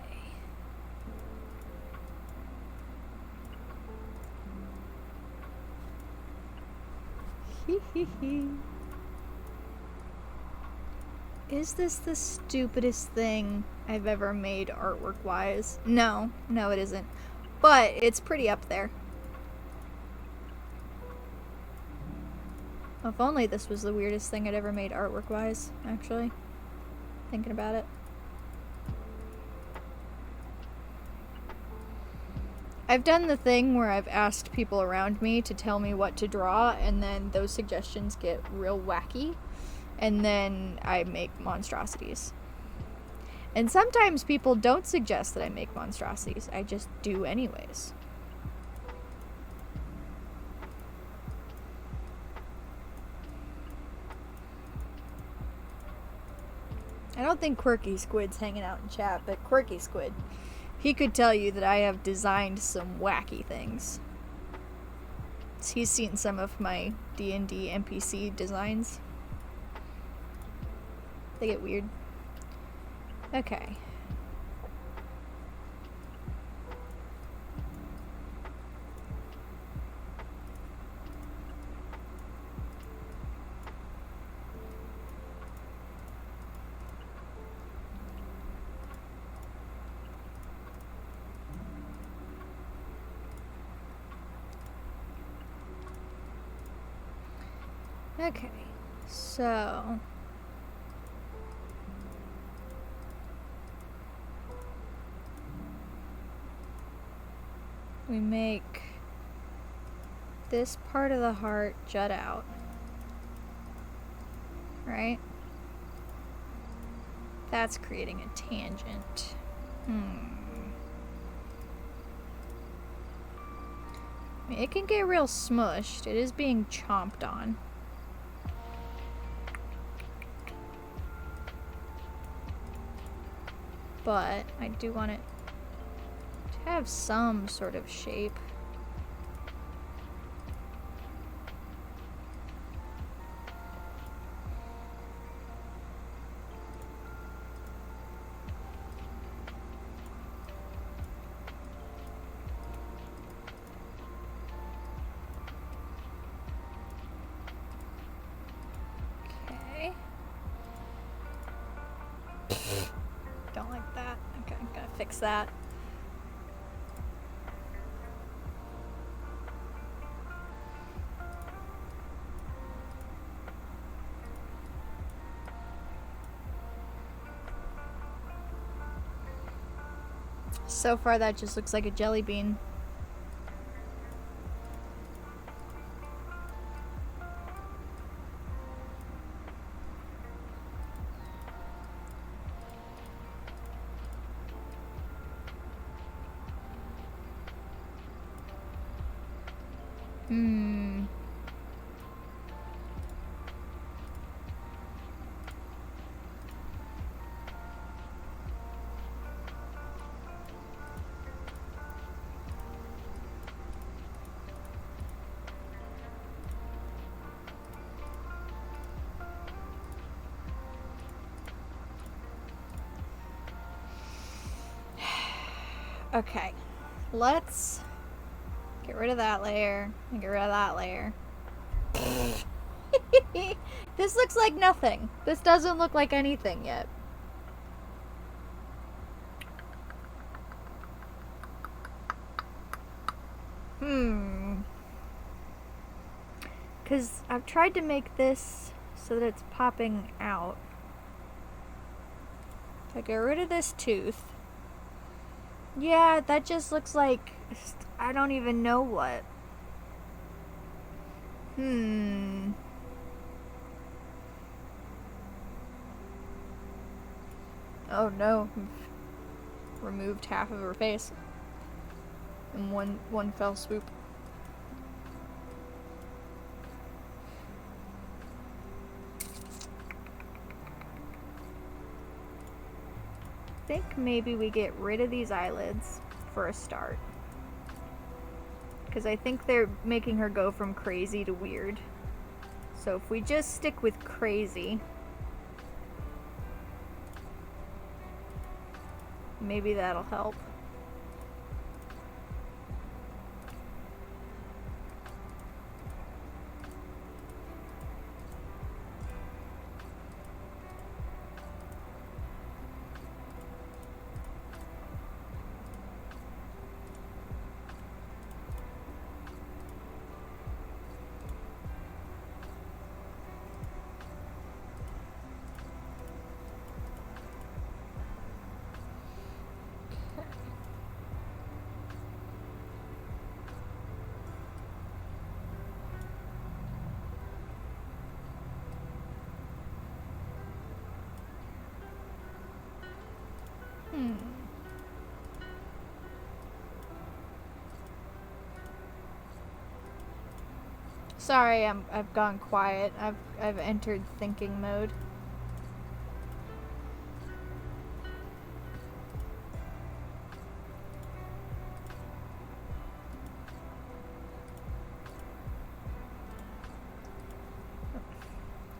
Speaker 1: Hee hee hee. Is this the stupidest thing I've ever made artwork-wise? No, it isn't. But it's pretty up there. If only this was the weirdest thing I'd ever made artwork-wise, actually. Thinking about it. I've done the thing where I've asked people around me to tell me what to draw, and then those suggestions get real wacky, and then I make monstrosities. And sometimes people don't suggest that I make monstrosities. I just do anyways. I don't think Quirky Squid's hanging out in chat, but Quirky Squid, he could tell you that I have designed some wacky things. He's seen some of my D&D NPC designs. They get weird. Okay. Okay, so we make this part of the heart jut out, right? That's creating a tangent. I mean, it can get real smushed. It is being chomped on. But I do want it to have some sort of shape. Okay. Don't like that. Okay, I'm gonna fix that. So far that just looks like a jelly bean. Hmm. Okay, let's get rid of that layer and get rid of that layer. This looks like nothing. This doesn't look like anything yet. Because I've tried to make this so that it's popping out. If I get rid of this tooth, yeah, that just looks like I don't even know what. Oh no, we've removed half of her face in one fell swoop. I think maybe we get rid of these eyelids for a start. Because I think they're making her go from crazy to weird. So if we just stick with crazy, maybe that'll help. Sorry, I've gone quiet. I've entered thinking mode.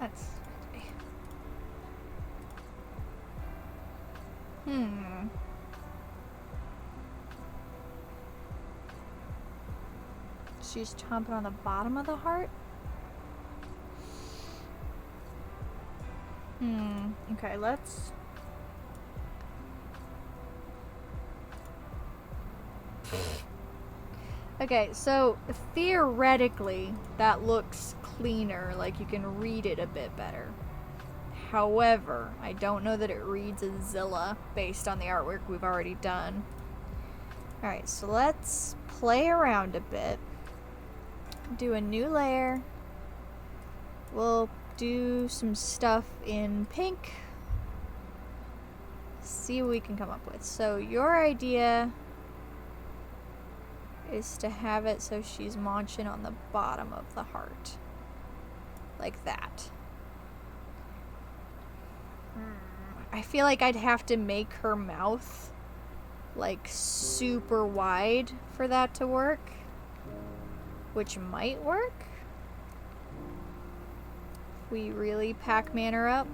Speaker 1: That's She's chomping on the bottom of the heart? Okay, let's... Okay, so theoretically, that looks cleaner, like you can read it a bit better. However, I don't know that it reads as Zilla based on the artwork we've already done. Alright, so let's play around a bit. Do a new layer. We'll do some stuff in pink. See what we can come up with. So your idea is to have it so she's munching on the bottom of the heart. Like that. I feel like I'd have to make her mouth like super wide for that to work. Which might work. If we really Pac-Man her up.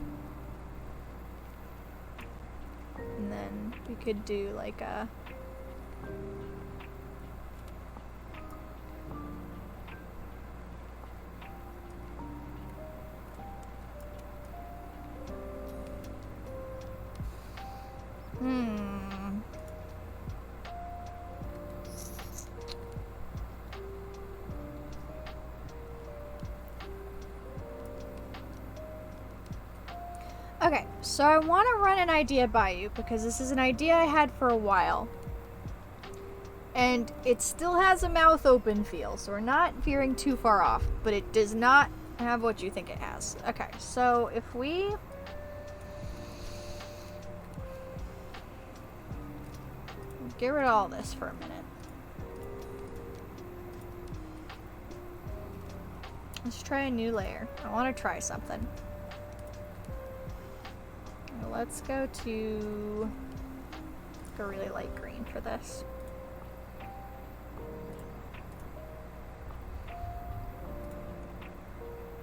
Speaker 1: And then we could do like a... Okay, so I want to run an idea by you because this is an idea I had for a while. And it still has a mouth open feel, so we're not veering too far off, but it does not have what you think it has. Okay, so if we... get rid of all this for a minute. Let's try a new layer. I want to try something. Let's go to a really light green for this.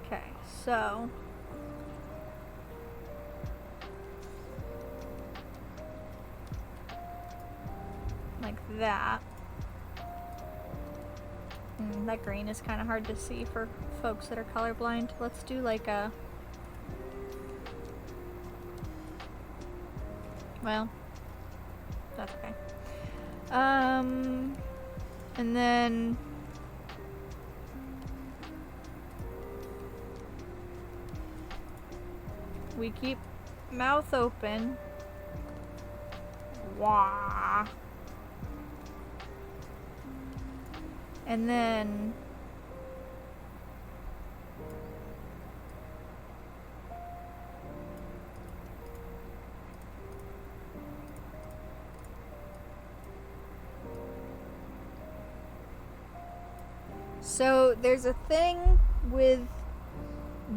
Speaker 1: Okay, so like that. That green is kind of hard to see for folks that are colorblind. Let's do like a... Well, that's okay. And then... we keep mouth open. Wah. And then so there's a thing with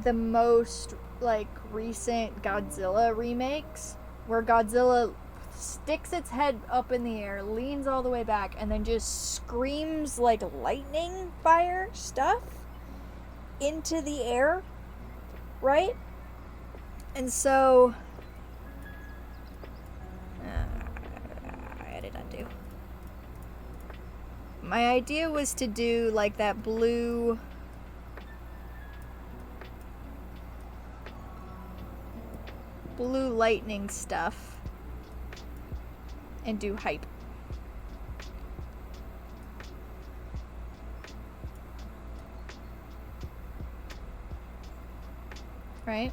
Speaker 1: the most like recent Godzilla remakes where Godzilla sticks its head up in the air, leans all the way back, and then just screams like lightning fire stuff into the air, right? And so I did undo. My idea was to do like that blue lightning stuff and do hype. Right?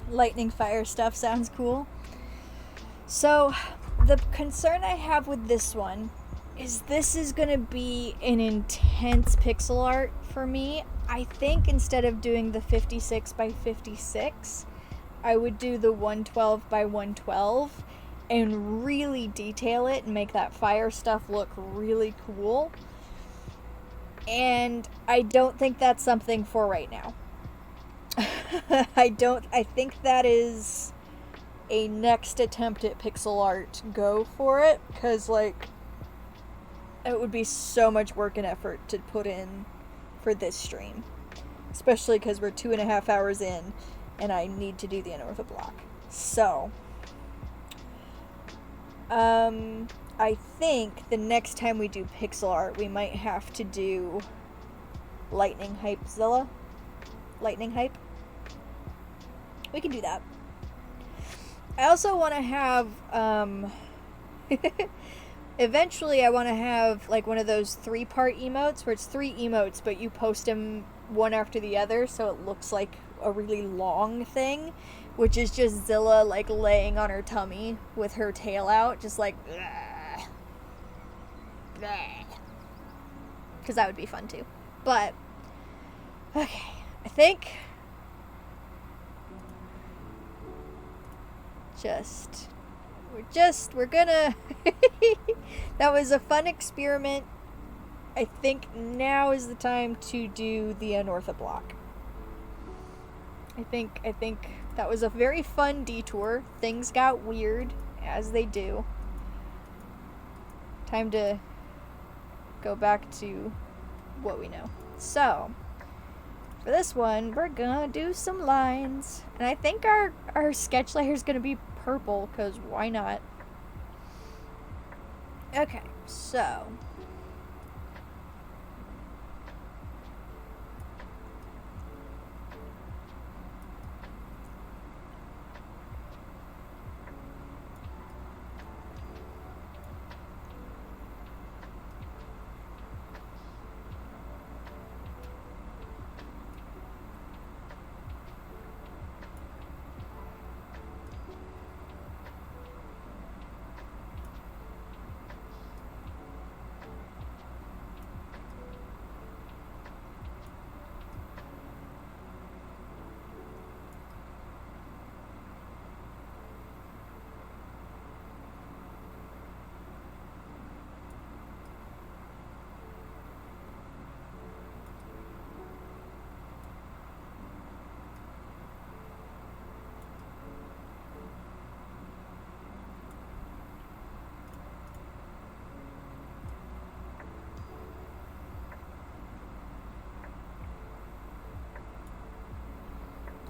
Speaker 1: Lightning fire stuff sounds cool. So the concern I have with this one is this is going to be an intense pixel art for me. I think instead of doing the 56 by 56, I would do the 112 by 112 and really detail it and make that fire stuff look really cool. And I don't think that's something for right now. I think that is a next attempt at pixel art. Go for it, because like it would be so much work and effort to put in for this stream, especially because we're 2.5 hours in and I need to do the unortho block. So I think the next time we do pixel art we might have to do lightning hypezilla. Lightning hype. We can do that. I also want to have eventually I want to have like one of those 3-part emotes where it's 3 emotes but you post them one after the other so it looks like a really long thing, which is just Zilla like laying on her tummy with her tail out, just like because that would be fun too. But okay, I think we're gonna that was a fun experiment. I think now is the time to do the unortho block. I think that was a very fun detour. Things got weird, as they do. Time to go back to what we know. So for this one, we're gonna do some lines. And I think our sketch layer is gonna be purple, because why not? Okay, so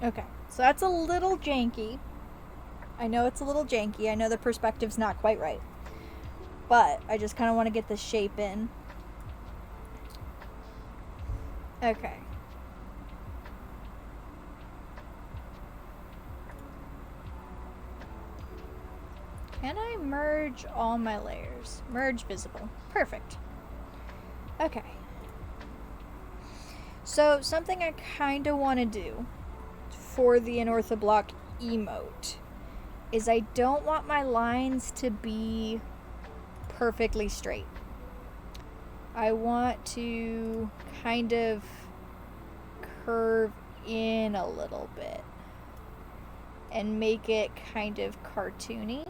Speaker 1: Okay, so that's a little janky. I know it's a little janky. I know the perspective's not quite right. But I just kind of want to get the shape in. Okay. Can I merge all my layers? Merge visible. Perfect. Okay. So something I kind of want to do for the Anorthoblock emote is I don't want my lines to be perfectly straight. I want to kind of curve in a little bit and make it kind of cartoony.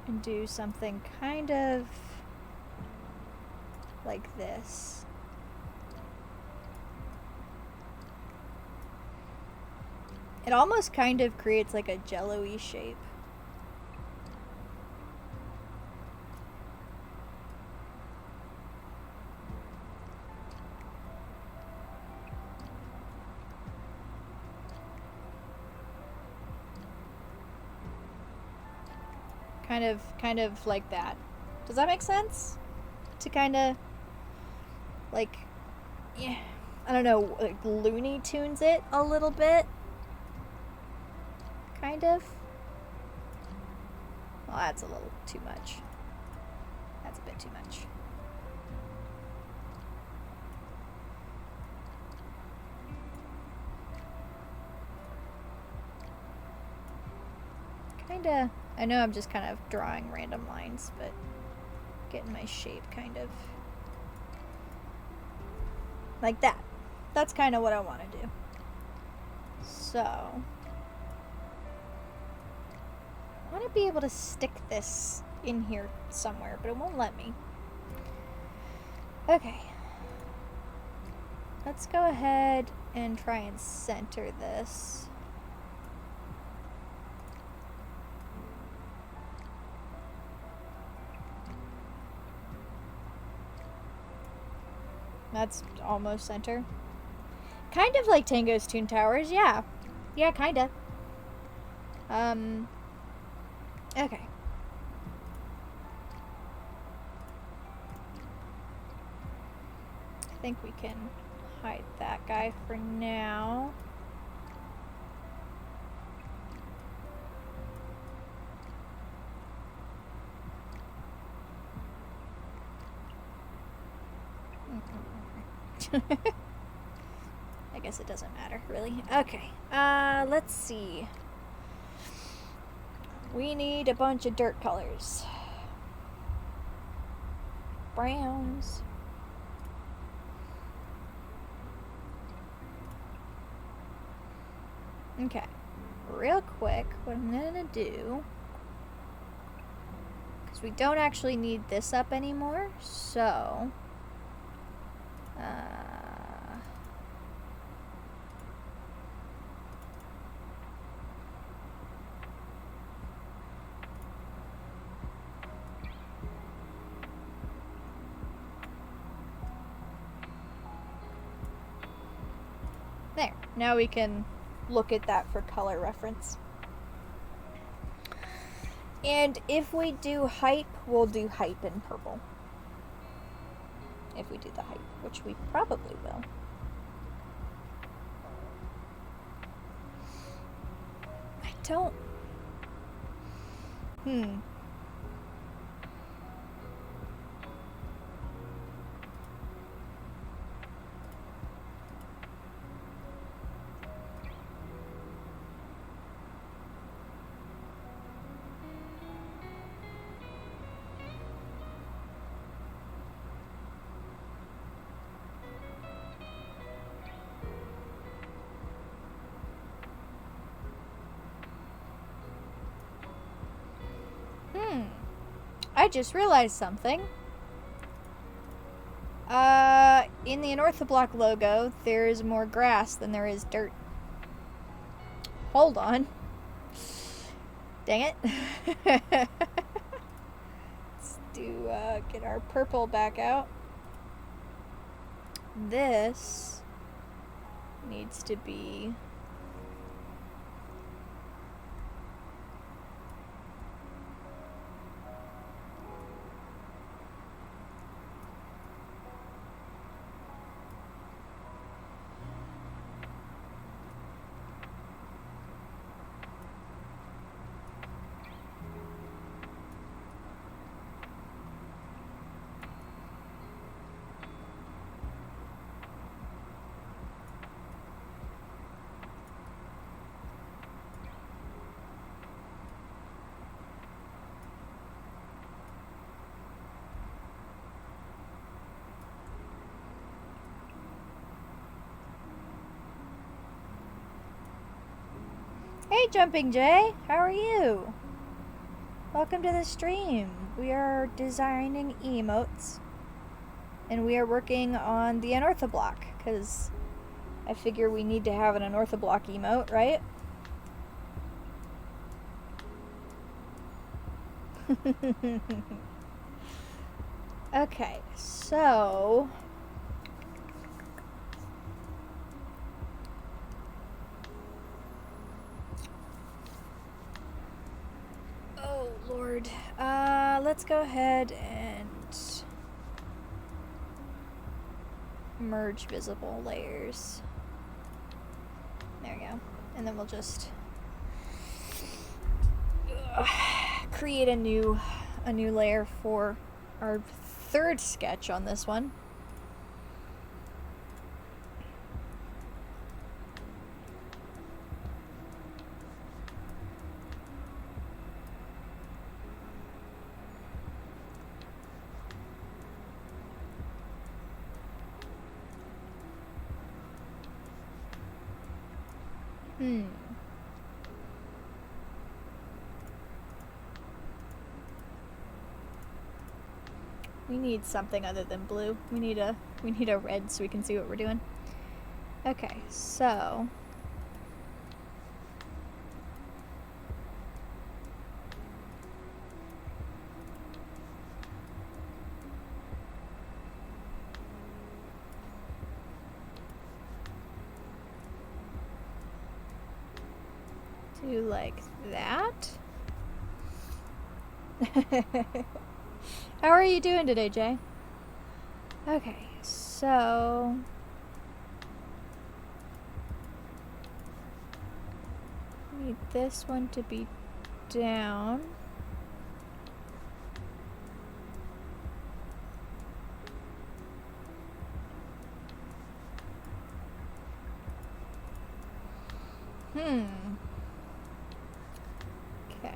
Speaker 1: And do something kind of like this. It almost kind of creates like a jello-y shape. Kind of like that. Does that make sense? To kind of like, yeah, I don't know, like Looney Tunes it a little bit. Kind of. Well, that's a little too much. That's a bit too much. Kinda, I know I'm just kind of drawing random lines, but getting my shape kind of like that. That's kind of what I want to do. So, I want to be able to stick this in here somewhere, but it won't let me. Okay. Let's go ahead and try and center this. That's almost center. Kind of like Tango's Toon Towers, yeah. Yeah, kinda. Okay. I think we can hide that guy for now. I guess it doesn't matter, really. Okay, let's see. We need a bunch of dirt colors. Browns. Okay, real quick, what I'm gonna do, because we don't actually need this up anymore, so there. Now we can look at that for color reference. And if we do hype, we'll do hype in purple. If we do the hype, which we probably will. I don't... I just realized something. In the Anorthoblock logo, there's more grass than there is dirt. Hold on. Dang it. Let's do, get our purple back out. This needs to be... Hey, Jumping Jay, how are you? Welcome to the stream. We are designing emotes, and we are working on the Anorthoblock, because I figure we need to have an Anorthoblock emote, right? Okay, so... Oh, Lord. Let's go ahead and merge visible layers. There we go. And then we'll just create a new layer for our third sketch on this one. We need something other than blue. We need a red so we can see what we're doing. Okay, so do like that. How are you doing today, Jay? Okay, so need this one to be down. Okay.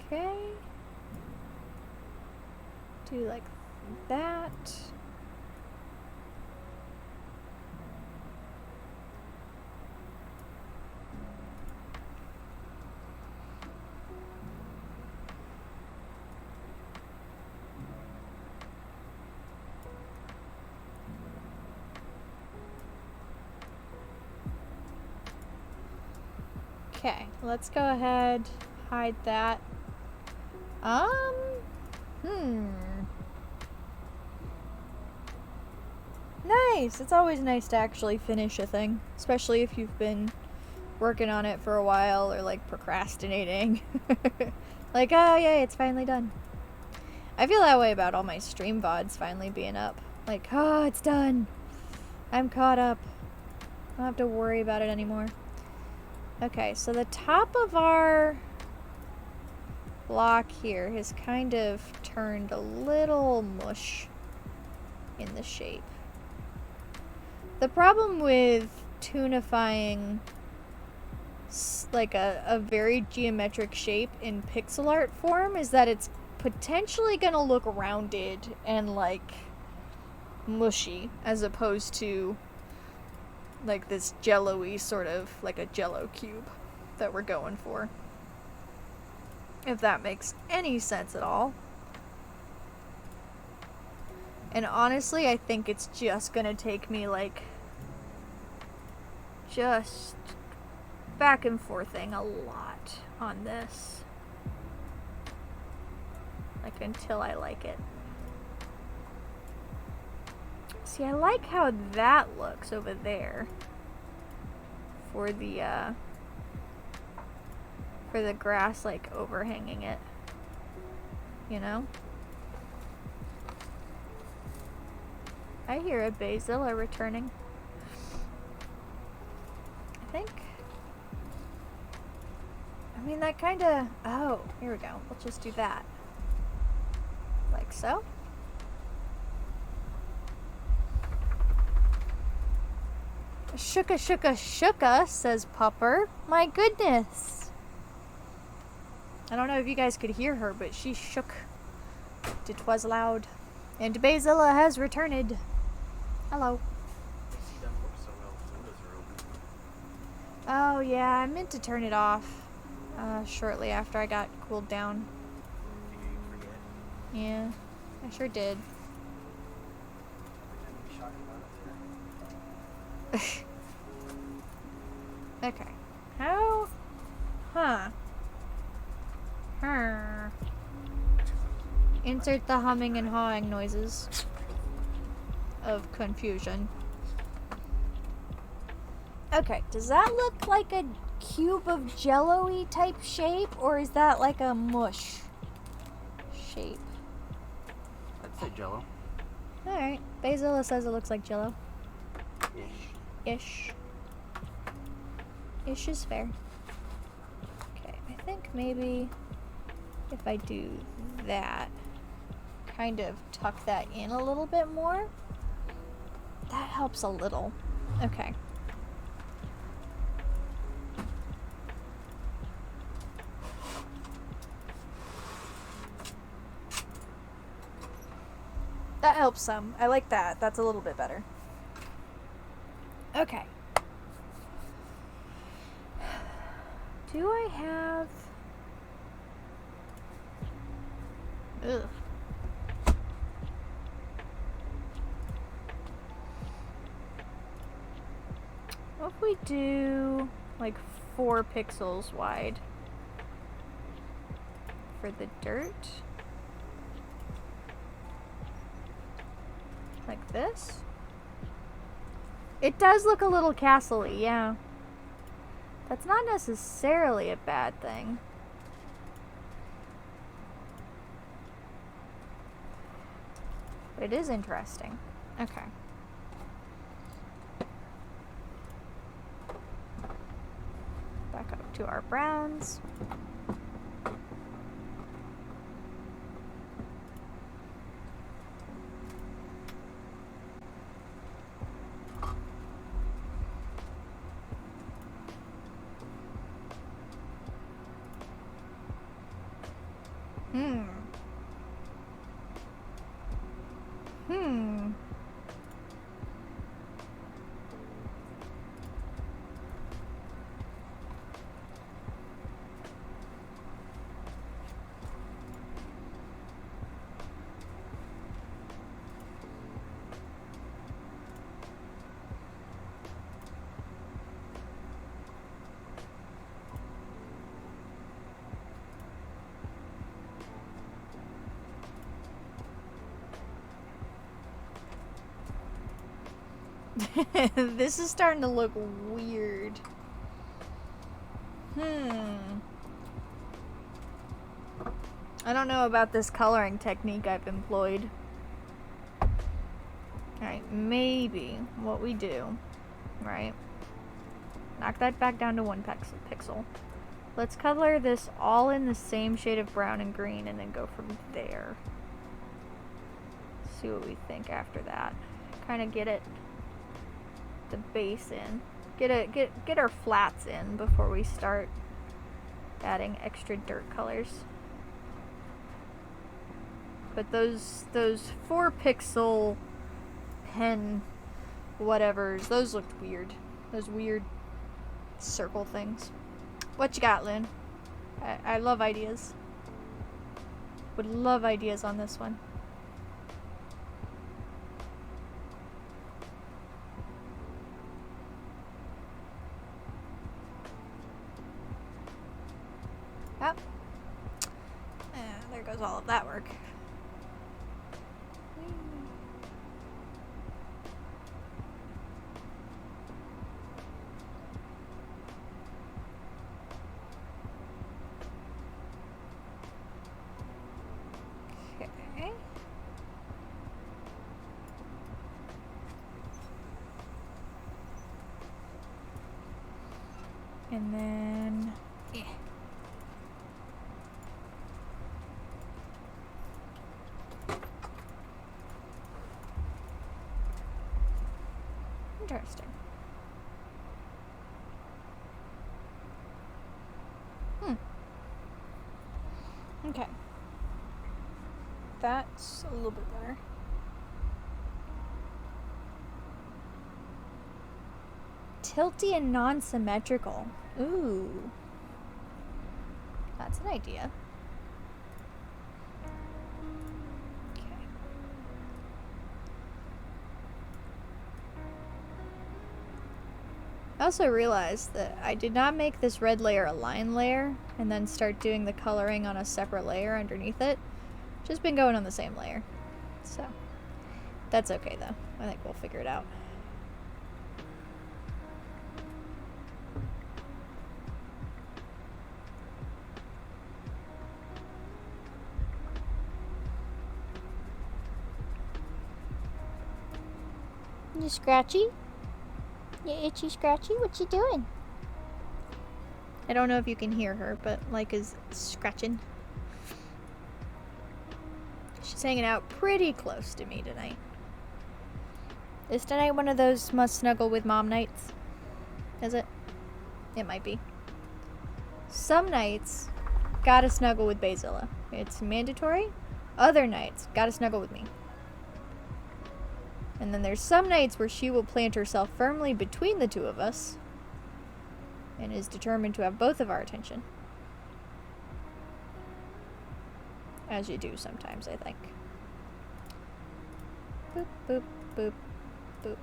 Speaker 1: Okay. Do like that. Okay, let's go ahead, hide that. Nice! It's always nice to actually finish a thing, especially if you've been working on it for a while or like procrastinating. Like, oh yay, it's finally done. I feel that way about all my stream VODs finally being up. Like, oh, it's done. I'm caught up. I don't have to worry about it anymore. Okay, so the top of our block here has kind of turned a little mush in the shape. The problem with tunifying like a very geometric shape in pixel art form is that it's potentially gonna look rounded and like mushy as opposed to like this jello-y sort of, like a jello cube that we're going for. If that makes any sense at all. And honestly, I think it's just gonna take me like just back and forthing a lot on this. Like until I like it. See, I like how that looks over there. For the grass like overhanging it. You know? I hear a Basilla returning. I think. I mean, that kind of. Oh, here we go. We'll just do that. Like so. Shooka, shooka, shooka, says Pupper. My goodness. I don't know if you guys could hear her, but she shook. It was loud. And Basilla has returned. Hello.
Speaker 2: I see them look so well. Windows are open.
Speaker 1: Oh yeah, I meant to turn it off shortly after I got cooled down.
Speaker 2: You forget.
Speaker 1: Yeah, I sure did.
Speaker 2: Every time you shock about it there.
Speaker 1: Okay. How? Huh. Huh. Insert the humming and hawing noises of confusion. Okay, does that look like a cube of jello-y type shape, or is that like a mush shape?
Speaker 2: I'd say Jello.
Speaker 1: Alright, Basilla says it looks like jello.
Speaker 2: Ish.
Speaker 1: Ish. Ish is fair. Okay, I think maybe if I do that, kind of tuck that in a little bit more, that helps a little. Okay. That helps some. I like that. That's a little bit better. Okay. Do I have... Ugh. What if we do like 4 pixels wide for the dirt? Like this? It does look a little castle-y, yeah. That's not necessarily a bad thing. But it is interesting. Okay. Back up to our browns. This is starting to look weird. I don't know about this coloring technique I've employed. Alright, maybe what we do, right? Knock that back down to 1 pixel. Let's color this all in the same shade of brown and green and then go from there. See what we think after that. Kind of get the base in. Get our flats in before we start adding extra dirt colors. But those 4 pixel 10 whatevers. Those looked weird. Those weird circle things. What you got, Lynn? I love ideas. Would love ideas on this one. Oh. There goes all of that work. Okay. And then... yeah. Interesting. Okay. That's a little bit better. Tilty and non-symmetrical. Ooh. That's an idea. Okay. I also realized that I did not make this red layer a line layer and then start doing the coloring on a separate layer underneath it. Just been going on the same layer. So, that's okay though. I think we'll figure it out. You scratchy? You itchy scratchy? What you doing? I don't know if you can hear her, but Laika's scratching. She's hanging out pretty close to me tonight. Is tonight one of those must snuggle with mom nights? Is it? It might be. Some nights, gotta snuggle with Basila. It's mandatory. Other nights, gotta snuggle with me. And then there's some nights where she will plant herself firmly between the two of us and is determined to have both of our attention. As you do sometimes, I think. Boop, boop, boop, boop.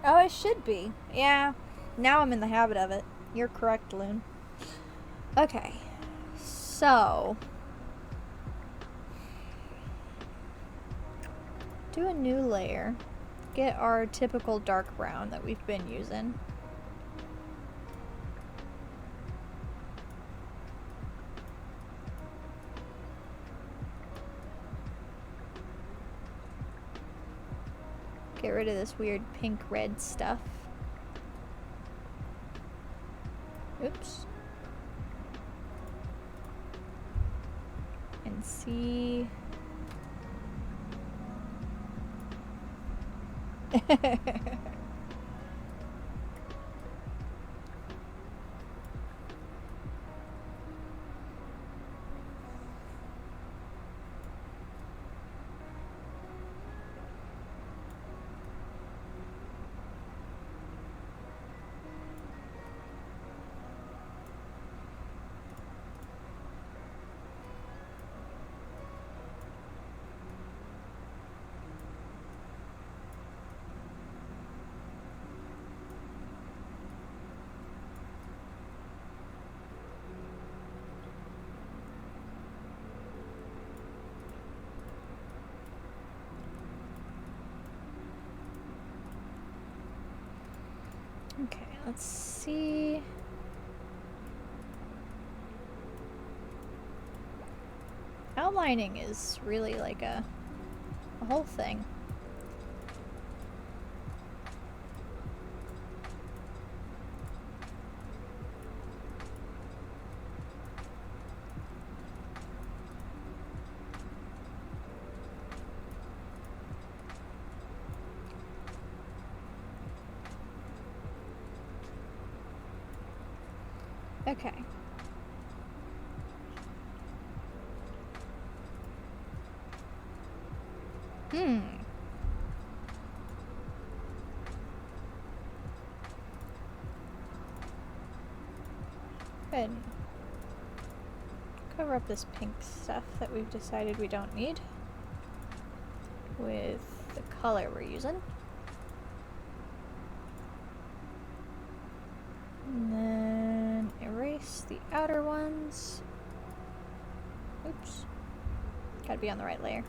Speaker 1: Oh, it should be. Yeah. Now I'm in the habit of it. You're correct, Loon. Okay. So... do a new layer. Get our typical dark brown that we've been using. Get rid of this weird pink-red stuff. Oops. And see... Okay, let's see. Outlining is really like a whole thing. Okay. Hmm. Good. Cover up this pink stuff that we've decided we don't need with the color we're using. And then erase the outer ones. Oops. Gotta be on the right layer.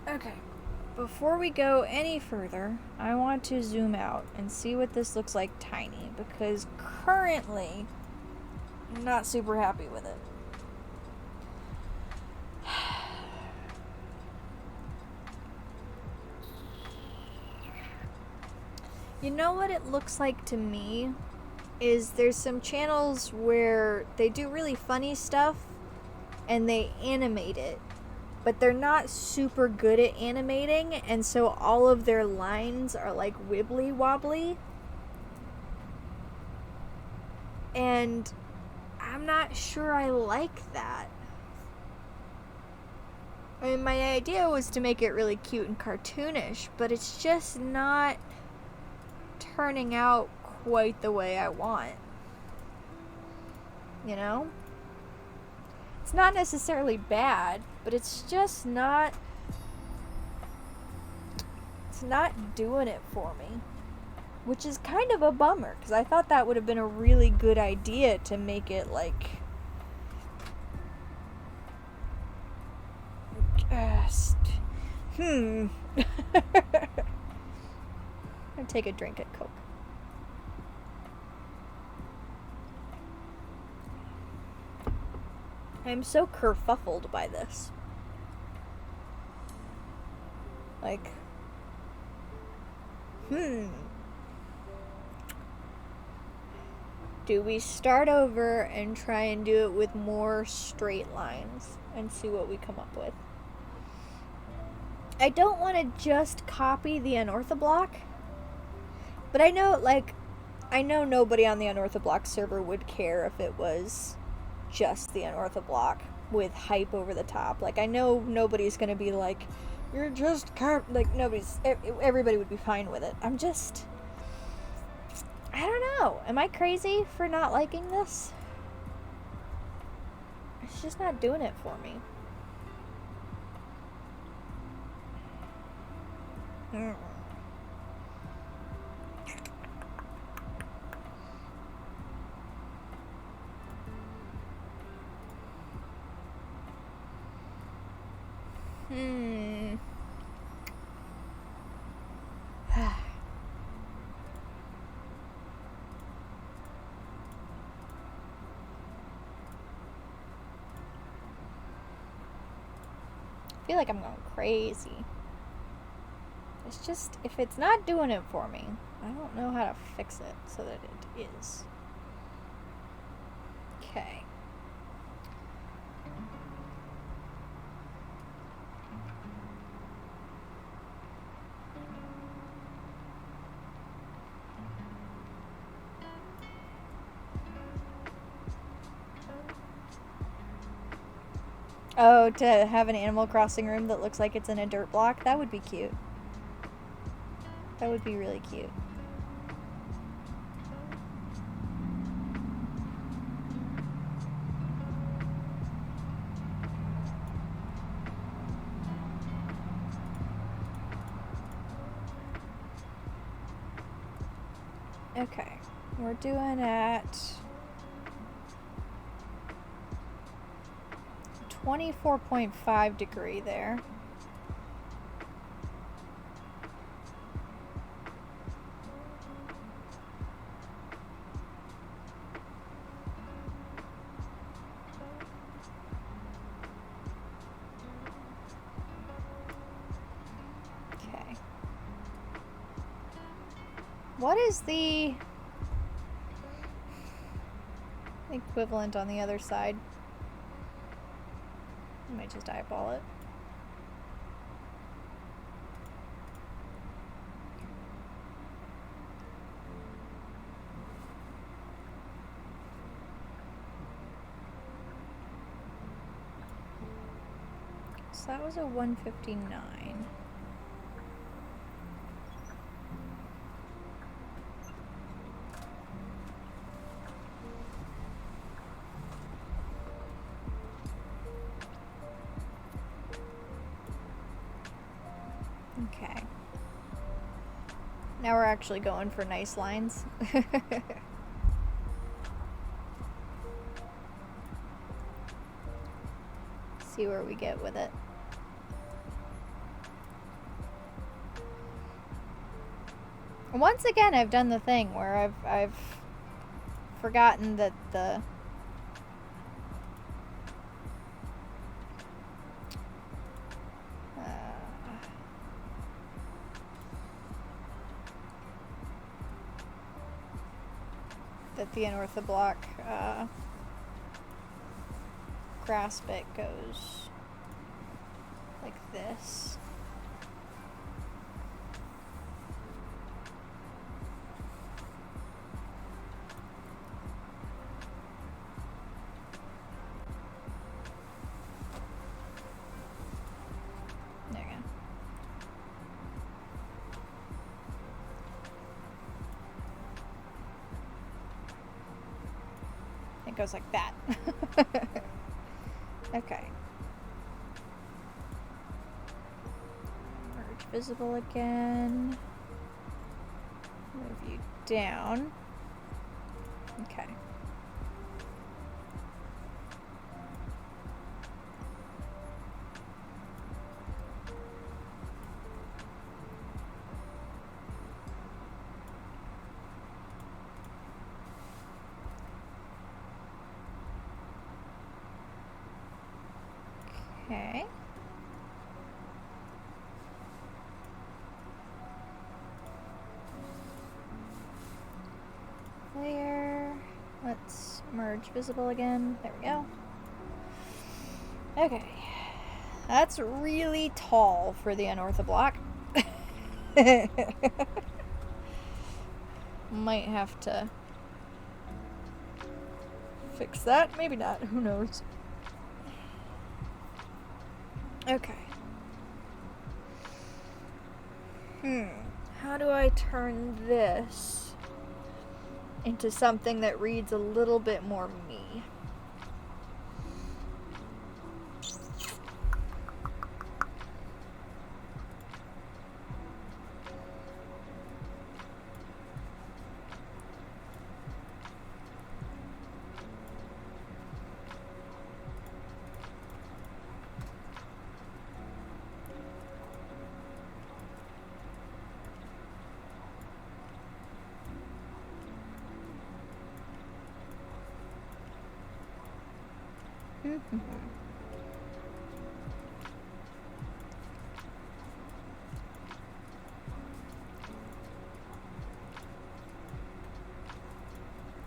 Speaker 1: Okay. Before we go any further, I want to zoom out and see what this looks like tiny, because currently I'm not super happy with it. You know what it looks like to me is there's some channels where they do really funny stuff and they animate it, but they're not super good at animating, and so all of their lines are like wibbly wobbly. And I'm not sure I like that. I mean, my idea was to make it really cute and cartoonish, but it's just not turning out quite the way I want. You know? It's not necessarily bad, but it's just not... It's not doing it for me. Which is kind of a bummer, because I thought that would have been a really good idea to make it like... Just... I'm gonna take a drink at Coke. I'm so kerfuffled by this. Like... Do we start over and try and do it with more straight lines and see what we come up with? I don't want to just copy the unorthoblock, but I know nobody on the unorthoblock server would care if it was just the unorthoblock with hype over the top. Like, I know nobody's gonna be like, you're just everybody would be fine with it. I don't know. Am I crazy for not liking this? It's just not doing it for me. I feel like I'm going crazy. It's just, if it's not doing it for me, I don't know how to fix it so that it is. Okay. Oh, to have an Animal Crossing room that looks like it's in a dirt block? That would be cute. That would be really cute. Okay, we're doing at 24.5 degree there. Okay. What is the equivalent on the other side? I might just eyeball it. that was a 159. Okay. Now we're actually going for nice lines. See where we get with it. Once again, I've done the thing where I've forgotten that the anorthoblock grasp bit goes like this. There you go. It goes like that. Okay. Merge visible again. Move you down. Okay. Okay. Clear. Let's merge visible again. There we go. Okay. That's really tall for the anorthoblock. Might have to fix that. Maybe not. Who knows? Okay. How do I turn this into something that reads a little bit more me?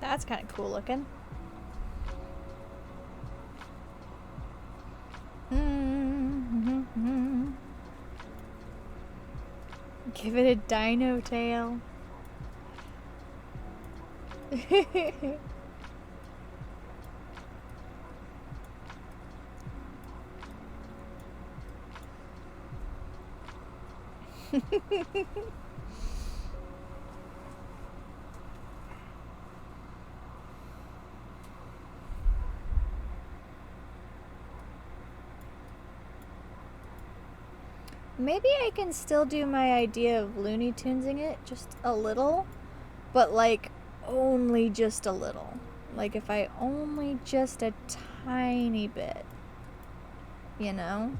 Speaker 1: That's kind of cool looking. Give it a dino tail. Maybe I can still do my idea of Looney Tunesing it just a little, but like only just a little. Like if I only just a tiny bit, you know?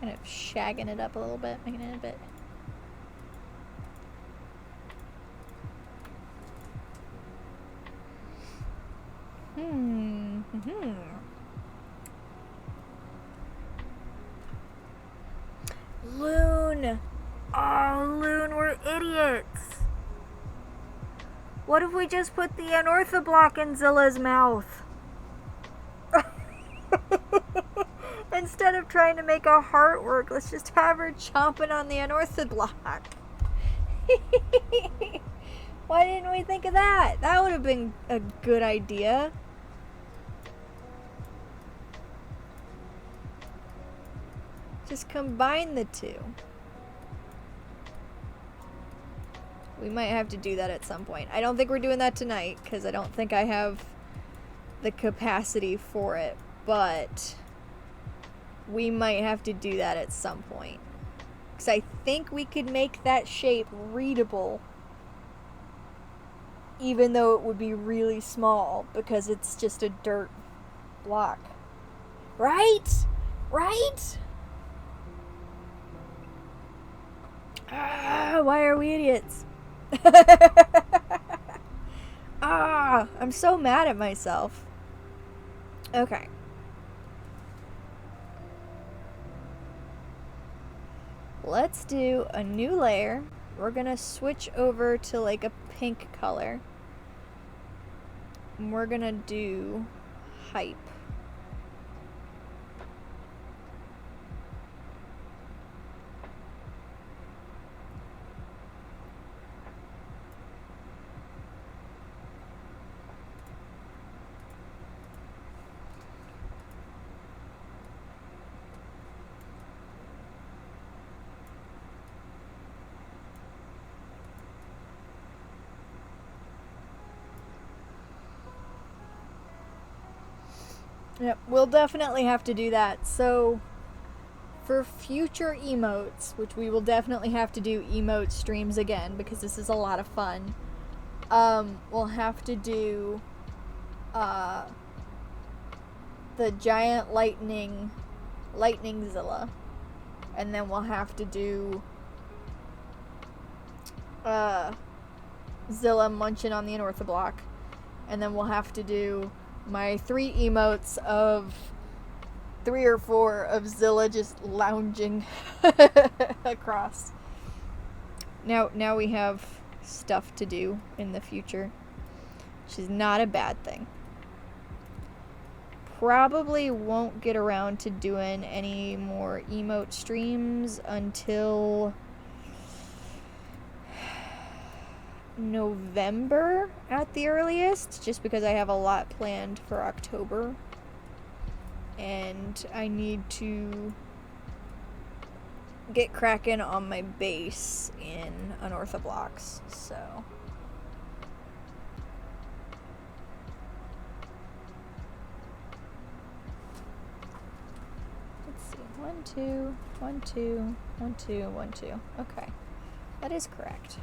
Speaker 1: Kind of shagging it up a little bit, making it a bit Loon! Oh, Loon, we're idiots! What if we just put the anorthoblock in Zilla's mouth? Instead of trying to make a heart work, let's just have her chomping on the anorthoblock. Why didn't we think of that? That would have been a good idea. Just combine the two. We might have to do that at some point. I don't think we're doing that tonight, because I don't think I have the capacity for it, but we might have to do that at some point. Because I think we could make that shape readable, even though it would be really small, because it's just a dirt block. Right? Right? Why are we idiots? I'm so mad at myself. Okay. Let's do a new layer. We're gonna switch over to like a pink color. And we're gonna do hype. Yep, we'll definitely have to do that. So, for future emotes, which we will definitely have to do emote streams again, because this is a lot of fun, we'll have to do, the giant lightning Zilla. And then we'll have to do, Zilla munching on the anorthoblock. And then we'll have to do my 3 emotes of 3 or 4 of Zilla just lounging across. Now we have stuff to do in the future, which is not a bad thing. Probably won't get around to doing any more emote streams until November at the earliest, just because I have a lot planned for October and I need to get cracking on my base in anorthoblocks. So let's see, 1 2 1 2 1 2 1 2. Okay, that is correct.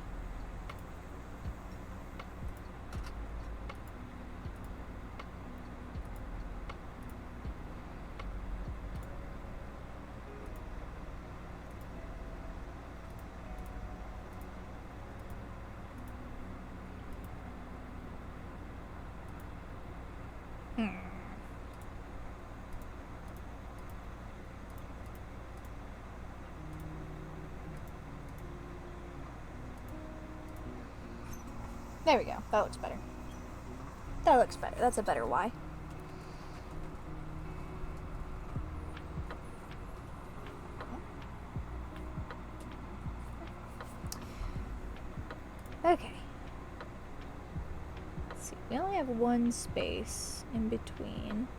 Speaker 1: There we go. That looks better. That looks better. That's a better Y. Okay. Let's see. We only have 1 space in between.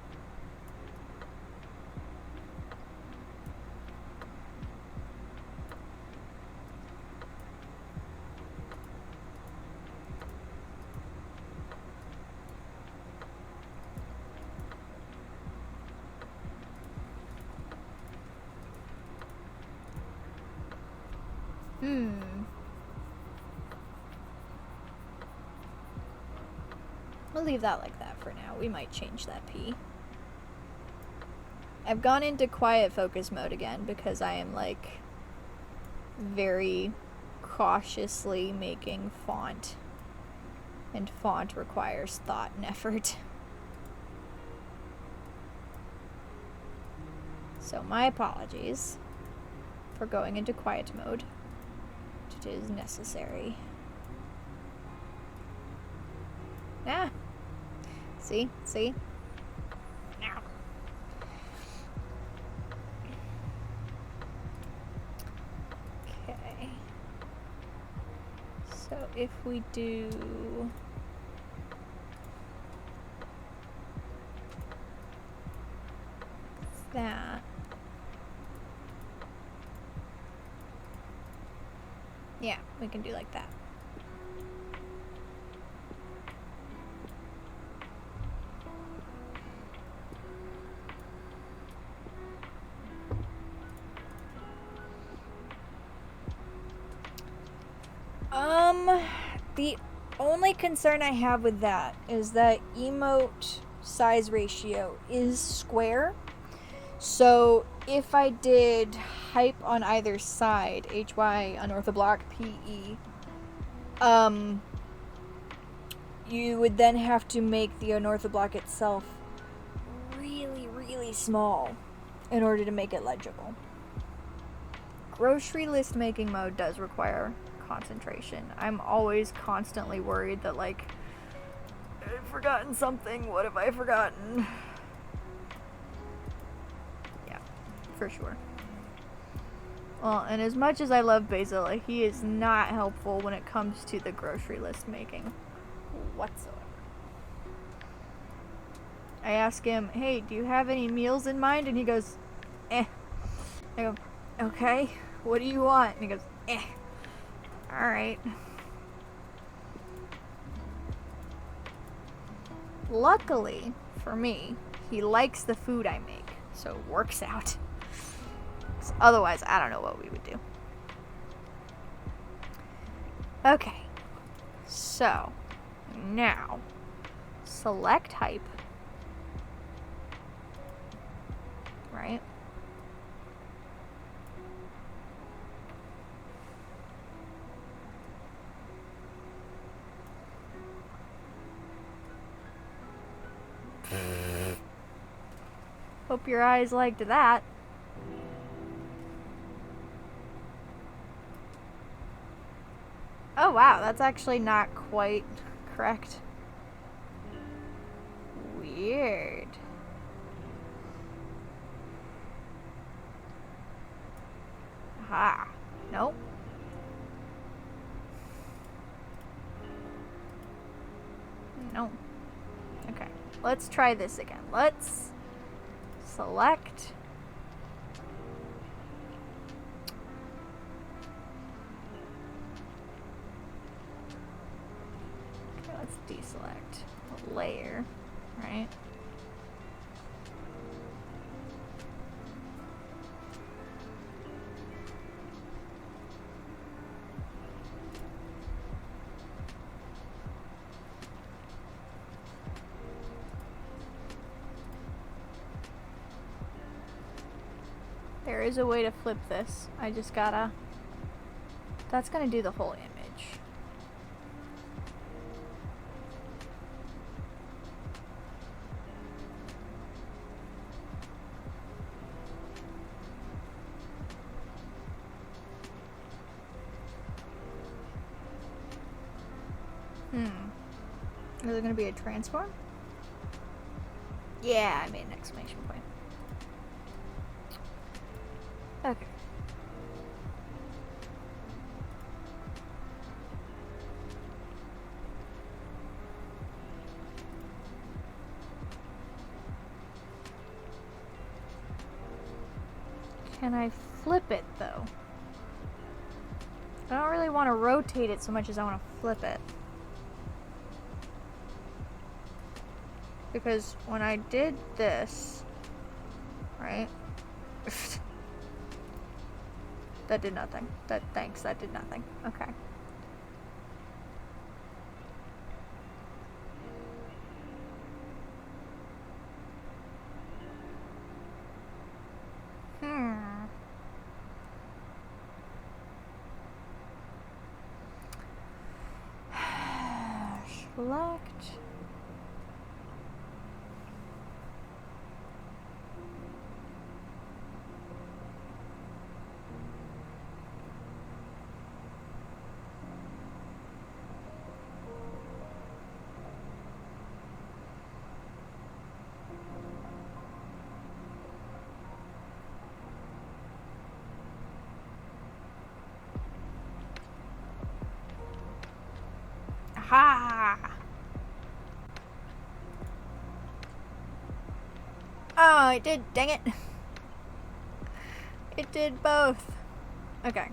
Speaker 1: We'll leave that like that for now. We might change that P. I've gone into quiet focus mode again because I am like very cautiously making font. And font requires thought and effort. So my apologies for going into quiet mode. It is necessary. Ah. See? See? Now. Okay. So if we do that. Yeah, we can do like that. The only concern I have with that is that emote size ratio is square. So if I did hype on either side, HY unorthoblock PE, you would then have to make the unorthoblock itself really, really small in order to make it legible. Grocery list making mode does require concentration. I'm always constantly worried that, like, I've forgotten something. What have I forgotten? Yeah, for sure. Well, and as much as I love Basil, he is not helpful when it comes to the grocery list making whatsoever. I ask him, hey, do you have any meals in mind? And he goes, eh. I go, okay, what do you want? And he goes, eh. Alright. Luckily, for me, he likes the food I make, so it works out. So otherwise, I don't know what we would do. Okay. So, now, select hype. Right? Hope your eyes liked that. Oh wow, that's actually not quite correct. Weird. Aha. Nope. No. Okay. Let's try this again. Let's select. Okay, let's deselect a layer, right? There is a way to flip this. I just gotta... That's gonna do the whole image. Is it gonna be a transform? Yeah, I made an exclamation point. Okay. Can I flip it though? I don't really want to rotate it so much as I want to flip it. Because when I did this, right? That did nothing. That did nothing. Okay. Select. Ha! Oh, it did. Dang it. It did both. Okay.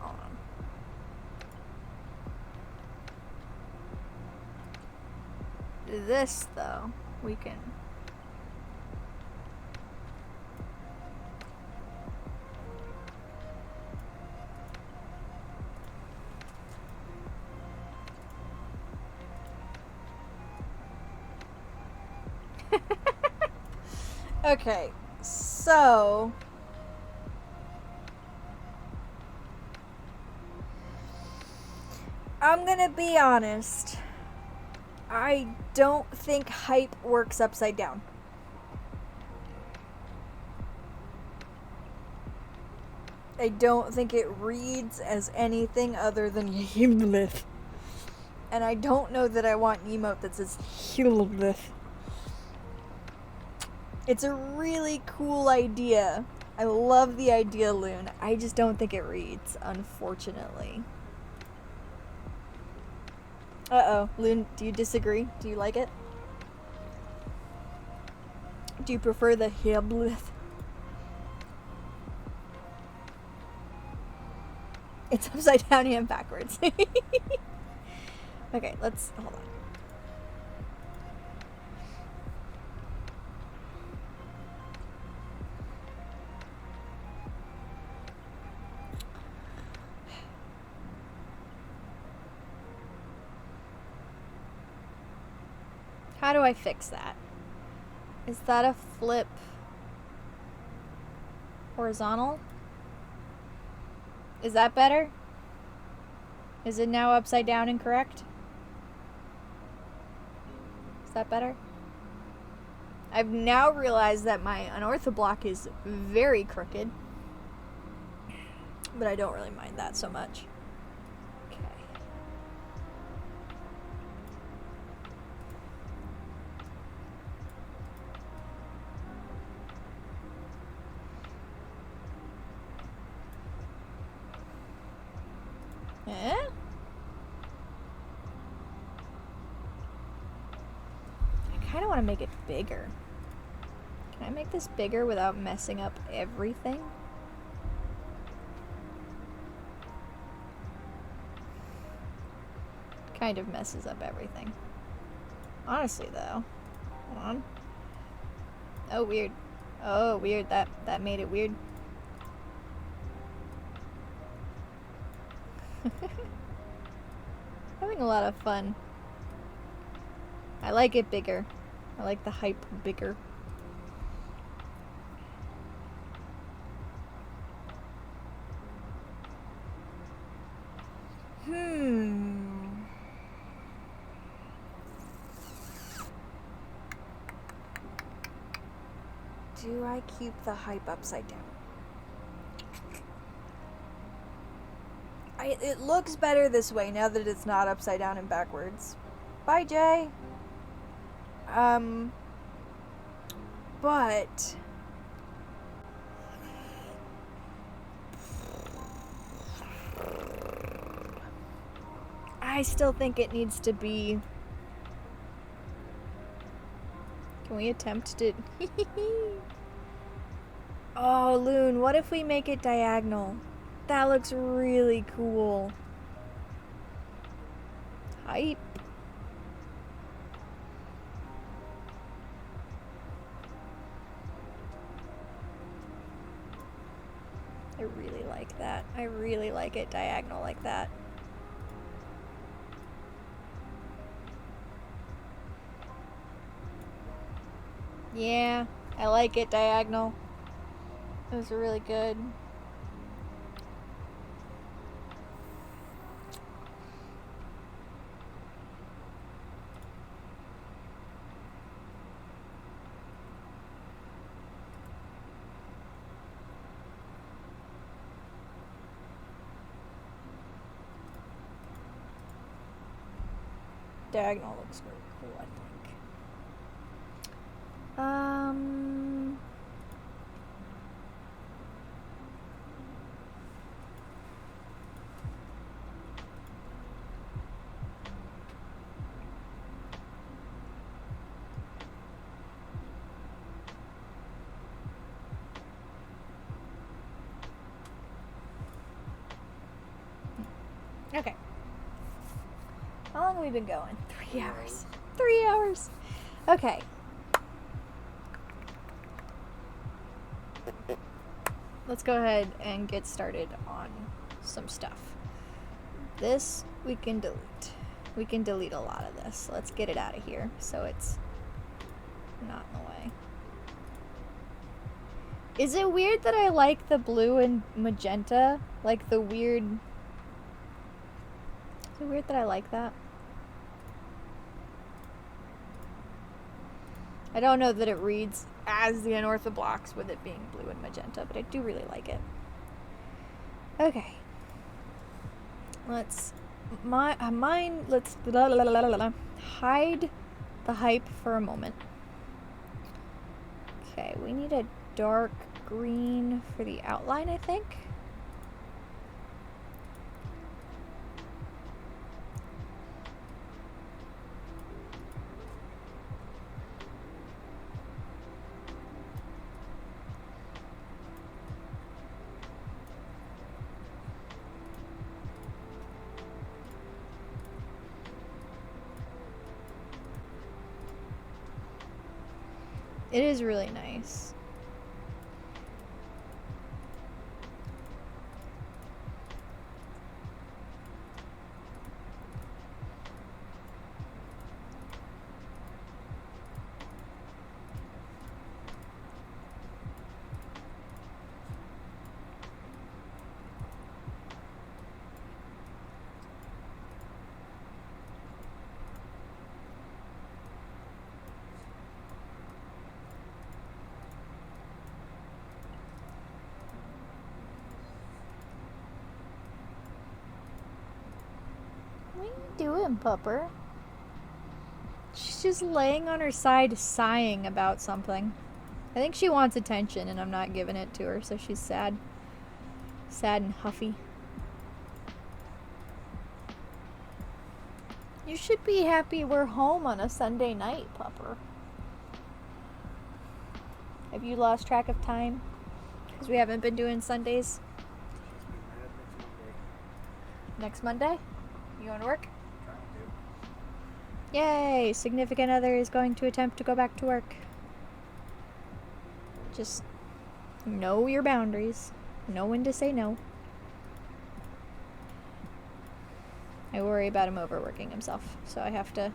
Speaker 1: Hold on. This, though, we can... Okay, so... I'm gonna be honest. I don't think hype works upside down. I don't think it reads as anything other than Himlith. And I don't know that I want an emote that says Himlith. It's a really cool idea. I love the idea, Loon. I just don't think it reads, unfortunately. Uh-oh. Loon, do you disagree? Do you like it? Do you prefer the Himlith? It's upside down and backwards. Okay, let's... hold on. How do I fix that? Is that a flip horizontal? Is that better? Is it now upside down and correct? Is that better? I've now realized that my unorthoblock is very crooked, but I don't really mind that so much. Okay. Eh? I kind of want to make it bigger. Can I make this bigger without messing up everything? Kind of messes up everything. Honestly, though. Hold on. Oh, weird. Oh, weird. That made it weird. Having a lot of fun. I like it bigger. I like the hype bigger. Do I keep the hype upside down? It looks better this way now that it's not upside down and backwards. Bye, Jay. But I still think it needs to be... Can we attempt to... Oh, Loon, what if we make it diagonal? That looks really cool. Hype. I really like that. I really like it diagonal like that. Yeah, I like it diagonal. It was really good. Diagonal looks really cool, I think. Okay. How long have we been going? 3 hours. 3 hours. Okay. Let's go ahead and get started on some stuff. This we can delete. We can delete a lot of this. Let's get it out of here so it's not in the way. Is it weird that I like the blue and magenta? Like the weird... Is it weird that I like that? I don't know that it reads as the unorthodox with it being blue and magenta, but I do really like it. Okay. Let's let's hide the hype for a moment. Okay, we need a dark green for the outline, I think. It is really nice. What are you doing, pupper? She's just laying on her side sighing about something. I think she wants attention and I'm not giving it to her, so she's sad. Sad and huffy. You should be happy we're home on a Sunday night, pupper. Have you lost track of time? Because we haven't been doing Sundays. Next Monday? You going to work? Yay! Significant other is going to attempt to go back to work. Just know your boundaries. Know when to say no. I worry about him overworking himself, so I have to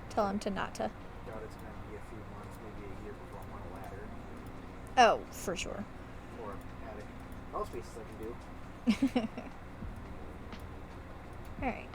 Speaker 1: tell him to not to.
Speaker 2: I doubt it's going to be a few months, maybe a year before I'm on a ladder.
Speaker 1: Oh, for sure.
Speaker 2: Or attic. Most spaces I can do.
Speaker 1: Alright.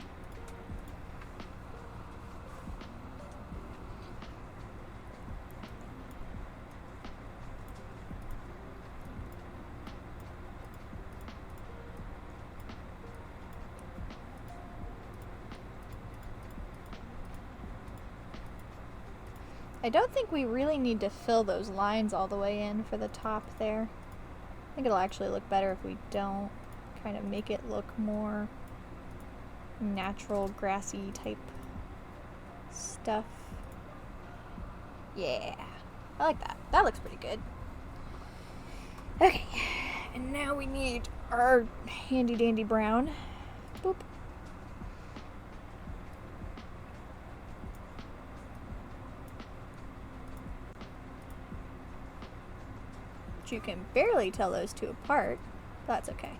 Speaker 1: I don't think we really need to fill those lines all the way in for the top there. I think it'll actually look better if we don't. Kind of make it look more natural, grassy type stuff. Yeah, I like that. That looks pretty good. Okay, and now we need our handy dandy brown. Boop. You can barely tell those two apart. That's okay.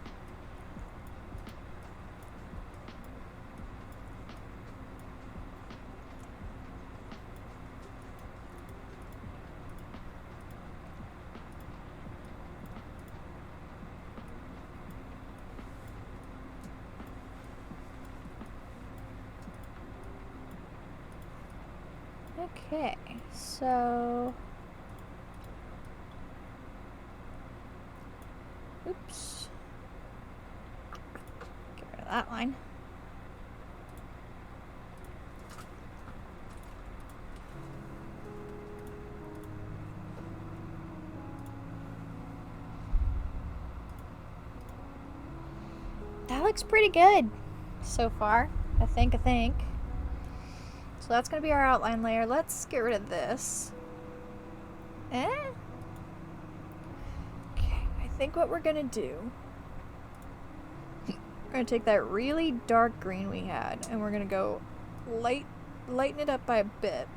Speaker 1: Okay, so... Oops. Get rid of that line. That looks pretty good so far, I think. So that's going to be our outline layer. Let's get rid of this. Okay, I think what we're going to do gonna take that really dark green we had, and we're gonna go lighten it up by a bit.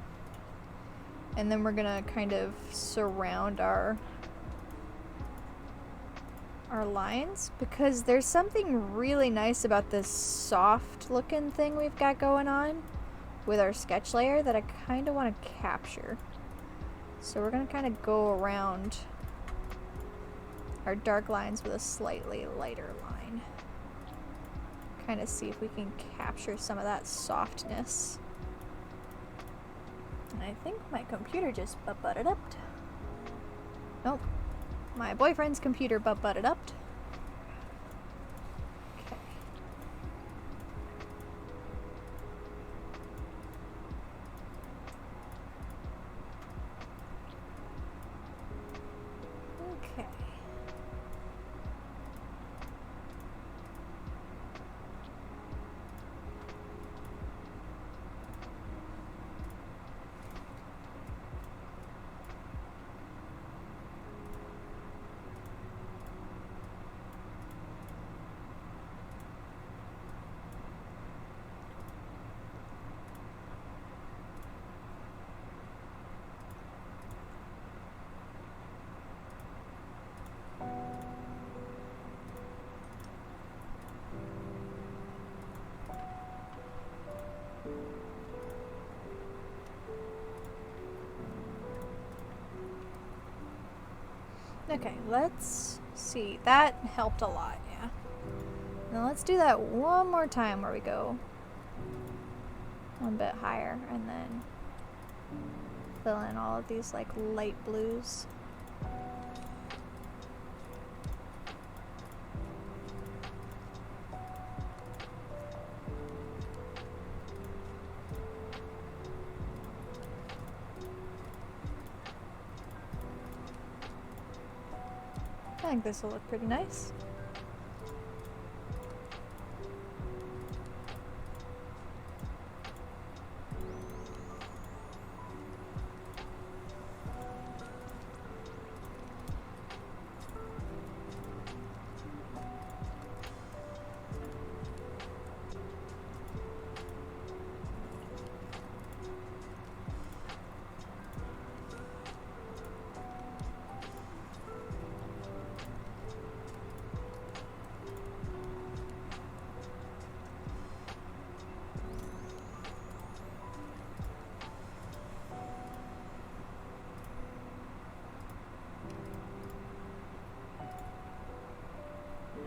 Speaker 1: And then we're gonna kind of surround our lines, because there's something really nice about this soft looking thing we've got going on with our sketch layer that I kind of want to capture. So we're gonna kind of go around our dark lines with a slightly lighter line. Kind of see if we can capture some of that softness. And I think my computer just butted up. Nope. My boyfriend's computer butted up. Okay. Okay. Okay, let's see. That helped a lot, yeah. Now let's do that one more time where we go one bit higher and then fill in all of these like light blues. I think this will look pretty nice.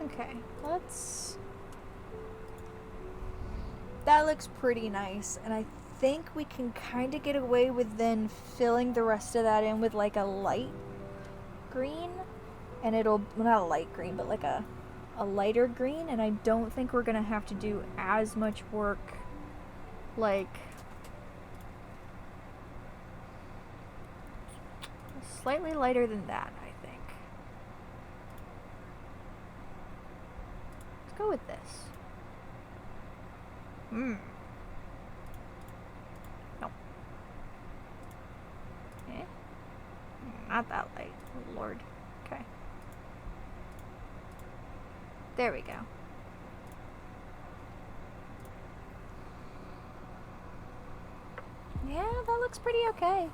Speaker 1: Okay, that looks pretty nice, and I think we can kind of get away with then filling the rest of that in with like a light green, and well, not a light green, but like a lighter green, and I don't think we're gonna have to do as much work like slightly lighter than that, I think. Let's go with this. No. Eh? Not that light. Oh, Lord. Okay. There we go. Yeah, that looks pretty okay.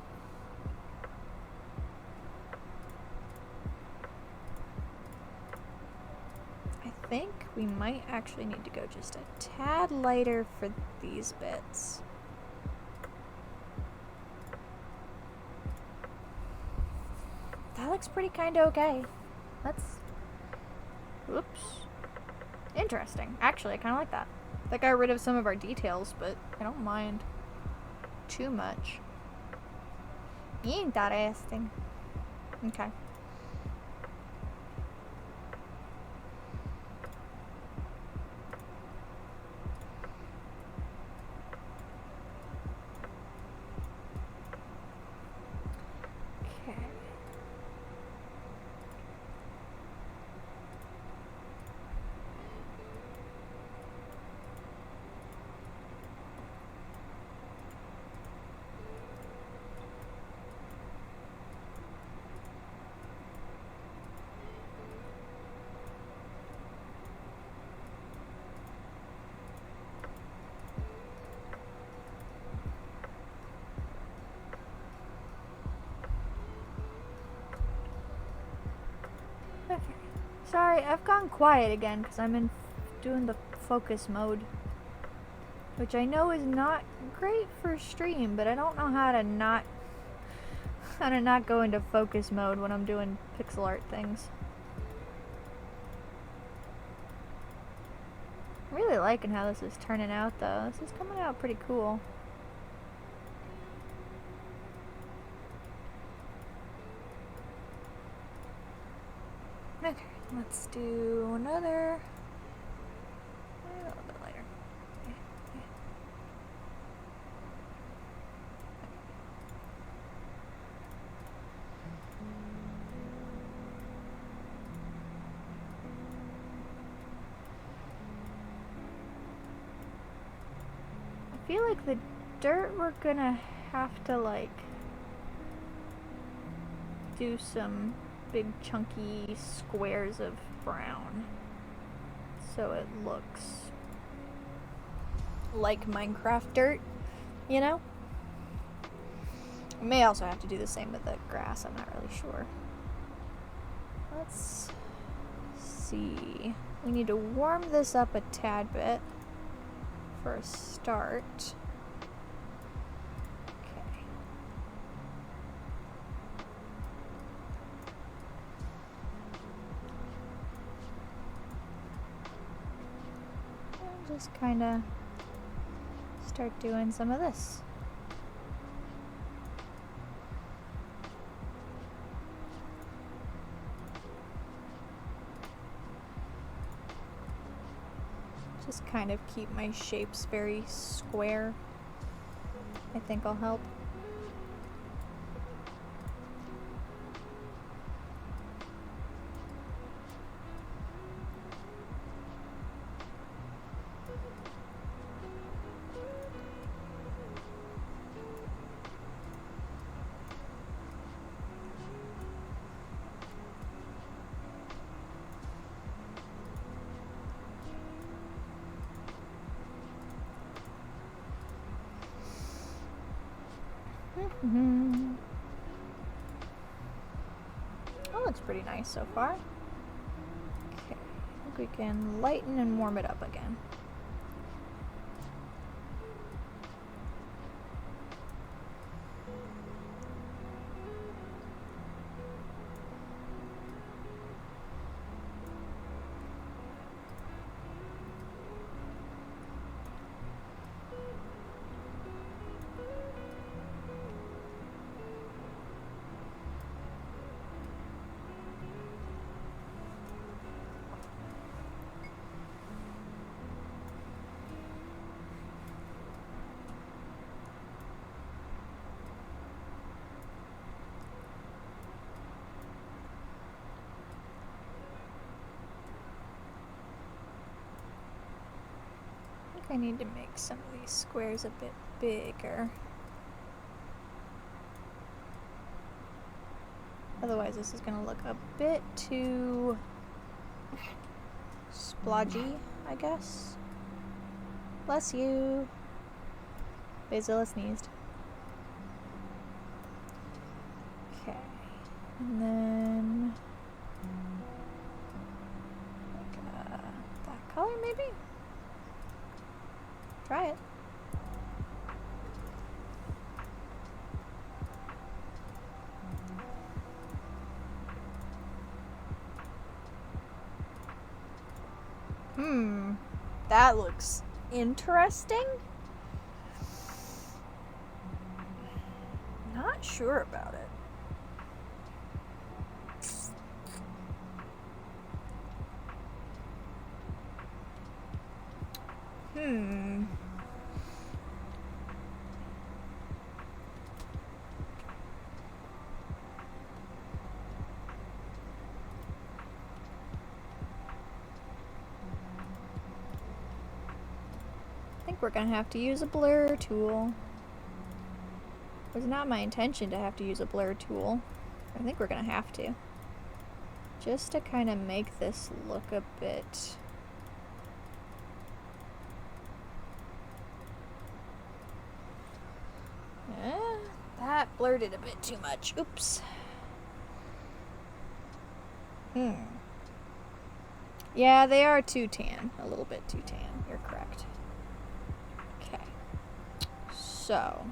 Speaker 1: I think we might actually need to go just a tad lighter for these bits. That looks pretty kind of okay. Whoops. Interesting. Actually, I kind of like that. That got rid of some of our details, but I don't mind too much. Interesting. Okay. Sorry, I've gone quiet again because I'm in doing the focus mode. Which I know is not great for stream, but I don't know how to not go into focus mode when I'm doing pixel art things. I'm really liking how this is turning out though. This is coming out pretty cool. Okay, let's do another. A little bit lighter. I feel like the dirt we're gonna have to like do some big chunky squares of brown so it looks like Minecraft dirt, you know? I may also have to do the same with the grass, I'm not really sure. Let's see. We need to warm this up a tad bit for a start. Okay. And just kind of start doing some of this. Just kind of keep my shapes very square. I think will help. Oh, looks pretty nice so far. Okay, I think we can lighten and warm it up again. I need to make some of these squares a bit bigger. Otherwise this is going to look a bit too splodgy, I guess. Bless you. Basil sneezed. Okay. And then like that color maybe? Try it. That looks interesting. Not sure about it. We're gonna have to use a blur tool. It was not my intention to have to use a blur tool. I think we're gonna have to. Just to kind of make this look a bit... that blurred it a bit too much. Oops. Yeah, they are too tan. A little bit too tan. You're correct. Okay. So.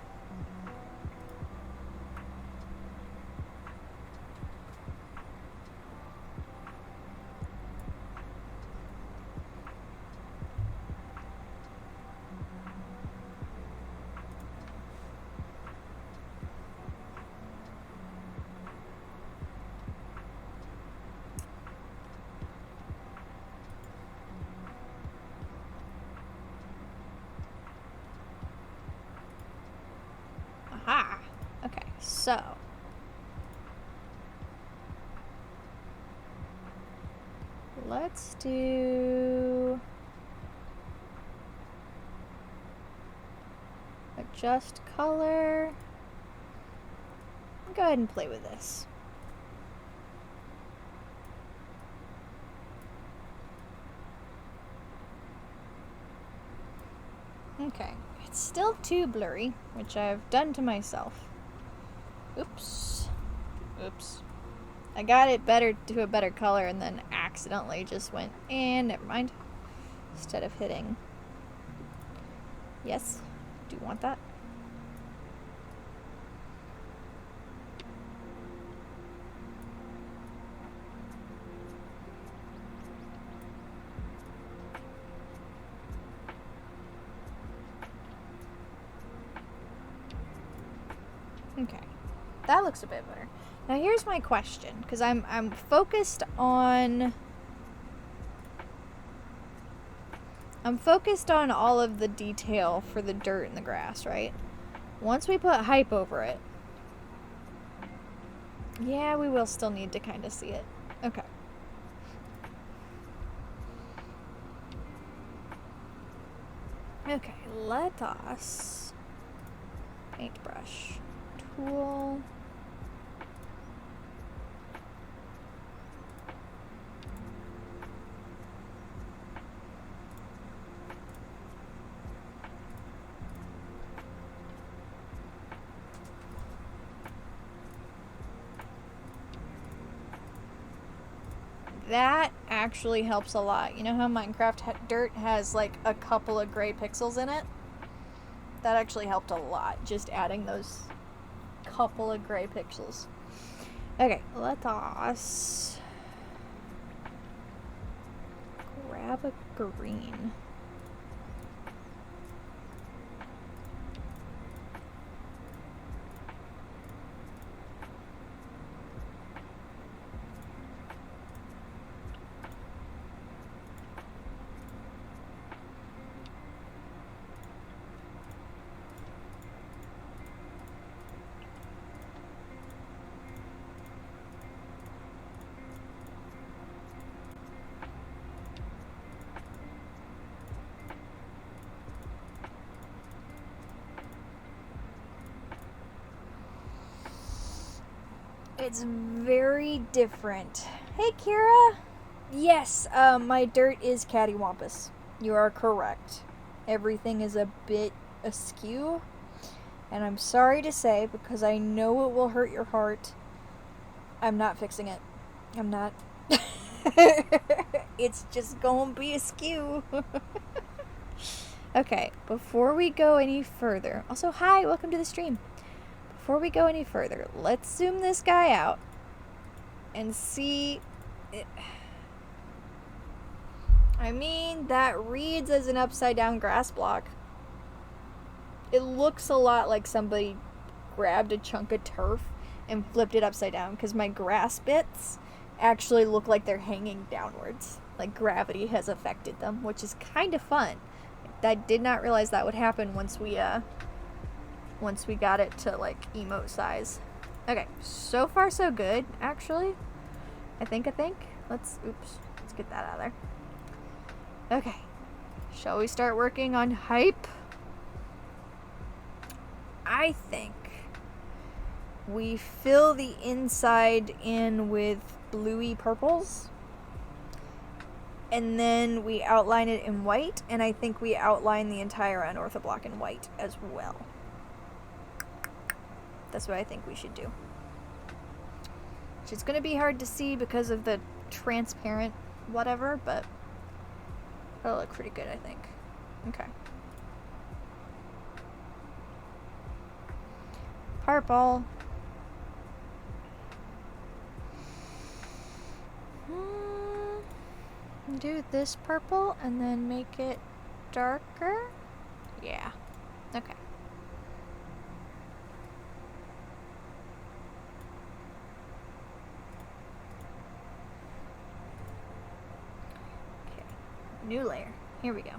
Speaker 1: Aha! Okay, so. Let's do. Adjust color. Go ahead and play with this. Okay, it's still too blurry, which I've done to myself. Oops. Oops. I got it better to a better color and then accidentally just went, and never mind. Instead of hitting. Yes. Do you want that? Okay. That looks a bit better. Now here's my question, because I'm focused on all of the detail for the dirt and the grass, right? Once we put hype over it, yeah, we will still need to kind of see it. Okay. Okay, let us paintbrush tool. That actually helps a lot. You know how Minecraft dirt has like a couple of gray pixels in it? That actually helped a lot, just adding those couple of gray pixels. Okay, let us grab a green. It's very different. Hey, Kira. Yes, my dirt is cattywampus. You are correct. Everything is a bit askew. And I'm sorry to say, because I know it will hurt your heart, I'm not fixing it. I'm not. It's just gonna be askew. Okay, before we go any further... Also, hi, welcome to the stream. Before we go any further, let's zoom this guy out and see it. I mean, that reads as an upside down grass block. It looks a lot like somebody grabbed a chunk of turf and flipped it upside down, because my grass bits actually look like they're hanging downwards. Like gravity has affected them, which is kind of fun. I did not realize that would happen once we got it to like emote size. Okay, so far so good, actually. I think. Let's get that out of there. Okay. Shall we start working on hype? I think we fill the inside in with bluey purples. And then we outline it in white, and I think we outline the entire unortho block in white as well. That's what I think we should do. Which is going to be hard to see because of the transparent whatever, but it'll look pretty good, I think. Okay. Purple. Do this purple and then make it darker. Yeah. Okay. Okay. New layer. Here we go.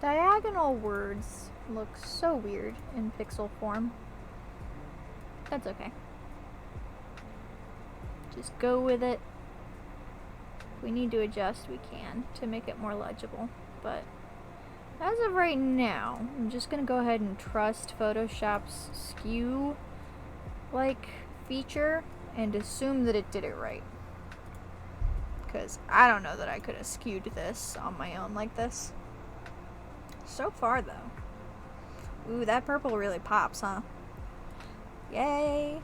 Speaker 1: Diagonal words look so weird in pixel form. That's okay. Just go with it. If we need to adjust, we can to make it more legible. But as of right now, I'm just gonna go ahead and trust Photoshop's skew feature and assume that it did it right. Because I don't know that I could have skewed this on my own like this. So far, though. Ooh, that purple really pops, huh? Yay!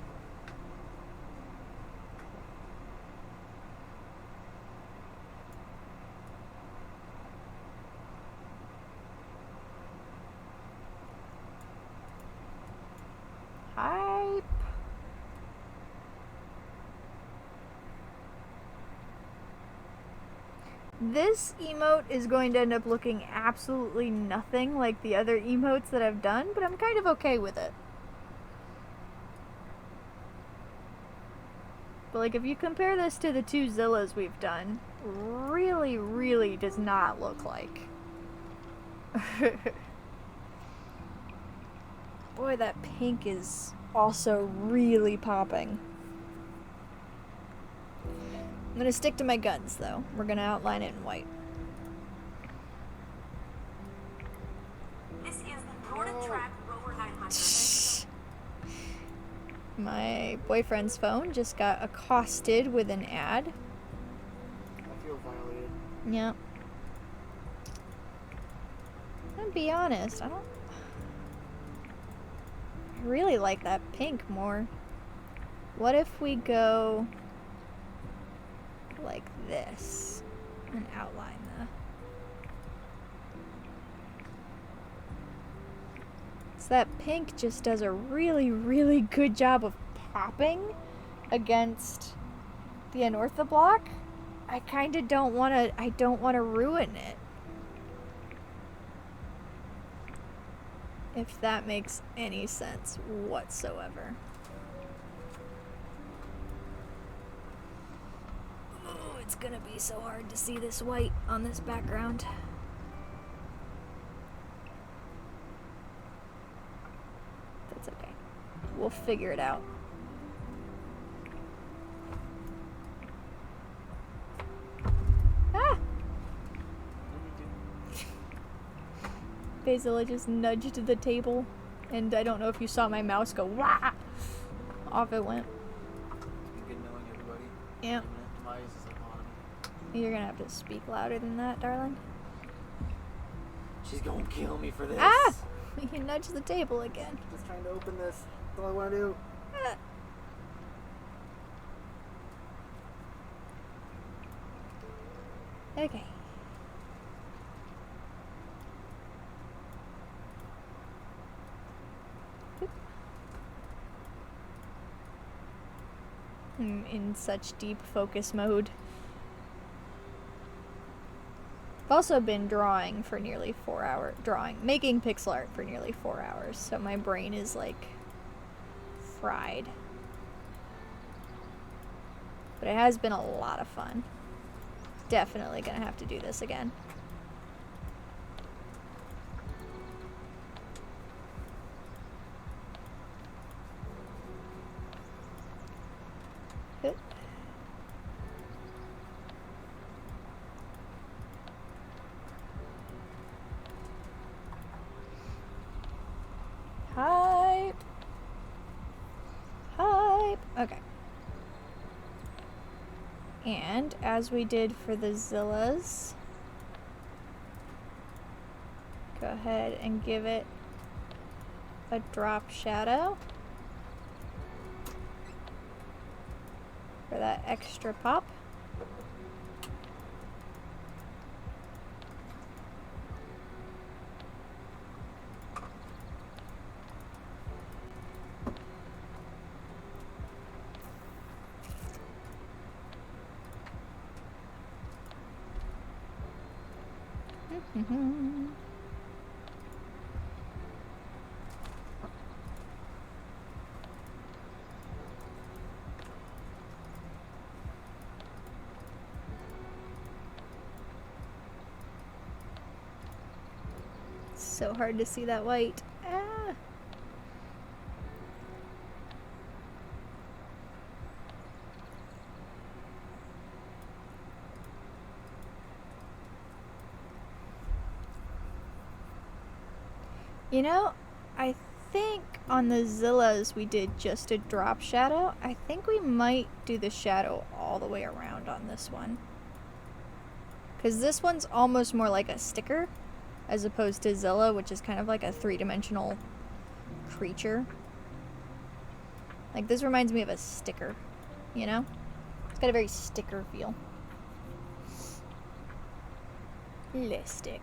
Speaker 1: Hype! This emote is going to end up looking absolutely nothing like the other emotes that I've done, but I'm kind of okay with it. But like, if you compare this to the two Zillas we've done, really, really does not look like. Boy, that pink is also really popping. I'm gonna stick to my guns, though. We're gonna outline it in white.
Speaker 3: This is the Nordic Track Rover 900.
Speaker 1: My boyfriend's phone just got accosted with an ad.
Speaker 2: I feel violated.
Speaker 1: Yeah. I'm gonna be honest, I really like that pink more. What if we go like this and outline so that pink just does a really, really good job of popping against the Anortha block. I kind of don't want to ruin it. If that makes any sense whatsoever. Oh, it's gonna be so hard to see this white on this background. That's okay. We'll figure it out. Ah! Basil, I just nudged the table, and I don't know if you saw my mouse go wah! Off it went.
Speaker 2: Good knowing everybody.
Speaker 1: Yeah.
Speaker 2: Demise is economy.
Speaker 1: You're gonna have to speak louder than that, darling.
Speaker 2: She's gonna kill me for this.
Speaker 1: Ah! You nudged the table again.
Speaker 2: Just trying to open this. That's all I want to do.
Speaker 1: Ah. Okay. I'm in such deep focus mode. I've also been drawing for nearly 4 hours. Making pixel art for nearly 4 hours, so my brain is like fried. But it has been a lot of fun. Definitely gonna have to do this again. Good. And as we did for the Zillas, go ahead and give it a drop shadow for that extra pop. So hard to see that white. Ah. You know, I think on the Zillas we did just a drop shadow. I think we might do the shadow all the way around on this one. Because this one's almost more like a sticker, as opposed to Zilla, which is kind of like a three-dimensional creature. Like, this reminds me of a sticker, you know? It's got a very sticker feel. Lipstick.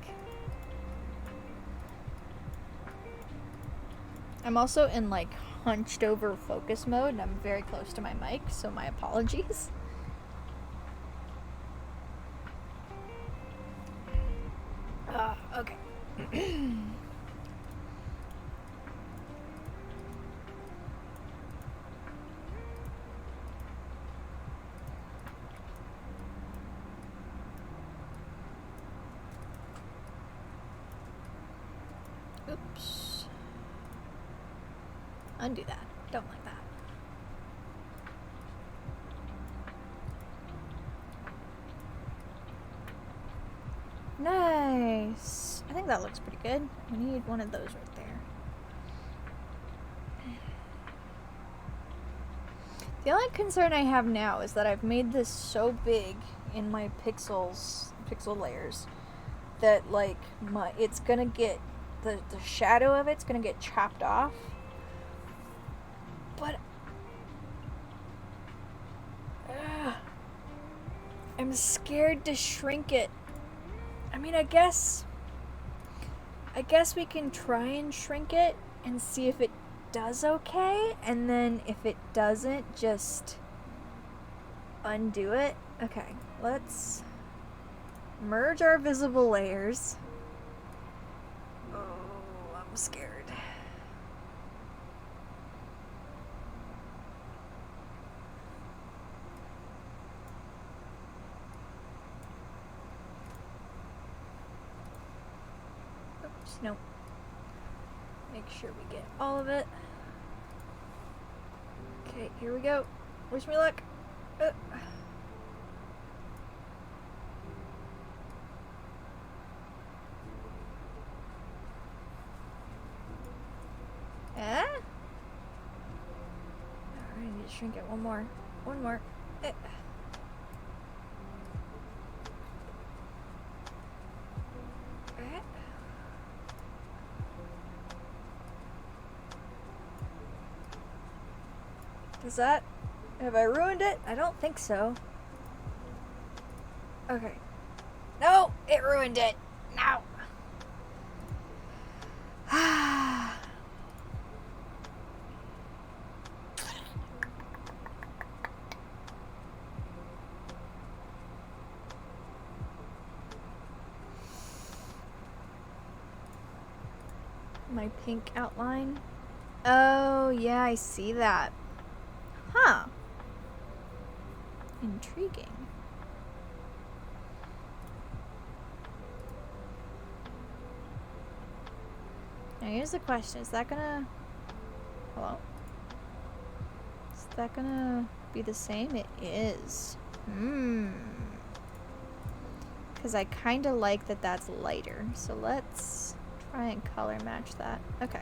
Speaker 1: I'm also in, like, hunched over focus mode, and I'm very close to my mic, so my apologies. Okay. Oops. Undo that. Don't like that. Nice. I think that looks pretty good. We need one of those right there. The only concern I have now is that I've made this so big in my pixel layers that, like, it's gonna get the shadow of it's gonna get chopped off. But I'm scared to shrink it. I mean, I guess we can try and shrink it and see if it does okay, and then if it doesn't, just undo it. Okay, let's merge our visible layers. Oh, I'm scared. Oops, no. Make sure we get all of it. Okay, here we go. Wish me luck. Alright, I need to shrink it one more. One more. Is that... have I ruined it? I don't think so. Okay. No! It ruined it! No! My pink outline. Oh, yeah, I see that. Huh. Intriguing. Now here's the question. Is that gonna... hello? Is that gonna be the same? It is. Because I kind of like that that's lighter. So let's try and color match that. Okay.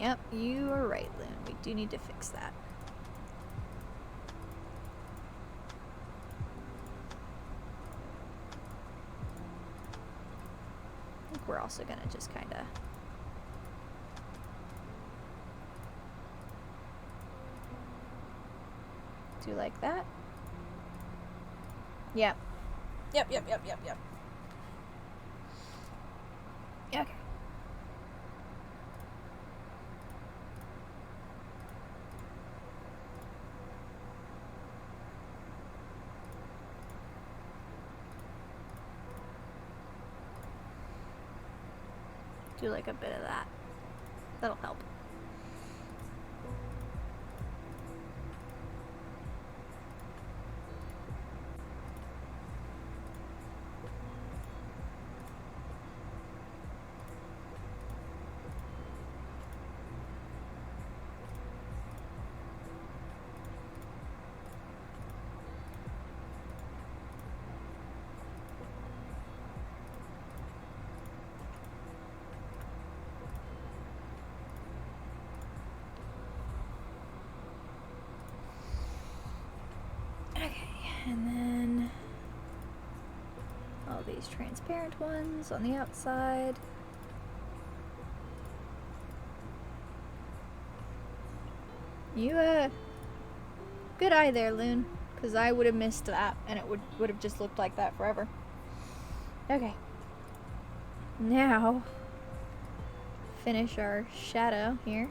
Speaker 1: Yep, you are right, Loon. We do need to fix that. I think we're also gonna just kind of do like that. Yep. Yep. Okay. Do like a bit of that. That'll help. And then all these transparent ones on the outside. You, good eye there, Loon, because I would have missed that, and it would have just looked like that forever. Okay. Now, finish our shadow here.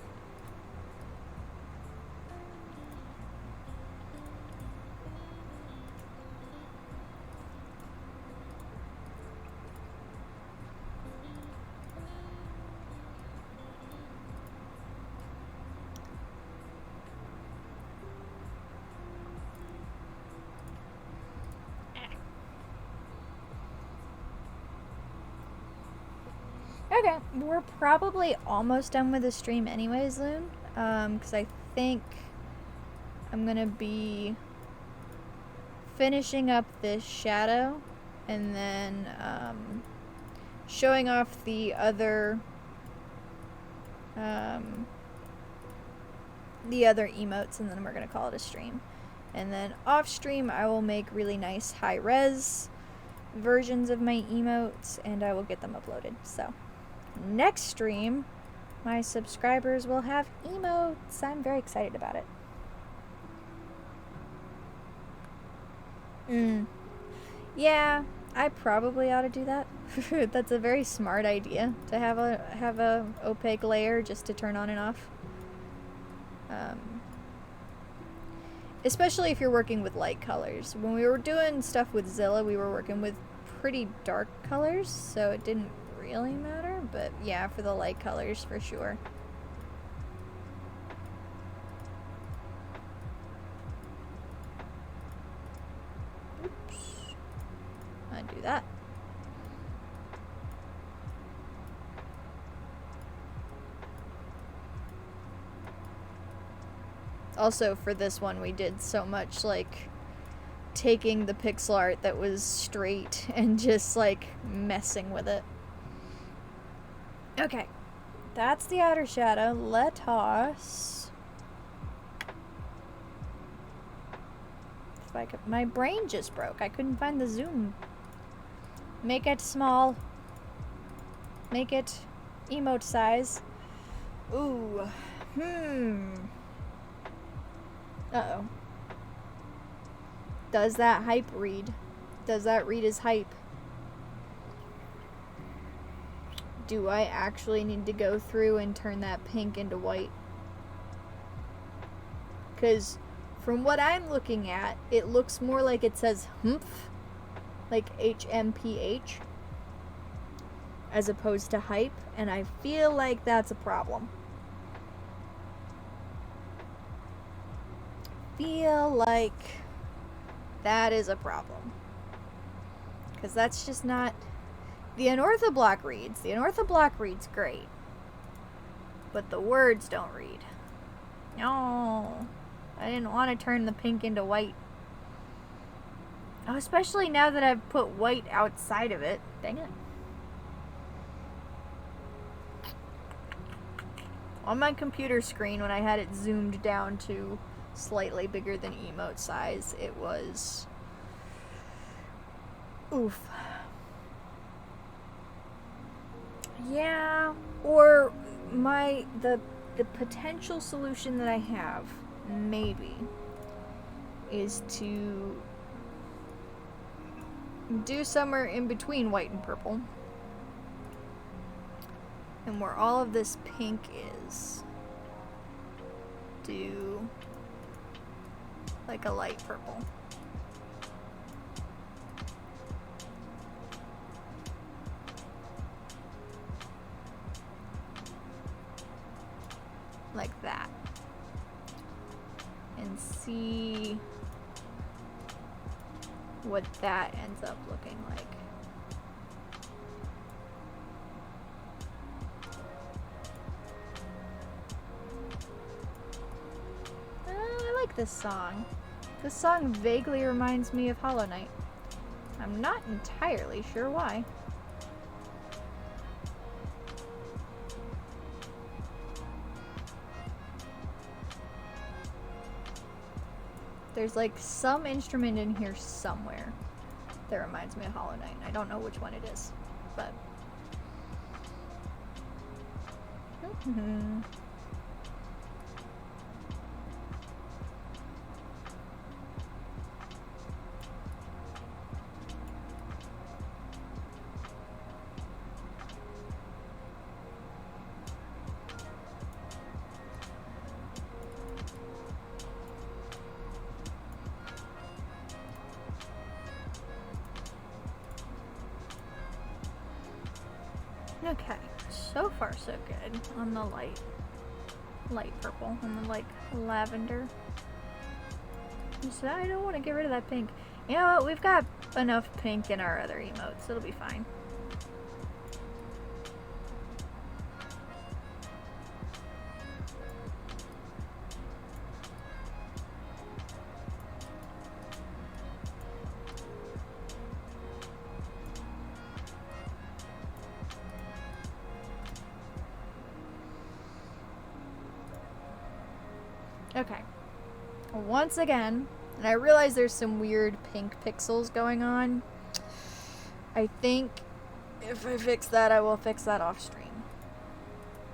Speaker 1: Okay, we're probably almost done with the stream anyways, Loon, because I think I'm gonna be finishing up this shadow and then showing off the other emotes, and then we're gonna call it a stream. And then off stream I will make really nice high res versions of my emotes and I will get them uploaded. So next stream my subscribers will have emotes. I'm very excited about it. Yeah, I probably ought to do that. That's a very smart idea to have a opaque layer just to turn on and off. Especially if you're working with light colors. When we were doing stuff with Zilla, we were working with pretty dark colors, so it didn't really matter, but yeah, for the light colors for sure. Oops. Undo that. Also, for this one, we did so much, like, taking the pixel art that was straight and just, like, messing with it. Okay. That's the outer shadow. Let us... If I could... My brain just broke. I couldn't find the zoom. Make it small. Make it emote size. Ooh. Uh-oh. Does that hype read? Does that read as hype? Do I actually need to go through and turn that pink into white? Because from what I'm looking at, it looks more like it says humph, like HMPH, as opposed to hype, and I feel like that's a problem. Feel like that is a problem. Because that's just not... The Anorthoblock reads. The Anorthoblock reads great. But the words don't read. No. I didn't want to turn the pink into white. Oh, especially now that I've put white outside of it. Dang it. On my computer screen, when I had it zoomed down to slightly bigger than emote size, it was... oof. Yeah, or the potential solution that I have, maybe, is to do somewhere in between white and purple. And where all of this pink is, do like a light purple. Like that. And see what that ends up looking like. I like this song. This song vaguely reminds me of Hollow Knight. I'm not entirely sure why. There's like some instrument in here somewhere that reminds me of Hollow Knight. I don't know which one it is, but... Okay, so far so good on the light purple and the like lavender. So I don't want to get rid of that pink. You know what? We've got enough pink in our other emotes. It'll be fine. Okay. Once again, and I realize there's some weird pink pixels going on. I think if I fix that, I will fix that off stream.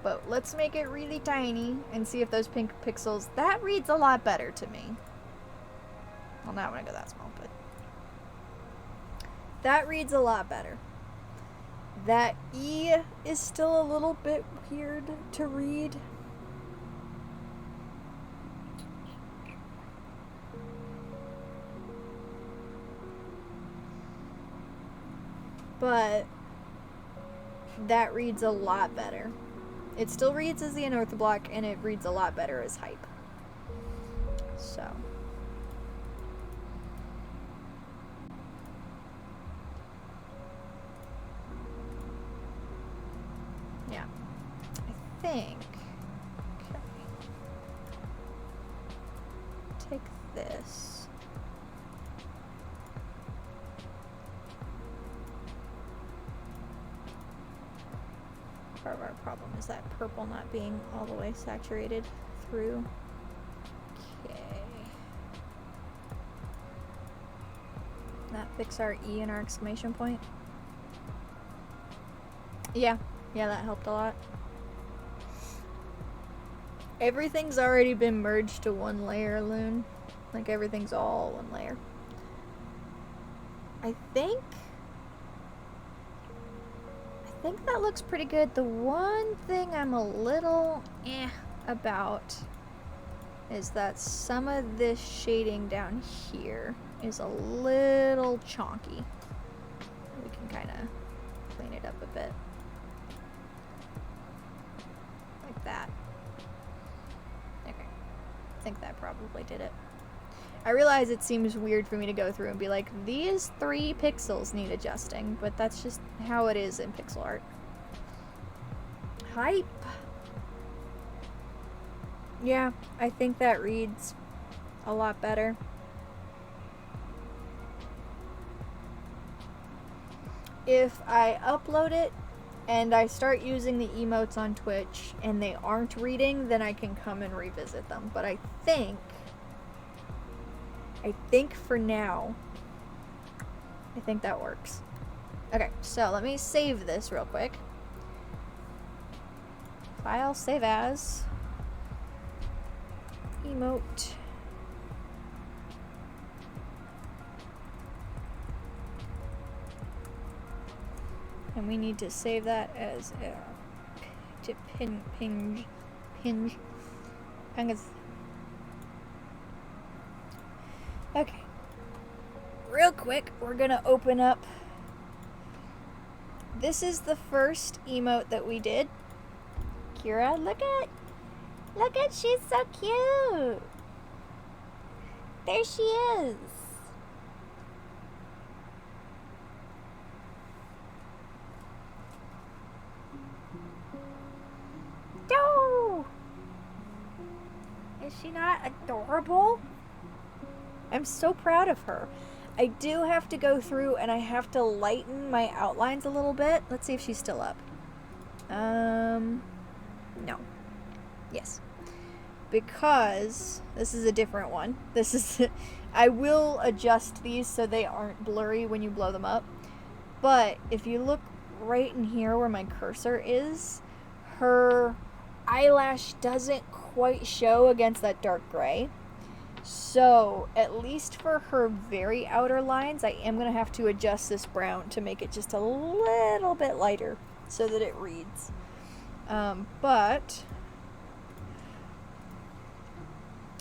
Speaker 1: But let's make it really tiny and see if those pink pixels... That reads a lot better to me. Well, not when I go that small, but... That reads a lot better. That E is still a little bit weird to read. But that reads a lot better. It still reads as the unearth block, and it reads a lot better as hype. So. Yeah. I think. Okay. Take this. Part of our problem is that purple not being all the way saturated through. Okay. That fix our E and our exclamation point. Yeah, that helped a lot. Everything's already been merged to one layer, Loon. Like everything's all one layer. I think that looks pretty good. The one thing I'm a little about is that some of this shading down here is a little chonky. We can kind of clean it up a bit. Like that. Okay. I think that probably did it. I realize it seems weird for me to go through and be like, these 3 pixels need adjusting, but that's just how it is in pixel art. Hype. Yeah, I think that reads a lot better. If I upload it and I start using the emotes on Twitch and they aren't reading, then I can come and revisit them. But I think for now, I think that works. Okay, so let me save this real quick. File, save as, emote. And we need to save that as to pinge. Okay. Real quick, we're gonna open up. This is the first emote that we did. Kira, look at, she's so cute. There she is. No! Is she not adorable? I'm so proud of her. I do have to go through and I have to lighten my outlines a little bit. Let's see if she's still up. No. Yes. Because this is a different one. This is... I will adjust these so they aren't blurry when you blow them up. But if you look right in here where my cursor is, her eyelash doesn't quite show against that dark gray. So, at least for her very outer lines, I am going to have to adjust this brown to make it just a little bit lighter so that it reads. But,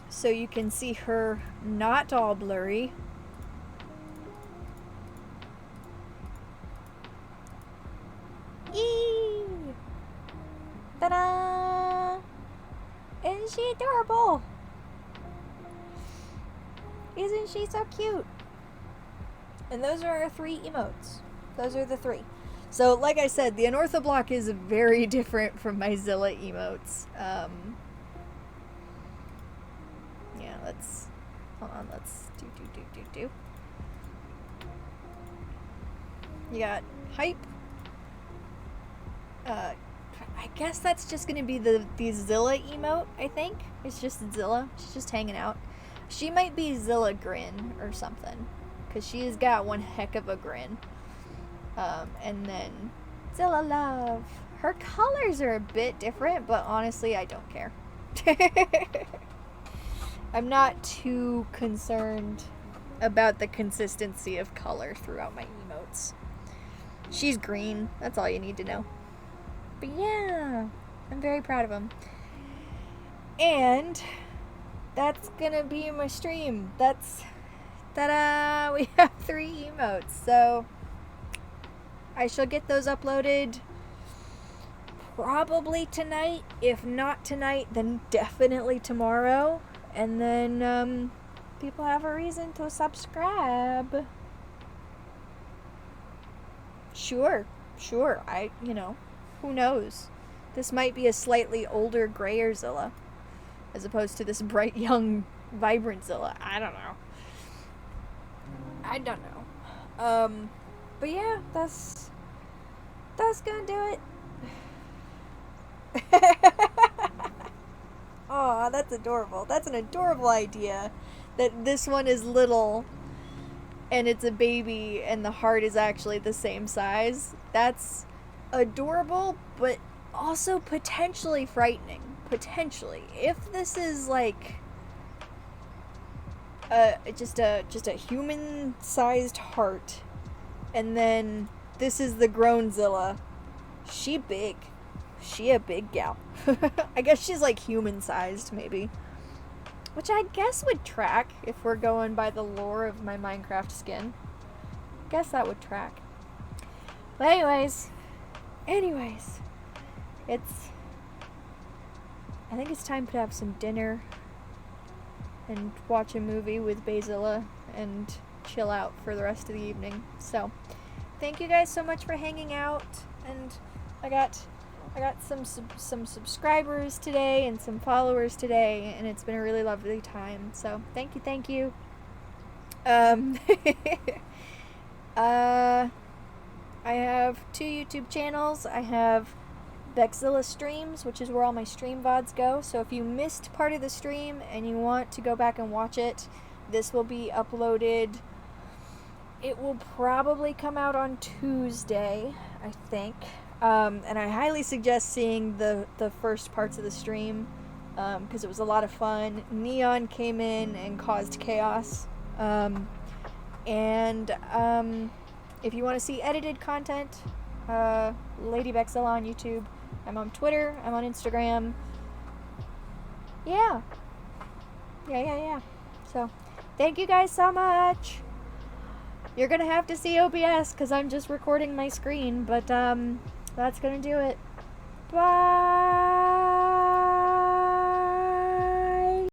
Speaker 1: so you can see her not all blurry. Eee! Ta-da! Isn't she adorable? Isn't she so cute? And those are our 3 emotes. Those are the 3. So, like I said, the Anortha block is very different from my Zilla emotes. Yeah, let's... Hold on, let's do. You got hype. I guess that's just gonna be the Zilla emote, I think. It's just Zilla. She's just hanging out. She might be Zilla Grin or something, because she's got one heck of a grin. And then Zilla Love. Her colors are a bit different, but honestly, I don't care. I'm not too concerned about the consistency of color throughout my emotes. She's green. That's all you need to know. But yeah, I'm very proud of him. And that's gonna be my stream. That's... Ta-da! We have 3 emotes. So I shall get those uploaded probably tonight. If not tonight, then definitely tomorrow. And then people have a reason to subscribe. Sure. Who knows? This might be a slightly older, grayer Zilla, as opposed to this bright, young, vibrant Zilla. I don't know. But yeah, that's gonna do it. Aw, that's adorable. That's an adorable idea. That this one is little, and it's a baby, and the heart is actually the same size. That's adorable, but also potentially frightening. Potentially. If this is like just a human-sized heart, and then this is the grown Zilla, she big. She a big gal. I guess she's like human-sized, maybe. Which I guess would track if we're going by the lore of my Minecraft skin. Guess that would track. But anyways, I think it's time to have some dinner and watch a movie with Bazilla and chill out for the rest of the evening. So, thank you guys so much for hanging out, and I got some subscribers today and some followers today, and it's been a really lovely time. So, thank you. I have 2 YouTube channels. I have Bexzilla Streams, which is where all my stream VODs go. So if you missed part of the stream and you want to go back and watch it, this will be uploaded. It will probably come out on Tuesday, I think. And I highly suggest seeing the first parts of the stream, because it was a lot of fun. Neon came in and caused chaos. If you want to see edited content, Lady Bexzilla on YouTube. I'm on Twitter. I'm on Instagram. Yeah. So, thank you guys so much. You're gonna have to see OBS because I'm just recording my screen, but that's gonna do it. Bye.